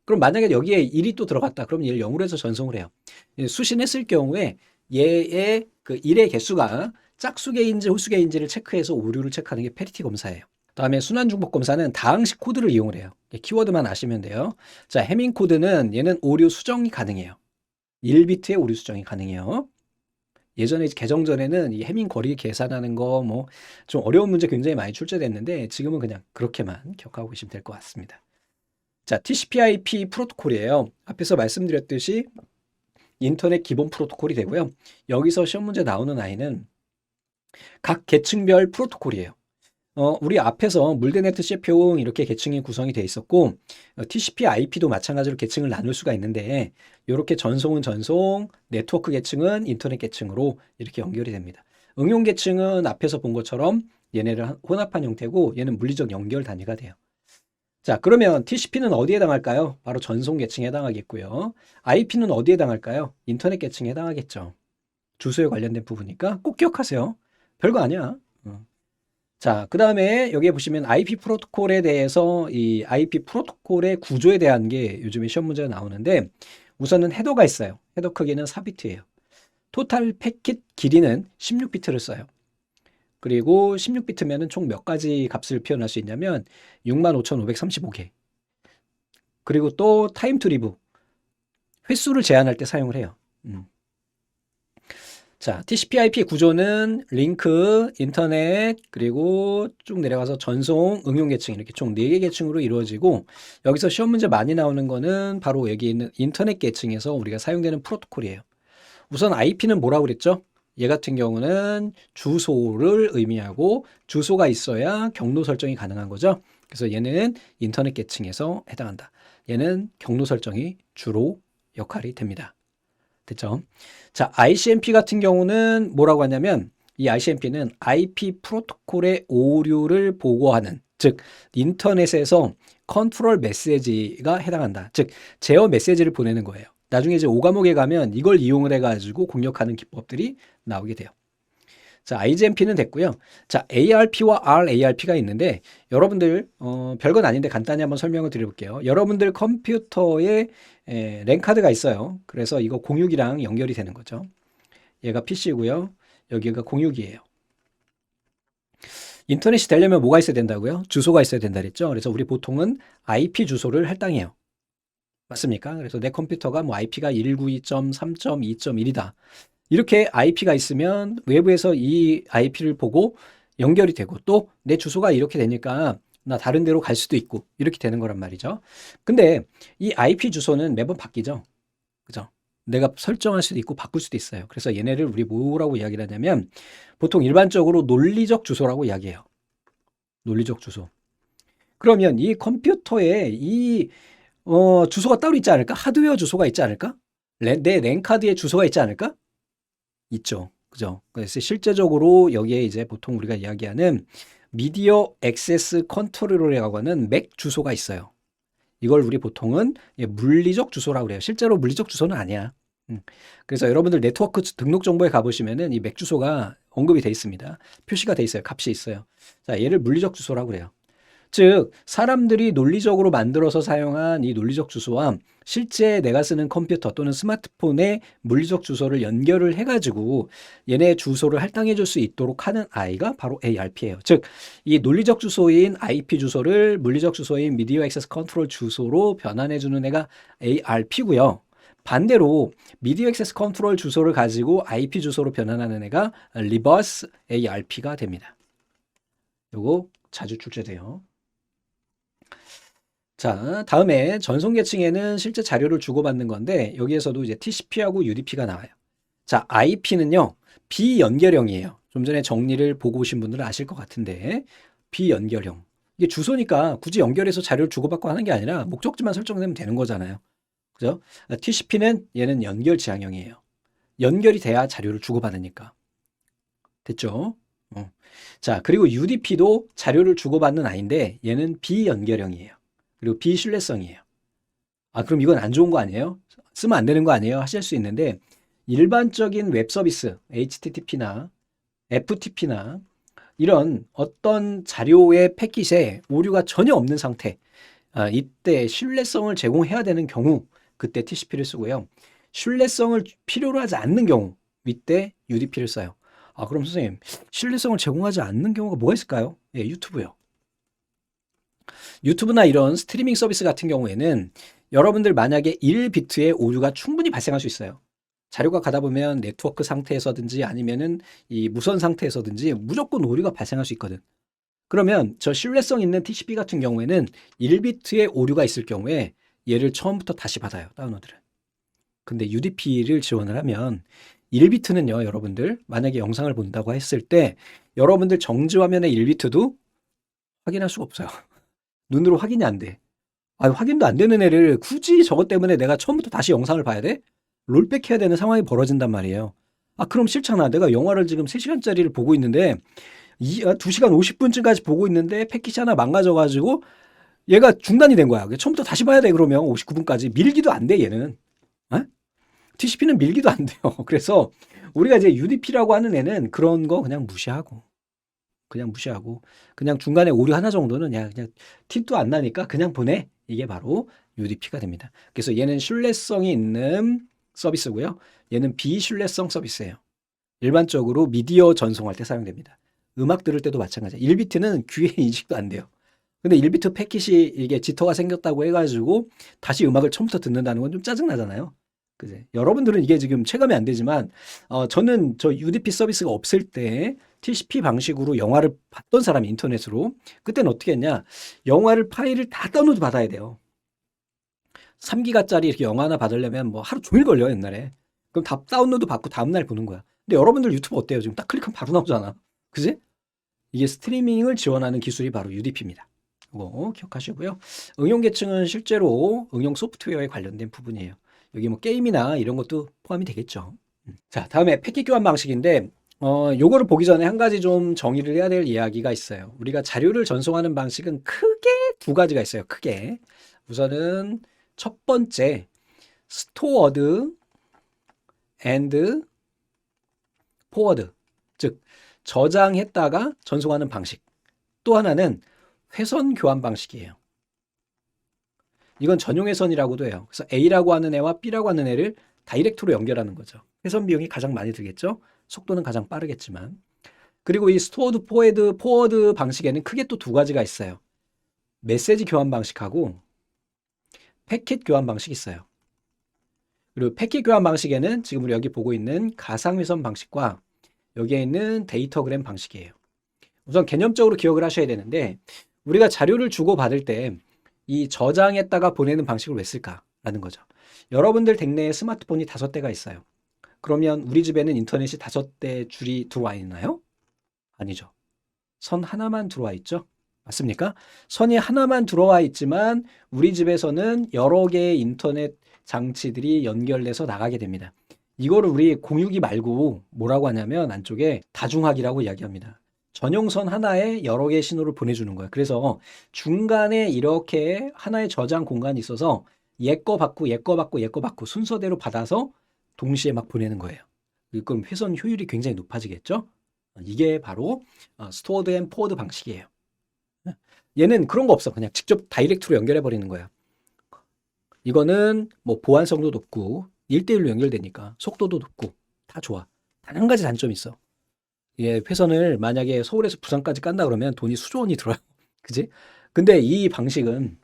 그럼 만약에 여기에 1이 또 들어갔다. 그럼 얘를 0으로 해서 전송을 해요. 수신했을 경우에 얘의 그 1의 개수가 짝수계인지 홀수계인지를 체크해서 오류를 체크하는 게 페리티 검사예요. 다음에 순환중복 검사는 다항식 코드를 이용을 해요. 키워드만 아시면 돼요. 자, 해밍 코드는 얘는 오류 수정이 가능해요. 1비트의 오류 수정이 가능해요. 예전에 개정 전에는 이 해밍 거리 계산하는 거 뭐 좀 어려운 문제 굉장히 많이 출제됐는데 지금은 그냥 그렇게만 기억하고 계시면 될 것 같습니다. 자, TCP/IP 프로토콜이에요. 앞에서 말씀드렸듯이 인터넷 기본 프로토콜이 되고요. 여기서 시험 문제 나오는 아이는 각 계층별 프로토콜이에요. 우리 앞에서 물대네트 셰피용 이렇게 계층이 구성이 되어 있었고 TCP IP도 마찬가지로 계층을 나눌 수가 있는데 이렇게 전송은 전송, 네트워크 계층은 인터넷 계층으로 이렇게 연결이 됩니다. 응용 계층은 앞에서 본 것처럼 얘네를 혼합한 형태고 얘는 물리적 연결 단위가 돼요. 자, 그러면 TCP는 어디에 해당할까요? 바로 전송 계층에 해당하겠고요. IP는 어디에 해당할까요? 인터넷 계층에 해당하겠죠. 주소에 관련된 부분이니까 꼭 기억하세요. 별거 아니야. 자, 그 다음에 여기에 보시면 IP 프로토콜에 대해서 이 IP 프로토콜의 구조에 대한 게 요즘에 시험 문제가 나오는데 우선은 헤더가 있어요. 헤더 크기는 4비트예요. 토탈 패킷 길이는 16비트를 써요. 그리고 16비트면은 총 몇 가지 값을 표현할 수 있냐면 65,535개. 그리고 또 타임 투 리브 횟수를 제한할 때 사용을 해요. 자, TCP/IP 구조는 링크, 인터넷, 그리고 쭉 내려가서 전송, 응용 계층 이렇게 총 4개 계층으로 이루어지고 여기서 시험 문제 많이 나오는 거는 바로 여기 있는 인터넷 계층에서 우리가 사용되는 프로토콜이에요. 우선 IP는 뭐라고 그랬죠? 얘 같은 경우는 주소를 의미하고 주소가 있어야 경로 설정이 가능한 거죠. 그래서 얘는 인터넷 계층에서 해당한다. 얘는 경로 설정이 주로 역할이 됩니다. 됐죠? 자, ICMP 같은 경우는 뭐라고 하냐면 이 ICMP는 IP 프로토콜의 오류를 보고하는 즉 인터넷에서 컨트롤 메시지가 해당한다. 즉 제어 메시지를 보내는 거예요. 나중에 이제 5과목에 가면 이걸 이용을 해가지고 공략하는 기법들이 나오게 돼요. 자, IGMP는 됐고요. 자, ARP와 RARP가 있는데 여러분들 별건 아닌데 간단히 한번 설명을 드려볼게요. 여러분들 컴퓨터에 랜카드가 있어요. 그래서 이거 공유기랑 연결이 되는 거죠. 얘가 PC고요. 여기가 공유기예요. 인터넷이 되려면 뭐가 있어야 된다고요? 주소가 있어야 된다 그랬죠. 그래서 우리 보통은 IP 주소를 할당해요. 맞습니까? 그래서 내 컴퓨터가 뭐 IP가 192.3.2.1이다. 이렇게 IP가 있으면 외부에서 이 IP를 보고 연결이 되고 또 내 주소가 이렇게 되니까 나 다른 데로 갈 수도 있고 이렇게 되는 거란 말이죠. 근데 이 IP 주소는 매번 바뀌죠. 그죠? 내가 설정할 수도 있고 바꿀 수도 있어요. 그래서 얘네를 우리 뭐라고 이야기를 하냐면 보통 일반적으로 논리적 주소라고 이야기해요. 논리적 주소. 그러면 이 컴퓨터에 이 주소가 따로 있지 않을까? 하드웨어 주소가 있지 않을까? 내 랜카드에 주소가 있지 않을까? 있죠. 그죠? 그래서 실제적으로 여기에 이제 보통 우리가 이야기하는 미디어 액세스 컨트롤이라고 하는 맥 주소가 있어요. 이걸 우리 보통은 물리적 주소라고 그래요. 실제로 물리적 주소는 아니야. 그래서 여러분들 네트워크 등록 정보에 가보시면은 이 맥 주소가 언급이 돼 있습니다. 표시가 돼 있어요. 값이 있어요. 자, 얘를 물리적 주소라고 그래요. 즉 사람들이 논리적으로 만들어서 사용한 이 논리적 주소와 실제 내가 쓰는 컴퓨터 또는 스마트폰의 물리적 주소를 연결을 해가지고 얘네 주소를 할당해 줄 수 있도록 하는 아이가 바로 ARP예요. 즉 이 논리적 주소인 IP 주소를 물리적 주소인 미디어 액세스 컨트롤 주소로 변환해 주는 애가 ARP고요. 반대로 미디어 액세스 컨트롤 주소를 가지고 IP 주소로 변환하는 애가 리버스 ARP가 됩니다. 요거 자주 출제돼요. 자, 다음에 전송 계층에는 실제 자료를 주고받는 건데 여기에서도 이제 TCP하고 UDP가 나와요. 자, IP는요. 비연결형이에요. 좀 전에 정리를 보고 오신 분들은 아실 것 같은데 비연결형. 이게 주소니까 굳이 연결해서 자료를 주고받고 하는 게 아니라 목적지만 설정되면 되는 거잖아요. 그죠? TCP는 얘는 연결 지향형이에요. 연결이 돼야 자료를 주고받으니까. 됐죠? 자, 그리고 UDP도 자료를 주고받는 아이인데 얘는 비연결형이에요. 그리고 비신뢰성이에요. 아, 그럼 이건 안 좋은 거 아니에요? 쓰면 안 되는 거 아니에요? 하실 수 있는데 일반적인 웹 서비스, HTTP나 FTP나 이런 어떤 자료의 패킷에 오류가 전혀 없는 상태, 이때 신뢰성을 제공해야 되는 경우 그때 TCP를 쓰고요. 신뢰성을 필요로 하지 않는 경우 이때 UDP를 써요. 아, 그럼 선생님, 신뢰성을 제공하지 않는 경우가 뭐가 있을까요? 예, 유튜브요. 유튜브나 이런 스트리밍 서비스 같은 경우에는 여러분들 만약에 1비트의 오류가 충분히 발생할 수 있어요. 자료가 가다 보면 네트워크 상태에서든지 아니면은 이 무선 상태에서든지 무조건 오류가 발생할 수 있거든. 그러면 저 신뢰성 있는 TCP 같은 경우에는 1비트의 오류가 있을 경우에 얘를 처음부터 다시 받아요. 다운로드를. 근데 UDP를 지원을 하면 1비트는요, 여러분들 만약에 영상을 본다고 했을 때 여러분들 정지 화면의 1비트도 확인할 수가 없어요. 눈으로 확인이 안 돼. 아, 확인도 안 되는 애를 굳이 저것 때문에 내가 처음부터 다시 영상을 봐야 돼? 롤백 해야 되는 상황이 벌어진단 말이에요. 아, 그럼 싫잖아. 내가 영화를 지금 3시간짜리를 보고 있는데 2시간 50분쯤까지 보고 있는데 패키지 하나 망가져가지고 얘가 중단이 된 거야. 처음부터 다시 봐야 돼. 그러면 59분까지 밀기도 안 돼. 얘는. 어? TCP는 밀기도 안 돼요. 그래서 우리가 이제 UDP라고 하는 애는 그런 거 그냥 무시하고 그냥 중간에 오류 하나 정도는 그냥 팁도 안 나니까 그냥 보내. 이게 바로 UDP가 됩니다. 그래서 얘는 신뢰성이 있는 서비스고요. 얘는 비신뢰성 서비스예요. 일반적으로 미디어 전송할 때 사용됩니다. 음악 들을 때도 마찬가지예요. 1비트는 귀에 인식도 안 돼요. 근데 1비트 패킷이 이게 지터가 생겼다고 해가지고 다시 음악을 처음부터 듣는다는 건 좀 짜증나잖아요. 그제? 여러분들은 이게 지금 체감이 안 되지만 저는 저 UDP 서비스가 없을 때 TCP 방식으로 영화를 봤던 사람이 인터넷으로 그때는 어떻게 했냐? 영화를 파일을 다 다운로드 받아야 돼요. 3기가짜리 이렇게 영화 하나 받으려면 뭐 하루 종일 걸려 옛날에. 그럼 다 다운로드 받고 다음날 보는 거야. 근데 여러분들 유튜브 어때요? 지금 딱 클릭하면 바로 나오잖아. 그지? 이게 스트리밍을 지원하는 기술이 바로 UDP입니다. 이거 기억하시고요. 응용 계층은 실제로 응용 소프트웨어에 관련된 부분이에요. 여기 뭐 게임이나 이런 것도 포함이 되겠죠. 자, 다음에 패킷 교환 방식인데 요거를 보기 전에 한 가지 좀 정의를 해야 될 이야기가 있어요. 우리가 자료를 전송하는 방식은 크게 두 가지가 있어요. 크게. 우선은 첫 번째 스토어드 앤드 포워드, 즉 저장했다가 전송하는 방식. 또 하나는 회선 교환 방식이에요. 이건 전용 회선이라고도 해요. 그래서 A라고 하는 애와 B라고 하는 애를 다이렉트로 연결하는 거죠. 회선 비용이 가장 많이 들겠죠. 속도는 가장 빠르겠지만. 그리고 이 스토어드 포워드 방식에는 크게 또 두 가지가 있어요. 메시지 교환 방식하고 패킷 교환 방식이 있어요. 그리고 패킷 교환 방식에는 지금 우리 여기 보고 있는 가상회선 방식과 여기에 있는 데이터그램 방식이에요. 우선 개념적으로 기억을 하셔야 되는데 우리가 자료를 주고받을 때 이 저장했다가 보내는 방식을 왜 쓸까라는 거죠. 여러분들 댁내에 스마트폰이 5대가 있어요. 그러면 우리 집에는 인터넷이 5대 줄이 들어와 있나요? 아니죠. 선 하나만 들어와 있죠. 맞습니까? 선이 하나만 들어와 있지만 우리 집에서는 여러 개의 인터넷 장치들이 연결돼서 나가게 됩니다. 이거를 우리 공유기 말고 뭐라고 하냐면 안쪽에 다중화기라고 이야기합니다. 전용선 하나에 여러 개의 신호를 보내주는 거예요. 그래서 중간에 이렇게 하나의 저장 공간이 있어서 얘 거 받고 얘 거 받고 얘 거 받고 순서대로 받아서 동시에 막 보내는 거예요. 그럼 회선 효율이 굉장히 높아지겠죠? 이게 바로 스토어드 앤 포워드 방식이에요. 얘는 그런 거 없어. 그냥 직접 다이렉트로 연결해 버리는 거야. 이거는 뭐 보안성도 높고 1대1로 연결되니까 속도도 높고 다 좋아. 단 한 가지 단점이 있어. 예, 회선을 만약에 서울에서 부산까지 깐다 그러면 돈이 수조 원이 들어요. 그지? 근데 이 방식은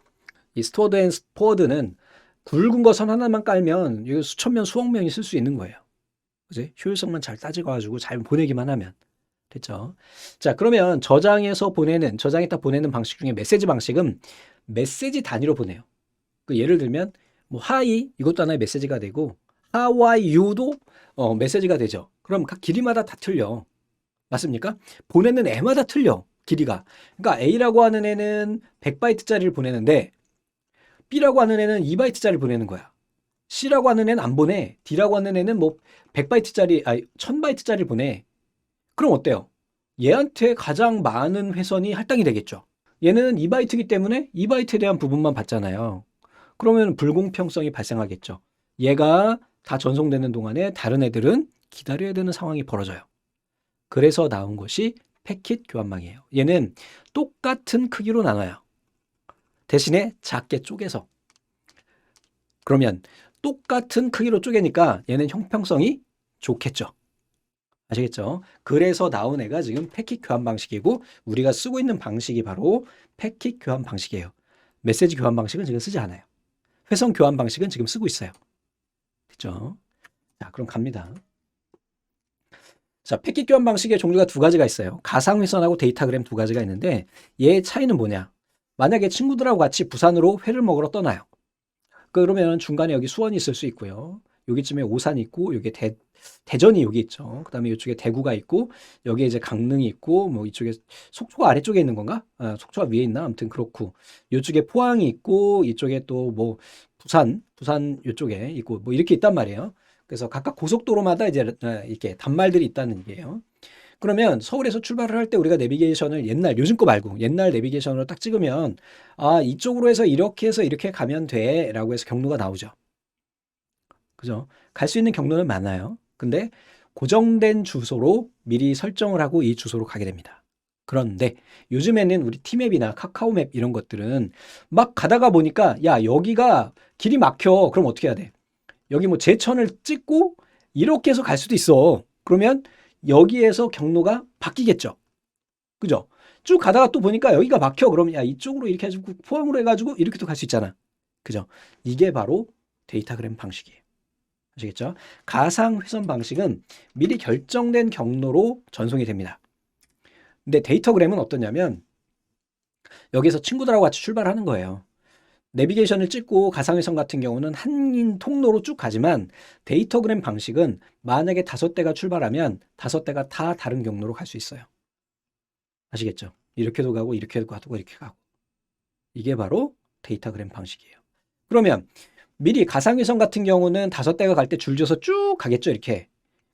이 스토어드 앤 포워드는 굵은 거 선 하나만 깔면 이거 수천 명, 수억 명이 쓸 수 있는 거예요. 그지? 효율성만 잘 따져가지고 잘 보내기만 하면. 됐죠? 자, 그러면 저장했다 보내는 방식 중에 메시지 방식은 메시지 단위로 보내요. 그 예를 들면 뭐 하이 이것도 하나의 메시지가 되고 하와이유도 메시지가 되죠. 그럼 각 길이마다 다 틀려. 맞습니까? 보내는 애마다 틀려. 길이가. 그러니까 A라고 하는 애는 100바이트짜리를 보내는데 B라고 하는 애는 2바이트짜리를 보내는 거야. C라고 하는 애는 안 보내. D라고 하는 애는 뭐 1000바이트짜리를 보내. 그럼 어때요? 얘한테 가장 많은 회선이 할당이 되겠죠. 얘는 2바이트이기 때문에 2바이트에 대한 부분만 받잖아요. 그러면 불공평성이 발생하겠죠. 얘가 다 전송되는 동안에 다른 애들은 기다려야 되는 상황이 벌어져요. 그래서 나온 것이 패킷 교환망이에요. 얘는 똑같은 크기로 나눠요. 대신에 작게 쪼개서. 그러면 똑같은 크기로 쪼개니까 얘는 형평성이 좋겠죠. 아시겠죠? 그래서 나온 애가 지금 패킷 교환 방식이고 우리가 쓰고 있는 방식이 바로 패킷 교환 방식이에요. 메시지 교환 방식은 지금 쓰지 않아요. 회선 교환 방식은 지금 쓰고 있어요. 됐죠? 자, 그럼 갑니다. 자, 패킷 교환 방식의 종류가 두 가지가 있어요. 가상회선하고 데이터그램 두 가지가 있는데 얘의 차이는 뭐냐? 만약에 친구들하고 같이 부산으로 회를 먹으러 떠나요. 그러면 중간에 여기 수원이 있을 수 있고요. 여기쯤에 오산이 있고 여기 대전이 여기 있죠. 그다음에 이쪽에 대구가 있고 여기에 이제 강릉이 있고 뭐 이쪽에 속초가 아래쪽에 있는 건가? 아, 속초가 위에 있나? 아무튼 그렇고 이쪽에 포항이 있고 이쪽에 또 뭐 부산 이쪽에 있고 뭐 이렇게 있단 말이에요. 그래서 각각 고속도로마다 이제 이렇게 단말들이 있다는 얘기예요. 그러면 서울에서 출발을 할 때 우리가 내비게이션을 옛날 요즘 거 말고 옛날 내비게이션으로 딱 찍으면 아 이쪽으로 해서 이렇게 가면 돼라고 해서 경로가 나오죠. 그죠? 갈 수 있는 경로는 많아요. 근데 고정된 주소로 미리 설정을 하고 이 주소로 가게 됩니다. 그런데 요즘에는 우리 티맵이나 카카오맵 이런 것들은 막 가다가 보니까 야 여기가 길이 막혀. 그럼 어떻게 해야 돼? 여기 뭐 제천을 찍고 이렇게 해서 갈 수도 있어. 그러면 여기에서 경로가 바뀌겠죠. 그죠? 쭉 가다가 또 보니까 여기가 막혀. 그러면 야 이쪽으로 이렇게 해가지고 포항으로 해가지고 이렇게도 갈 수 있잖아. 그죠? 이게 바로 데이터그램 방식이에요. 아시겠죠? 가상 회선 방식은 미리 결정된 경로로 전송이 됩니다. 근데 데이터그램은 어떠냐면 여기서 친구들하고 같이 출발하는 거예요. 내비게이션을 찍고 가상회선 같은 경우는 한 통로로 쭉 가지만 데이터그램 방식은 만약에 5대가 출발하면 5대가 다 다른 경로로 갈 수 있어요. 아시겠죠? 이렇게도 가고 이렇게도 가고 이렇게 가고. 이게 바로 데이터그램 방식이에요. 그러면 미리 가상위성 같은 경우는 5대가 갈 때 줄져서 쭉 가겠죠, 이렇게.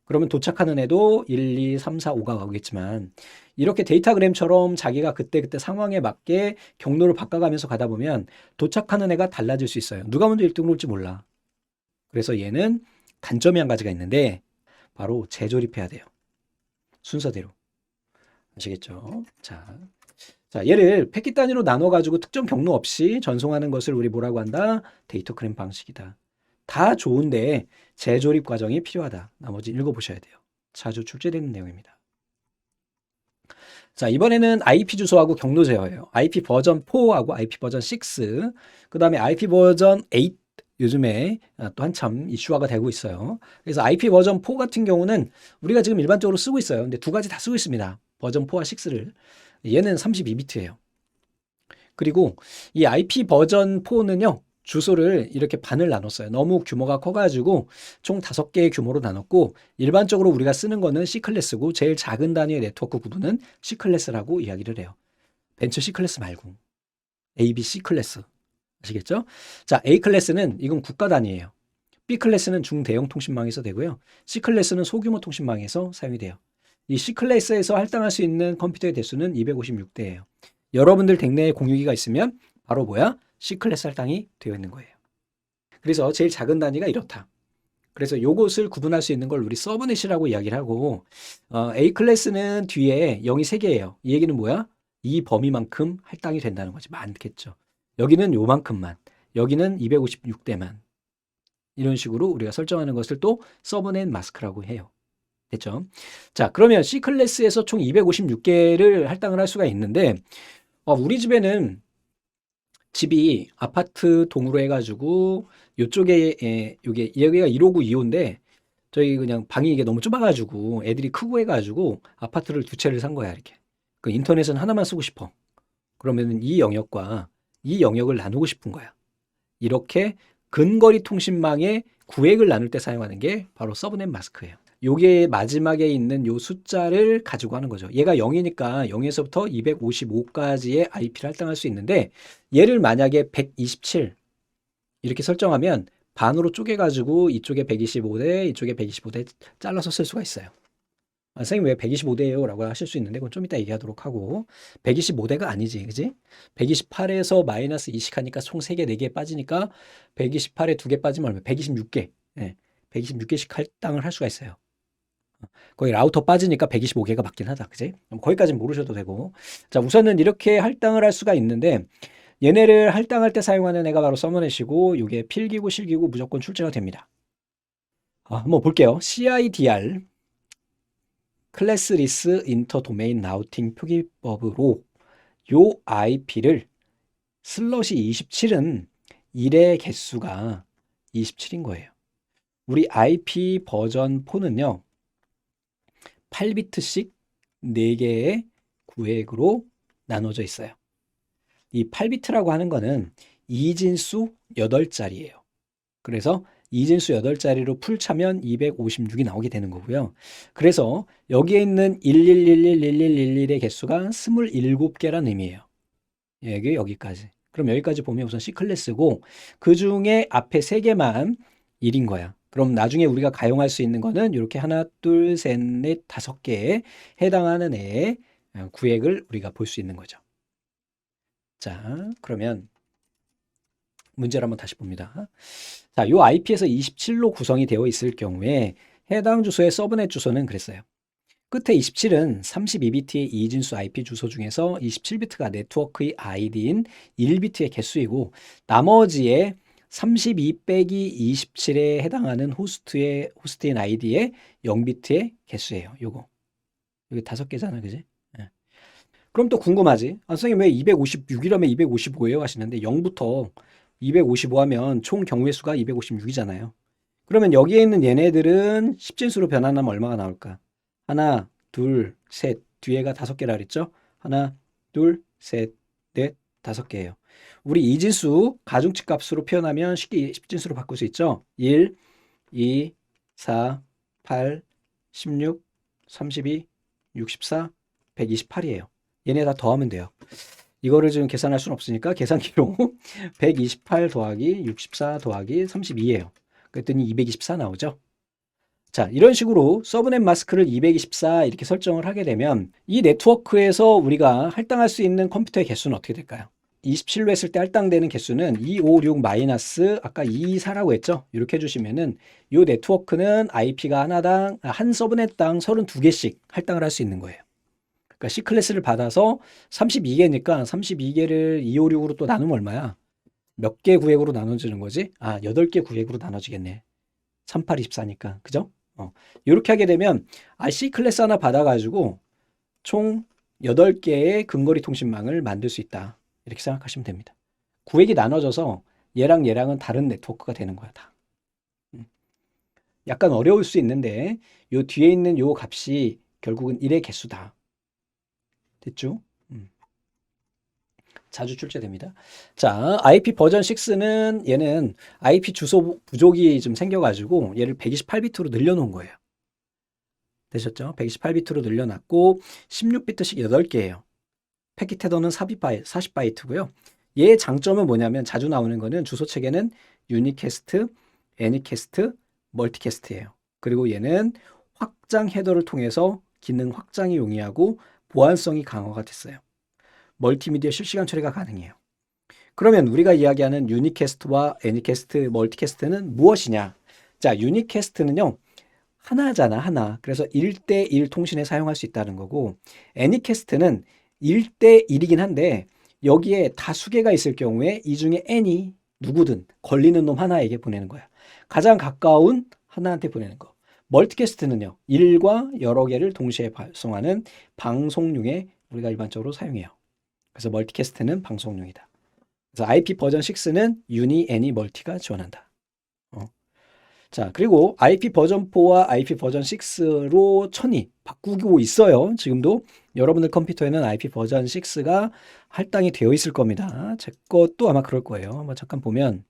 그러면 도착하는 애도 1, 2, 3, 4, 5가 가겠지만 이렇게 데이터그램처럼 자기가 그때그때 상황에 맞게 경로를 바꿔가면서 가다 보면 도착하는 애가 달라질 수 있어요. 누가 먼저 1등을 올지 몰라. 그래서 얘는 단점이 한 가지가 있는데 바로 재조립해야 돼요. 순서대로. 아시겠죠? 자, 얘를 패킷 단위로 나눠가지고 특정 경로 없이 전송하는 것을 우리 뭐라고 한다? 데이터그램 방식이다. 다 좋은데 재조립 과정이 필요하다. 나머지 읽어보셔야 돼요. 자주 출제되는 내용입니다. 자, 이번에는 IP 주소하고 경로 제어예요. IP 버전 4하고 IP 버전 6, 그 다음에 IP 버전 8, 요즘에 또 한참 이슈화가 되고 있어요. 그래서 IP 버전 4 같은 경우는 우리가 지금 일반적으로 쓰고 있어요. 근데 두 가지 다 쓰고 있습니다. 버전 4와 6를. 얘는 32비트예요. 그리고 이 IP 버전 4는요. 주소를 이렇게 반을 나눴어요. 너무 규모가 커가지고 총 5개의 규모로 나눴고 일반적으로 우리가 쓰는 거는 C클래스고 제일 작은 단위의 네트워크 구분은 C클래스라고 이야기를 해요. 벤처 C클래스 말고 ABC 클래스. 아시겠죠? 자, A클래스는 이건 국가 단위예요. B클래스는 중대형 통신망에서 되고요. C클래스는 소규모 통신망에서 사용이 돼요. 이 C클래스에서 할당할 수 있는 컴퓨터의 대수는 256대예요. 여러분들 댁내에 공유기가 있으면 바로 뭐야? C클래스 할당이 되어 있는 거예요. 그래서 제일 작은 단위가 이렇다. 그래서 요것을 구분할 수 있는 걸 우리 서브넷이라고 이야기를 하고 A클래스는 뒤에 0이 3개예요. 이 얘기는 뭐야? 이 범위만큼 할당이 된다는 거지. 많겠죠. 여기는 요만큼만. 여기는 256대만. 이런 식으로 우리가 설정하는 것을 또 서브넷 마스크라고 해요. 됐죠? 자, 그러면 C클래스에서 총 256개를 할당을 할 수가 있는데 우리 집에는 집이 아파트 동으로 해가지고 요쪽에 여기가 1호구 2호인데 저희 그냥 방이 이게 너무 좁아가지고 애들이 크고 해가지고 아파트를 2채를 산 거야 이렇게. 그 인터넷은 하나만 쓰고 싶어. 그러면 이 영역과 이 영역을 나누고 싶은 거야. 이렇게 근거리 통신망의 구획을 나눌 때 사용하는 게 바로 서브넷 마스크예요. 요게 마지막에 있는 요 숫자를 가지고 하는 거죠. 얘가 0이니까 0에서부터 255까지의 IP를 할당할 수 있는데 얘를 만약에 127 이렇게 설정하면 반으로 쪼개가지고 이쪽에 125대, 이쪽에 125대 잘라서 쓸 수가 있어요. 선생님 왜 125대예요? 라고 하실 수 있는데 그건 좀 이따 얘기하도록 하고 125대가 아니지, 그지? 128에서 마이너스 2씩 하니까 총 3개, 4개 빠지니까 128에 2개 빠지면 얼마? 126개. 예, 126개씩 할당을 할 수가 있어요. 거기 라우터 빠지니까 125개가 맞긴 하다. 그지? 거기까지는 모르셔도 되고. 자, 우선은 이렇게 할당을 할 수가 있는데 얘네를 할당할 때 사용하는 애가 바로 서머넷이고 이게 필기고 실기고 무조건 출제가 됩니다. 한번 볼게요. CIDR 클래스리스 인터 도메인 라우팅 표기법으로 요 IP를 슬롯이 27은 1의 개수가 27인 거예요. 우리 IP 버전 4는요. 8비트씩 4개의 구획으로 나눠져 있어요. 이 8비트라고 하는 거는 이진수 8자리예요. 그래서 이진수 8자리로 풀 차면 256이 나오게 되는 거고요. 그래서 여기에 있는 11111111의 개수가 27개란 의미예요. 이게 여기까지. 그럼 여기까지 보면 우선 C클래스고 그 중에 앞에 3개만 1인 거야. 그럼 나중에 우리가 가용할 수 있는 거는 이렇게 하나, 둘, 셋, 넷, 5개에 해당하는 애의 구획을 우리가 볼 수 있는 거죠. 자, 그러면 문제를 한번 다시 봅니다. 자, 요 IP에서 27로 구성이 되어 있을 경우에 해당 주소의 서브넷 주소는 그랬어요. 끝에 27은 32비트의 이진수 IP 주소 중에서 27비트가 네트워크의 아이디인 1비트의 개수이고 나머지의 32 빼기 27에 해당하는 호스트인 아이디의 0비트의 개수예요. 요거. 여기 5개잖아, 그지? 예. 그럼 또 궁금하지? 아, 선생님 왜 256이라면 255예요? 하시는데 0부터 255 하면 총 경우의 수가 256이잖아요. 그러면 여기에 있는 얘네들은 10진수로 변환하면 얼마가 나올까? 하나, 둘, 셋, 뒤에가 5개라 그랬죠? 하나, 둘, 셋, 넷, 5개예요. 우리 이진수 가중치 값으로 표현하면 쉽게 10진수로 바꿀 수 있죠? 1, 2, 4, 8, 16, 32, 64, 128이에요. 얘네 다 더하면 돼요. 이거를 지금 계산할 수는 없으니까 계산기로 128 더하기 64 더하기 32예요. 그랬더니 224 나오죠. 자, 이런 식으로 서브넷 마스크를 224 이렇게 설정을 하게 되면 이 네트워크에서 우리가 할당할 수 있는 컴퓨터의 개수는 어떻게 될까요? 27로 했을 때 할당되는 개수는 256 마이너스 아까 224라고 했죠? 이렇게 해주시면은 이 네트워크는 IP가 한 서브넷당 32개씩 할당을 할 수 있는 거예요. 그러니까 C클래스를 받아서 32개니까 32개를 256으로 또 나누면 얼마야? 몇 개 구획으로 나눠지는 거지? 아, 8개 구획으로 나눠지겠네. 38, 24니까. 그죠? 이렇게 하게 되면 C클래스 하나 받아가지고 총 8개의 근거리 통신망을 만들 수 있다. 이렇게 생각하시면 됩니다. 구획이 나눠져서 얘랑 얘랑은 다른 네트워크가 되는 거야, 다. 약간 어려울 수 있는데 요 뒤에 있는 요 값이 결국은 1의 개수다. 됐죠? 자주 출제됩니다. 자, IP 버전 6는 얘는 IP 주소 부족이 좀 생겨가지고 얘를 128비트로 늘려놓은 거예요. 되셨죠? 128비트로 늘려놨고 16비트씩 8개예요. 패킷 헤더는 40바이트고요. 얘의 장점은 뭐냐면 자주 나오는 거는 주소 체계는 유니캐스트, 애니캐스트, 멀티캐스트예요. 그리고 얘는 확장 헤더를 통해서 기능 확장이 용이하고 보안성이 강화가 됐어요. 멀티미디어 실시간 처리가 가능해요. 그러면 우리가 이야기하는 유니캐스트와 애니캐스트, 멀티캐스트는 무엇이냐? 자, 유니캐스트는요. 하나잖아, 하나. 그래서 1대1 통신에 사용할 수 있다는 거고 애니캐스트는 1대1이긴 한데 여기에 다수개가 있을 경우에 이 중에 n이 누구든 걸리는 놈 하나에게 보내는 거야. 가장 가까운 하나한테 보내는 거. 멀티캐스트는요. 1과 여러 개를 동시에 발송하는 방송용에 우리가 일반적으로 사용해요. 그래서 멀티캐스트는 방송용이다. 그래서 IP 버전 6는 유니, 애니, 멀티가 지원한다. 자, 그리고 IP 버전 4와 IP 버전 6로 천이 바꾸고 있어요. 지금도 여러분들 컴퓨터에는 IP 버전 6가 할당이 되어 있을 겁니다. 제 것도 아마 그럴 거예요. 한번 잠깐 보면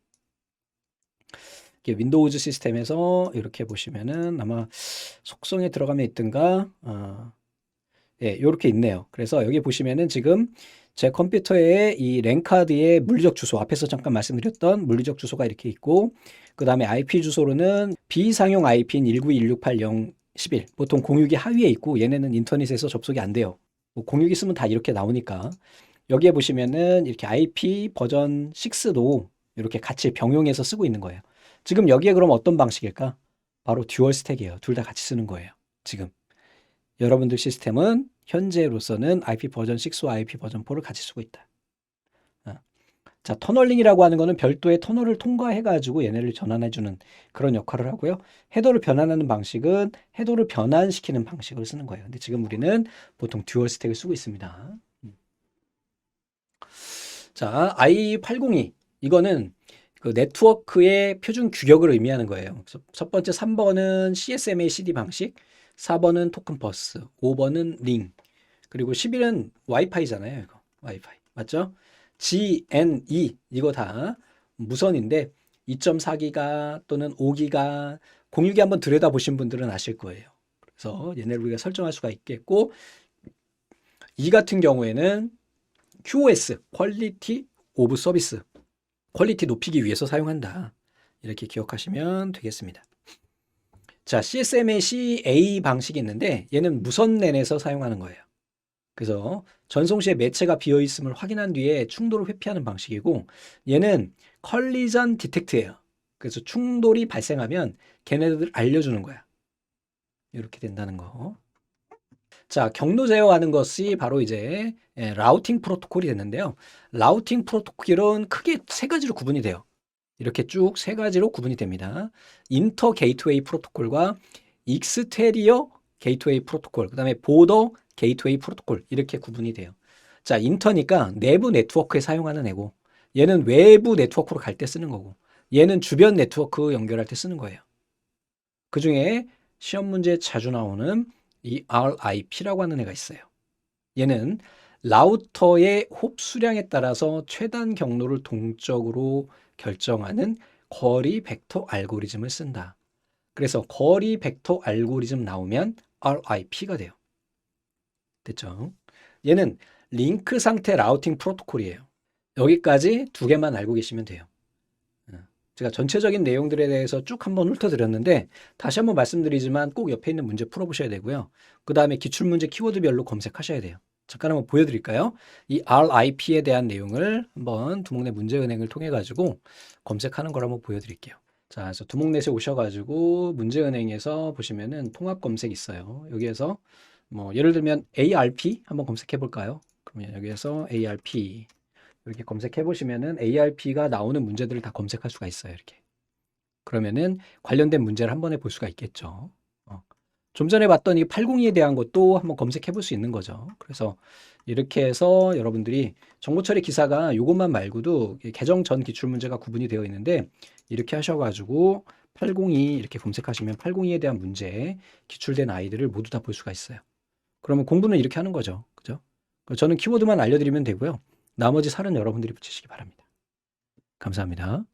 이렇게 윈도우즈 시스템에서 이렇게 보시면은 아마 속성에 들어가면 있든가 예, 이렇게 있네요. 그래서 여기 보시면은 지금 제 컴퓨터에 이 랜카드의 물리적 주소 앞에서 잠깐 말씀드렸던 물리적 주소가 이렇게 있고 그 다음에 IP 주소로는 비상용 IP인 192.168.0.11 보통 공유기 하위에 있고 얘네는 인터넷에서 접속이 안 돼요. 뭐 공유기 쓰면 다 이렇게 나오니까 여기에 보시면은 이렇게 IP 버전 6도 이렇게 같이 병용해서 쓰고 있는 거예요. 지금 여기에 그럼 어떤 방식일까? 바로 듀얼 스택이에요. 둘 다 같이 쓰는 거예요. 지금 여러분들 시스템은 현재로서는 IP 버전 6와 IP 버전 4를 같이 쓰고 있다. 자, 터널링이라고 하는 거는 별도의 터널을 통과해가지고 얘네를 전환해주는 그런 역할을 하고요. 헤더를 변환하는 방식은 헤더를 변환시키는 방식을 쓰는 거예요. 근데 지금 우리는 보통 듀얼 스택을 쓰고 있습니다. 자, i802 이거는 그 네트워크의 표준 규격을 의미하는 거예요. 그래서 첫 번째 3번은 CSMA CD 방식, 4번은 토큰 버스, 5번은 링, 그리고 11은 와이파이잖아요. 이거 와이파이 맞죠? GNE 이거 다 무선인데 2.4기가 또는 5기가, 062 한번 들여다보신 분들은 아실 거예요. 그래서 얘네를 우리가 설정할 수가 있겠고, 이 같은 경우에는 QoS, 퀄리티 오브 서비스, 퀄리티 높이기 위해서 사용한다. 이렇게 기억하시면 되겠습니다. 자, CSMA 방식이 있는데 얘는 무선 랜에서 사용하는 거예요. 그래서 전송 시에 매체가 비어 있음을 확인한 뒤에 충돌을 회피하는 방식이고, 얘는 컬리전 디텍트예요. 그래서 충돌이 발생하면 걔네들 알려주는 거야. 이렇게 된다는 거. 자, 경로 제어하는 것이 바로 이제 라우팅 프로토콜이 됐는데요. 라우팅 프로토콜은 크게 세 가지로 구분이 돼요. 이렇게 쭉 세 가지로 구분이 됩니다. 인터 게이트웨이 프로토콜과 익스테리어 게이트웨이 프로토콜, 그 다음에 보더 게이트웨이 프로토콜, 이렇게 구분이 돼요. 자, 인터니까 내부 네트워크에 사용하는 애고, 얘는 외부 네트워크로 갈 때 쓰는 거고, 얘는 주변 네트워크 연결할 때 쓰는 거예요. 그 중에 시험 문제에 자주 나오는 이 RIP라고 하는 애가 있어요. 얘는 라우터의 홉수량에 따라서 최단 경로를 동적으로 결정하는 거리 벡터 알고리즘을 쓴다. 그래서 거리 벡터 알고리즘 나오면 RIP가 돼요. 됐죠? 얘는 링크 상태 라우팅 프로토콜이에요. 여기까지 두 개만 알고 계시면 돼요. 제가 전체적인 내용들에 대해서 쭉 한번 훑어드렸는데 다시 한번 말씀드리지만 꼭 옆에 있는 문제 풀어보셔야 되고요. 그 다음에 기출문제 키워드별로 검색하셔야 돼요. 잠깐 한번 보여드릴까요? 이 RIP에 대한 내용을 한번 두목내 문제은행을 통해 가지고 검색하는 걸 한번 보여드릴게요. 자, 그래서 두목넷에 오셔가지고 문제은행에서 보시면은 통합 검색 있어요. 여기에서 뭐 예를 들면 ARP 한번 검색해 볼까요? 그러면 여기에서 ARP 이렇게 검색해 보시면은 ARP가 나오는 문제들을 다 검색할 수가 있어요. 이렇게. 그러면은 관련된 문제를 한 번에 볼 수가 있겠죠. 좀 전에 봤던 이 802에 대한 것도 한번 검색해 볼 수 있는 거죠. 그래서 이렇게 해서 여러분들이 정보 처리 기사가 이것만 말고도 개정 전 기출 문제가 구분이 되어 있는데 이렇게 하셔가지고 802 이렇게 검색하시면 802에 대한 문제 기출된 아이들을 모두 다 볼 수가 있어요. 그러면 공부는 이렇게 하는 거죠. 그죠? 저는 키워드만 알려드리면 되고요. 나머지 살은 여러분들이 붙이시기 바랍니다. 감사합니다.